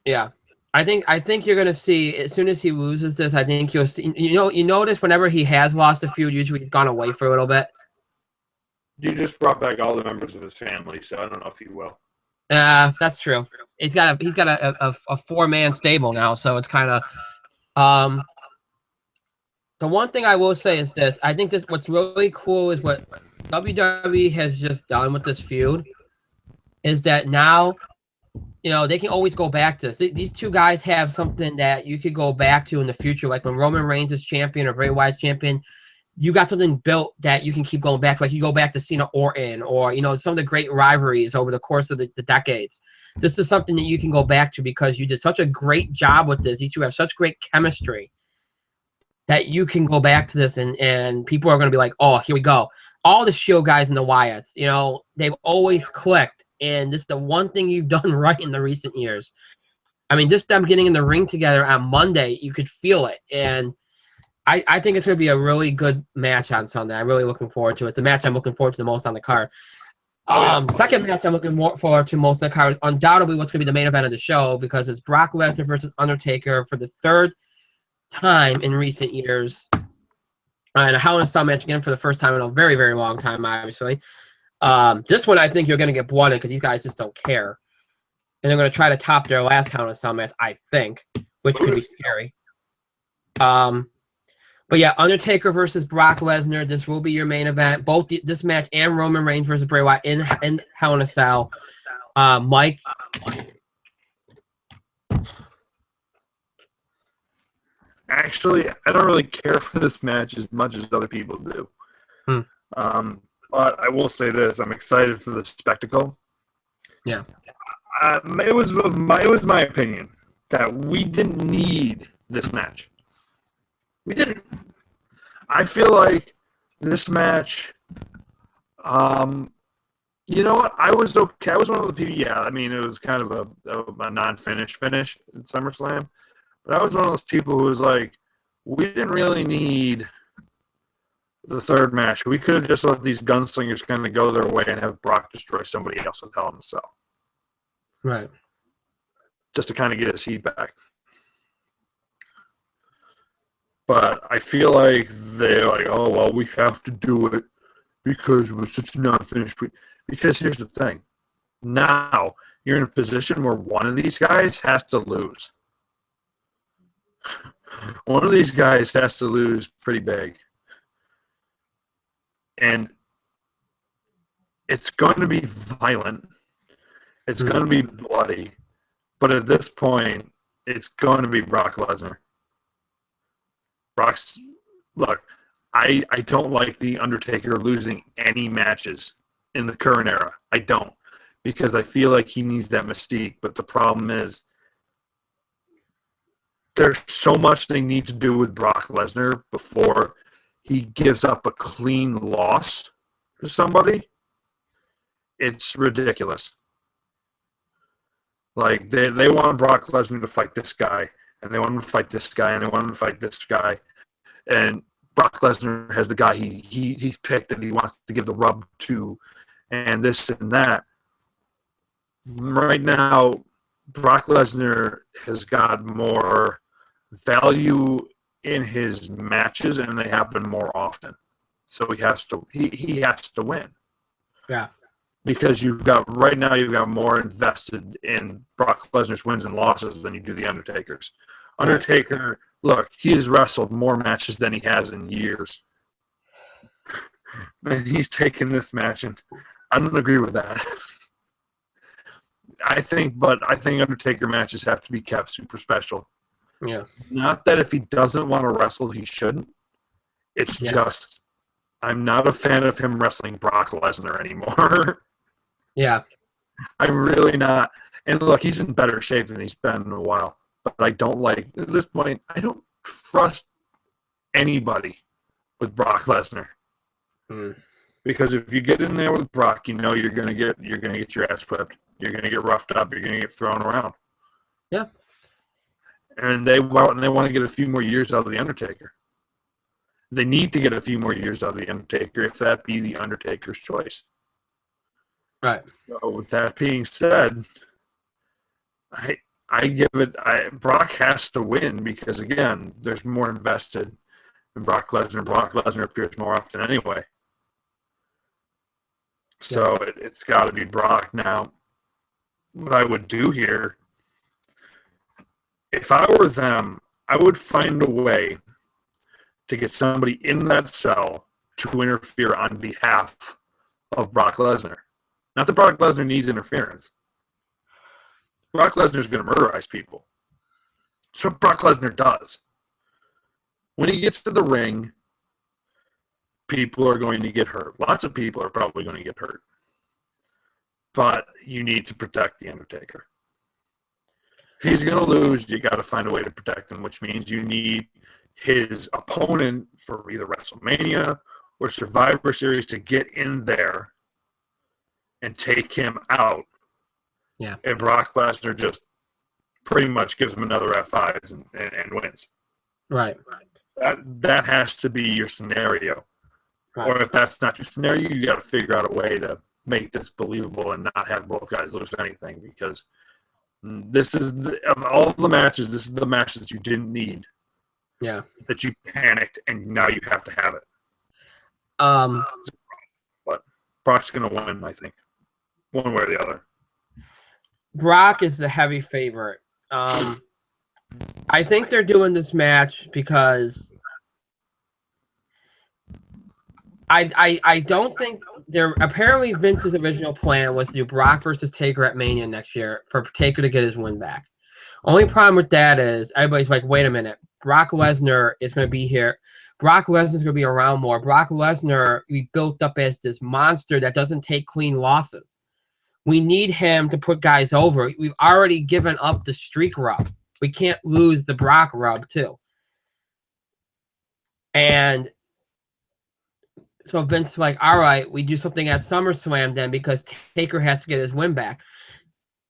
Yeah, I think you're gonna see as soon as he loses this. I think you'll see. You notice whenever he has lost a feud, usually he's gone away for a little bit. You just brought back all the members of his family, so I don't know if he will. That's true. He's got a 4-man stable now, so it's kind of. The one thing I will say is this. I think what's really cool is what WWE has just done with this feud is that now, they can always go back to this. These two guys have something that you could go back to in the future. Like when Roman Reigns is champion or Bray Wyatt's champion, you got something built that you can keep going back to. Like you go back to Cena Orton or, some of the great rivalries over the course of the decades. This is something that you can go back to because you did such a great job with this. These two have such great chemistry that you can go back to this and people are going to be like, oh, here we go. All the Shield guys and the Wyatts, they've always clicked. And this is the one thing you've done right in the recent years. I mean, just them getting in the ring together on Monday, you could feel it. And I think it's going to be a really good match on Sunday. I'm really looking forward to it. It's a match I'm looking forward to the most on the card. Second match I'm looking forward to most on the card is undoubtedly what's going to be the main event of the show because it's Brock Lesnar versus Undertaker for the third time in recent years. And a Hell in a Cell match again for the first time in a very, very long time, obviously. This one I think you're going to get blooded because these guys just don't care. And they're going to try to top their last Hell in a Cell match, I think, which could be scary. But yeah, Undertaker versus Brock Lesnar. This will be your main event. Both this match and Roman Reigns versus Bray Wyatt in Hell in a Cell. Mike. Actually, I don't really care for this match as much as other people do. But I will say this: I'm excited for the spectacle. Yeah. It was my opinion that we didn't need this match. We didn't. I feel like this match. You know what? I was okay. I was one of the people. Yeah, I mean, it was kind of a non-finish finish in SummerSlam, but I was one of those people who was like, we didn't really need the third match. We could have just let these gunslingers kind of go their way and have Brock destroy somebody else in Hell in a Cell. Right. Just to kind of get his heat back. But I feel like they're like, oh, well, we have to do it because it was such a non-finished. Because here's the thing. Now, you're in a position where one of these guys has to lose. One of these guys has to lose pretty big. And it's going to be violent. It's going to be bloody. But at this point, it's going to be Brock Lesnar. Look, I don't like The Undertaker losing any matches in the current era. I don't. Because I feel like he needs that mystique. But the problem is, there's so much they need to do with Brock Lesnar before he gives up a clean loss to somebody. It's ridiculous. Like, they want Brock Lesnar to fight this guy, and they want him to fight this guy, and they want him to fight this guy. And Brock Lesnar has the guy he's picked that he wants to give the rub to, and this and that. Right now, Brock Lesnar has got more value in his matches, and they happen more often. So he has to win. Yeah. Because you've got more invested in Brock Lesnar's wins and losses than you do the Undertaker's. Undertaker, look, he has wrestled more matches than he has in years. And he's taken this match, and I don't agree with that. I think Undertaker matches have to be kept super special. Yeah. Not that if he doesn't want to wrestle, he shouldn't. It's just I'm not a fan of him wrestling Brock Lesnar anymore. Yeah. I'm really not. And look, he's in better shape than he's been in a while. But I don't like, at this point, I don't trust anybody with Brock Lesnar. Because if you get in there with Brock, you know you're gonna get your ass whipped. You're gonna get roughed up. You're gonna get thrown around. Yeah. And they want to get a few more years out of the Undertaker. They need to get a few more years out of the Undertaker, if that be the Undertaker's choice. Right. So with that being said, I give it. Brock has to win because again, there's more invested in Brock Lesnar. Brock Lesnar appears more often anyway. So it's got to be Brock. Now, what I would do here, if I were them, I would find a way to get somebody in that cell to interfere on behalf of Brock Lesnar. Not that Brock Lesnar needs interference. Brock Lesnar is going to murderize people. That's what Brock Lesnar does. When he gets to the ring, people are going to get hurt. Lots of people are probably going to get hurt. But you need to protect The Undertaker. If he's going to lose, you got to find a way to protect him, which means you need his opponent for either WrestleMania or Survivor Series to get in there and take him out. Yeah. And Brock Lesnar just pretty much gives him another F5s and wins. Right. That has to be your scenario. Right. Or if that's not your scenario, you got to figure out a way to make this believable and not have both guys lose anything, because this is of all the matches, this is the match that you didn't need. Yeah. That you panicked and now you have to have it. But Brock's going to win, I think, one way or the other. Brock is the heavy favorite. I think they're doing this match because I don't think they're apparently Vince's original plan was to do Brock versus Taker at Mania next year for Taker to get his win back. Only problem with that is everybody's like, wait a minute, Brock Lesnar is going to be here. Brock Lesnar's going to be around more. Brock Lesnar, we built up as this monster that doesn't take clean losses. We need him to put guys over. We've already given up the streak rub. We can't lose the Brock rub too. And so Vince's like, all right, we do something at SummerSlam then because Taker has to get his win back.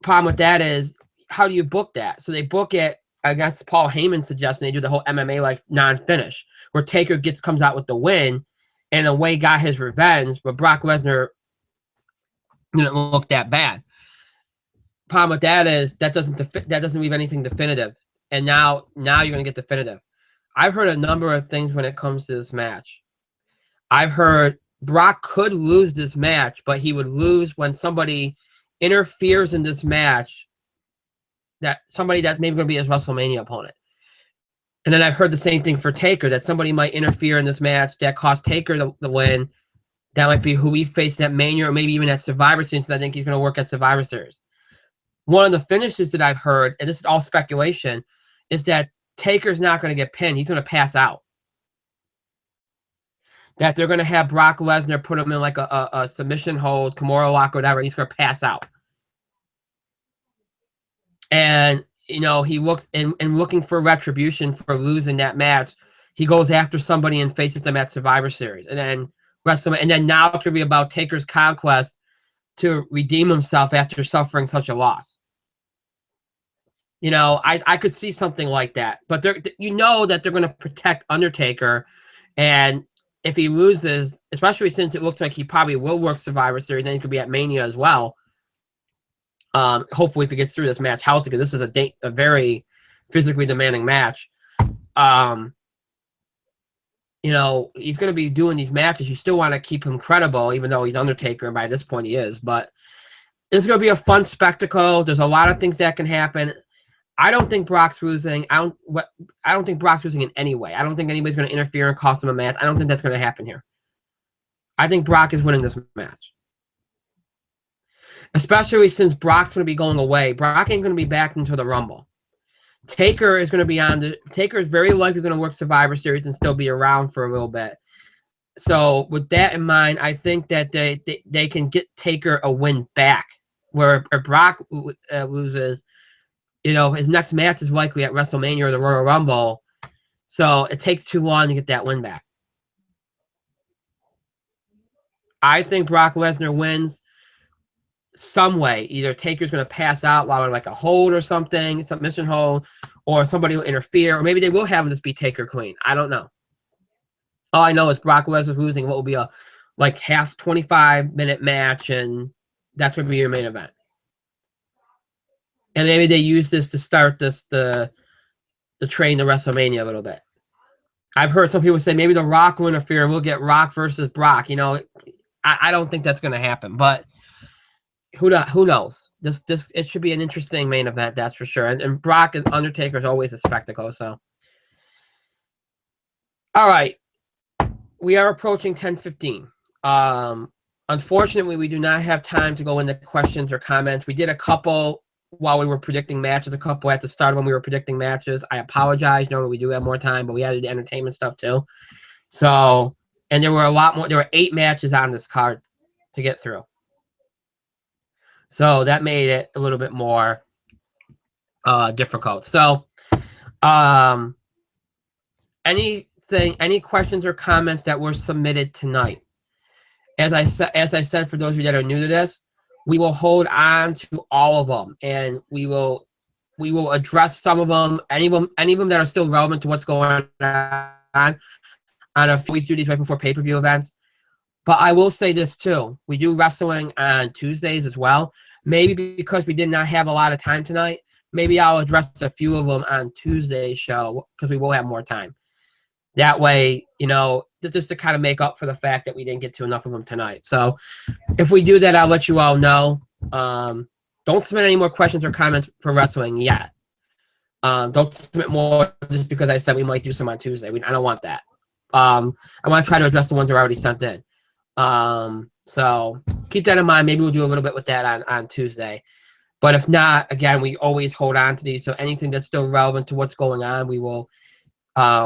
Problem with that is, how do you book that? So they book it, I guess Paul Heyman suggesting they do the whole MMA like non-finish, where Taker comes out with the win and in a way got his revenge, but Brock Lesnar didn't look that bad. Problem with that is that doesn't leave anything definitive. And now you're gonna get definitive. I've heard a number of things when it comes to this match. I've heard Brock could lose this match, but he would lose when somebody interferes in this match, that somebody that maybe going to be his WrestleMania opponent. And then I've heard the same thing for Taker, that somebody might interfere in this match that cost Taker the win. That might be who he faced at Mania or maybe even at Survivor Series, since I think he's going to work at Survivor Series. One of the finishes that I've heard, and this is all speculation, is that Taker's not going to get pinned. He's going to pass out. That they're going to have Brock Lesnar put him in like a submission hold, Kimura lock, or whatever. He's going to pass out. And, you know, he looks and looking for retribution for losing that match. He goes after somebody and faces them at Survivor Series. And then WrestleMania. And then now it's going to be about Taker's conquest to redeem himself after suffering such a loss. You know, I could see something like that. But you know that they're going to protect Undertaker. And if he loses, especially since it looks like he probably will work Survivor Series, then he could be at Mania as well. Hopefully if he gets through this match healthy, because this is a very physically demanding match. You know, he's going to be doing these matches. You still want to keep him credible, even though he's Undertaker, and by this point he is. But it's going to be a fun spectacle. There's a lot of things that can happen. I don't think Brock's losing. I don't think Brock's losing in any way. I don't think anybody's going to interfere and cost him a match. I don't think that's going to happen here. I think Brock is winning this match. Especially since Brock's going to be going away. Brock ain't going to be back until the Rumble. Taker is going to be Taker is very likely going to work Survivor Series and still be around for a little bit. So with that in mind, I think that they can get Taker a win back. Where if Brock loses, his next match is likely at WrestleMania or the Royal Rumble. So it takes too long to get that win back. I think Brock Lesnar wins some way. Either Taker's going to pass out while in like a hold or something, submission hold, or somebody will interfere, or maybe they will have him just be Taker clean. I don't know. All I know is Brock Lesnar losing what will be a half 25-minute match, and that's going to be your main event. And maybe they use this to start the train to WrestleMania a little bit. I've heard some people say maybe The Rock will interfere and we'll get Rock versus Brock. I don't think that's going to happen, but who knows? This it should be an interesting main event, that's for sure. And Brock and Undertaker is always a spectacle. So, all right, we are approaching 10:15. Unfortunately, we do not have time to go into questions or comments. We did a couple while we were predicting matches, a couple at the start when we were predicting matches. I apologize. Normally we do have more time, but we added the entertainment stuff too. So, and there were a lot more. There were 8 matches on this card to get through. So that made it a little bit more difficult. So, any questions or comments that were submitted tonight? As I said, for those of you that are new to this, we will hold on to all of them, and we will address some of them, any of them that are still relevant to what's going on. We do these right before pay-per-view events. But I will say this too: we do wrestling on Tuesdays as well. Maybe because we did not have a lot of time tonight, maybe I'll address a few of them on Tuesday's show because we will have more time. That way, just to kind of make up for the fact that we didn't get to enough of them tonight. So if we do that, I'll let you all know. Don't submit any more questions or comments for wrestling yet. Don't submit more just because I said we might do some on Tuesday. I don't want that. I want to try to address the ones that are already sent in. So keep that in mind. Maybe we'll do a little bit with that on Tuesday. But if not, again, we always hold on to these. So anything that's still relevant to what's going on, we will.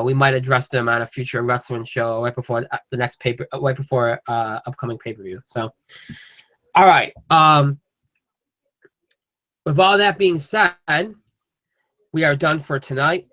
We might address them on a future wrestling show right before the next upcoming pay-per-view. So, all right. With all that being said, we are done for tonight.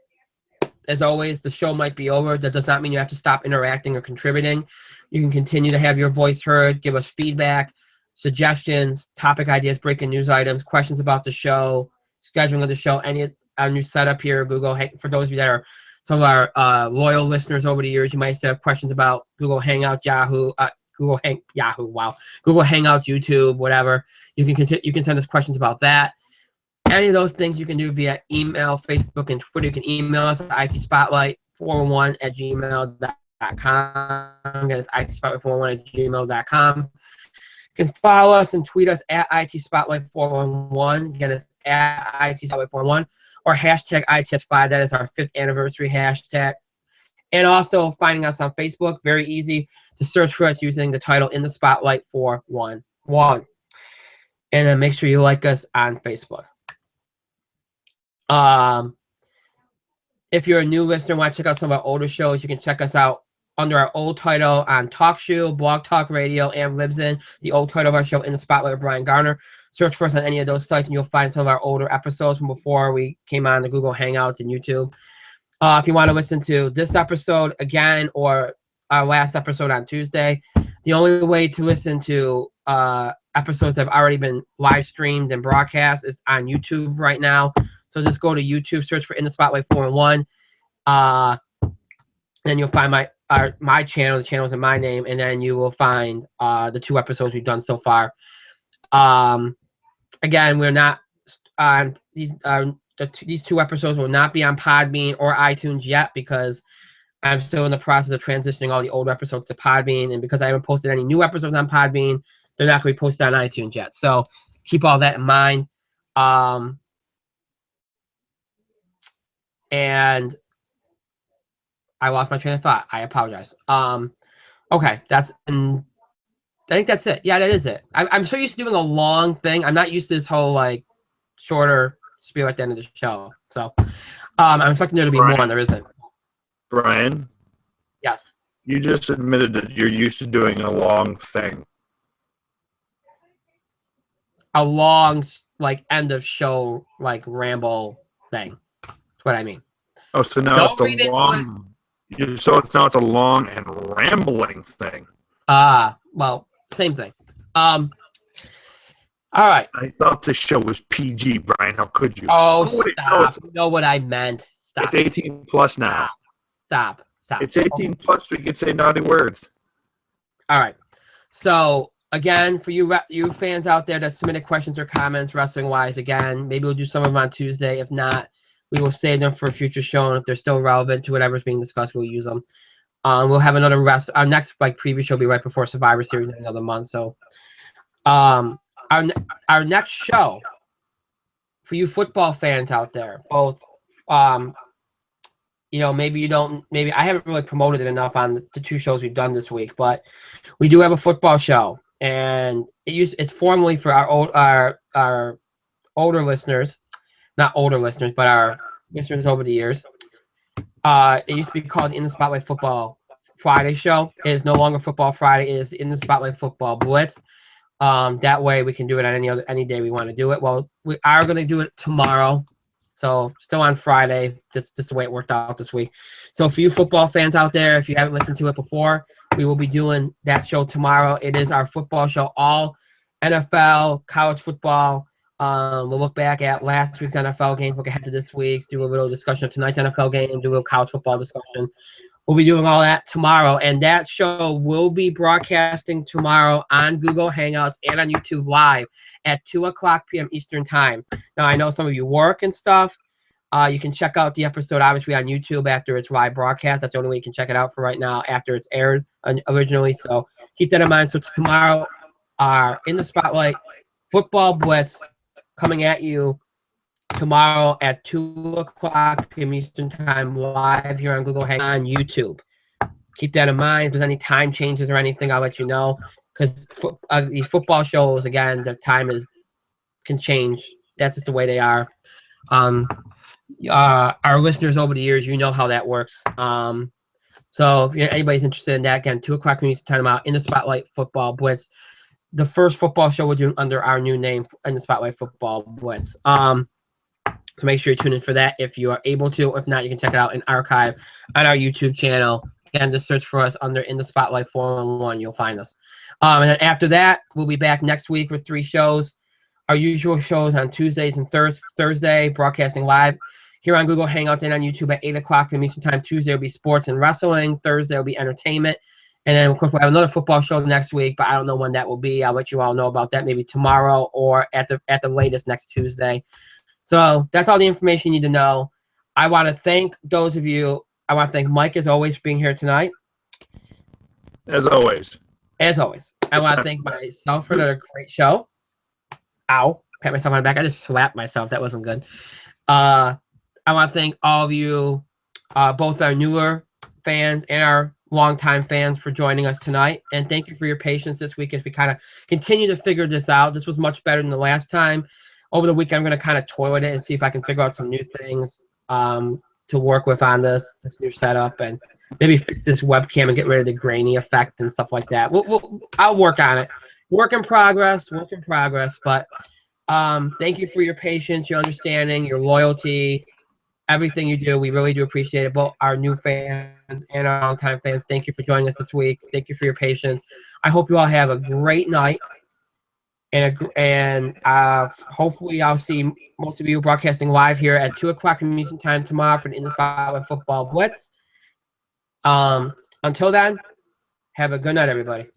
As always, the show might be over. That does not mean you have to stop interacting or contributing. You can continue to have your voice heard, give us feedback, suggestions, topic ideas, breaking news items, questions about the show, scheduling of the show, any new setup here, Google. For those of you that are some of our loyal listeners over the years, you might still have questions about Google Hangouts, Yahoo, Google Hangouts, YouTube, whatever. You can send us questions about that. Any of those things you can do via email, Facebook, and Twitter. You can email us at itspotlight411@gmail.com. Again, it's itspotlight411@gmail.com. You can follow us and tweet us at itspotlight411. Again, it's at itspotlight411. Or hashtag ITS5. That is our 5th anniversary hashtag. And also finding us on Facebook. Very easy to search for us using the title In the Spotlight 411. And then make sure you like us on Facebook. If you're a new listener and want to check out some of our older shows, you can check us out under our old title on TalkShoe, Blog Talk Radio, and Libsyn. The old title of our show, In the Spotlight with Brian Garner. Search for us on any of those sites, and you'll find some of our older episodes from before we came on the Google Hangouts and YouTube. If you want to listen to this episode again or our last episode on Tuesday, the only way to listen to episodes that have already been live streamed and broadcast is on YouTube right now. So just go to YouTube, search for In the Spotlight 411. Then you'll find my channel. The channel is in my name, and then you will find the 2 episodes we've done so far. Again, we're not on these 2 episodes will not be on Podbean or iTunes yet because I'm still in the process of transitioning all the old episodes to Podbean, and because I haven't posted any new episodes on Podbean, they're not going to be posted on iTunes yet. So keep all that in mind. And I lost my train of thought. I apologize. Okay, I think that's it. Yeah, that is it. I'm so used to doing a long thing. I'm not used to this whole shorter spiel at the end of the show. So I'm expecting there to be more, and there isn't. Brian? Yes. You just admitted that you're used to doing a long thing. A long, like, end of show, like, ramble thing. That's what I mean. Oh, so now Don't it's a read into it. long. So now it's a long and rambling thing. Well, same thing. All right. I thought this show was PG, Brian. How could you? Oh, wait, stop. You know what I meant. Stop. It's 18 plus now. Stop. It's 18 plus. We can say naughty words. All right. So, again, for you fans out there that submitted questions or comments wrestling-wise, again, maybe we'll do some of them on Tuesday. If not, we will save them for a future show, and if they're still relevant to whatever's being discussed, we'll use them. We'll have another our next preview show will be right before Survivor Series in another month. So, our next show for you football fans out there, both, maybe I haven't really promoted it enough on the 2 shows we've done this week, but we do have a football show, and it's formally for our older listeners, not older listeners, but our listeners over the years. It used to be called In the Spotlight Football Friday show. It is no longer Football Friday. It is In the Spotlight Football Blitz. That way we can do it on any day we want to do it. Well, we are going to do it tomorrow. So still on Friday, just the way it worked out this week. So for you football fans out there, if you haven't listened to it before, we will be doing that show tomorrow. It is our football show, all NFL, college football. We'll look back at last week's NFL games, look ahead to this week's, do a little discussion of tonight's NFL game, do a little college football discussion. We'll be doing all that tomorrow, and that show will be broadcasting tomorrow on Google Hangouts and on YouTube Live at 2:00 p.m. Eastern Time. Now, I know some of you work and stuff. You can check out the episode, obviously, on YouTube after it's live broadcast. That's the only way you can check it out for right now after it's aired originally. So keep that in mind. So tomorrow, In the Spotlight Football Blitz coming at you tomorrow at 2:00 p.m. Eastern Time, live here on Google Hang on YouTube. Keep that in mind. If there's any time changes or anything, I'll let you know. Because the football shows, again, the time can change. That's just the way they are. Our listeners over the years, you know how that works. So if anybody's interested in that, again, 2:00 p.m. Eastern Time, In the Spotlight Football Blitz. The first football show we're doing under our new name, In the Spotlight Football Blitz. So make sure you tune in for that if you are able to. If not, you can check it out in archive on our YouTube channel. Again, just search for us under In the Spotlight 411. You'll find us. And then after that, we'll be back next week with 3 shows. Our usual shows on Tuesdays and Thursday, broadcasting live here on Google Hangouts and on YouTube at 8:00 p.m. Eastern Time. Tuesday will be sports and wrestling. Thursday will be entertainment. And then, of course, we'll have another football show next week, but I don't know when that will be. I'll let you all know about that maybe tomorrow or at the latest next Tuesday. So that's all the information you need to know. I want to thank those of you. I want to thank Mike, as always, for being here tonight. As always. As always. I want to thank myself for another great show. Ow. Pat myself on the back. I just slapped myself. That wasn't good. I want to thank all of you, both our newer fans and our longtime fans, for joining us tonight. And thank you for your patience this week as we kind of continue to figure this out. This was much better than the last time. Over the weekend, I'm going to kind of toy with it and see if I can figure out some new things to work with on this new setup, and maybe fix this webcam and get rid of the grainy effect and stuff like that. I'll work on it. Work in progress. But thank you for your patience, your understanding, your loyalty, everything you do. We really do appreciate it. Both our new fans and our longtime fans, thank you for joining us this week. Thank you for your patience. I hope you all have a great night. And hopefully I'll see most of you broadcasting live here at 2:00 p.m. Eastern Time tomorrow for the In the Spotlight Football Blitz. Until then, have a good night, everybody.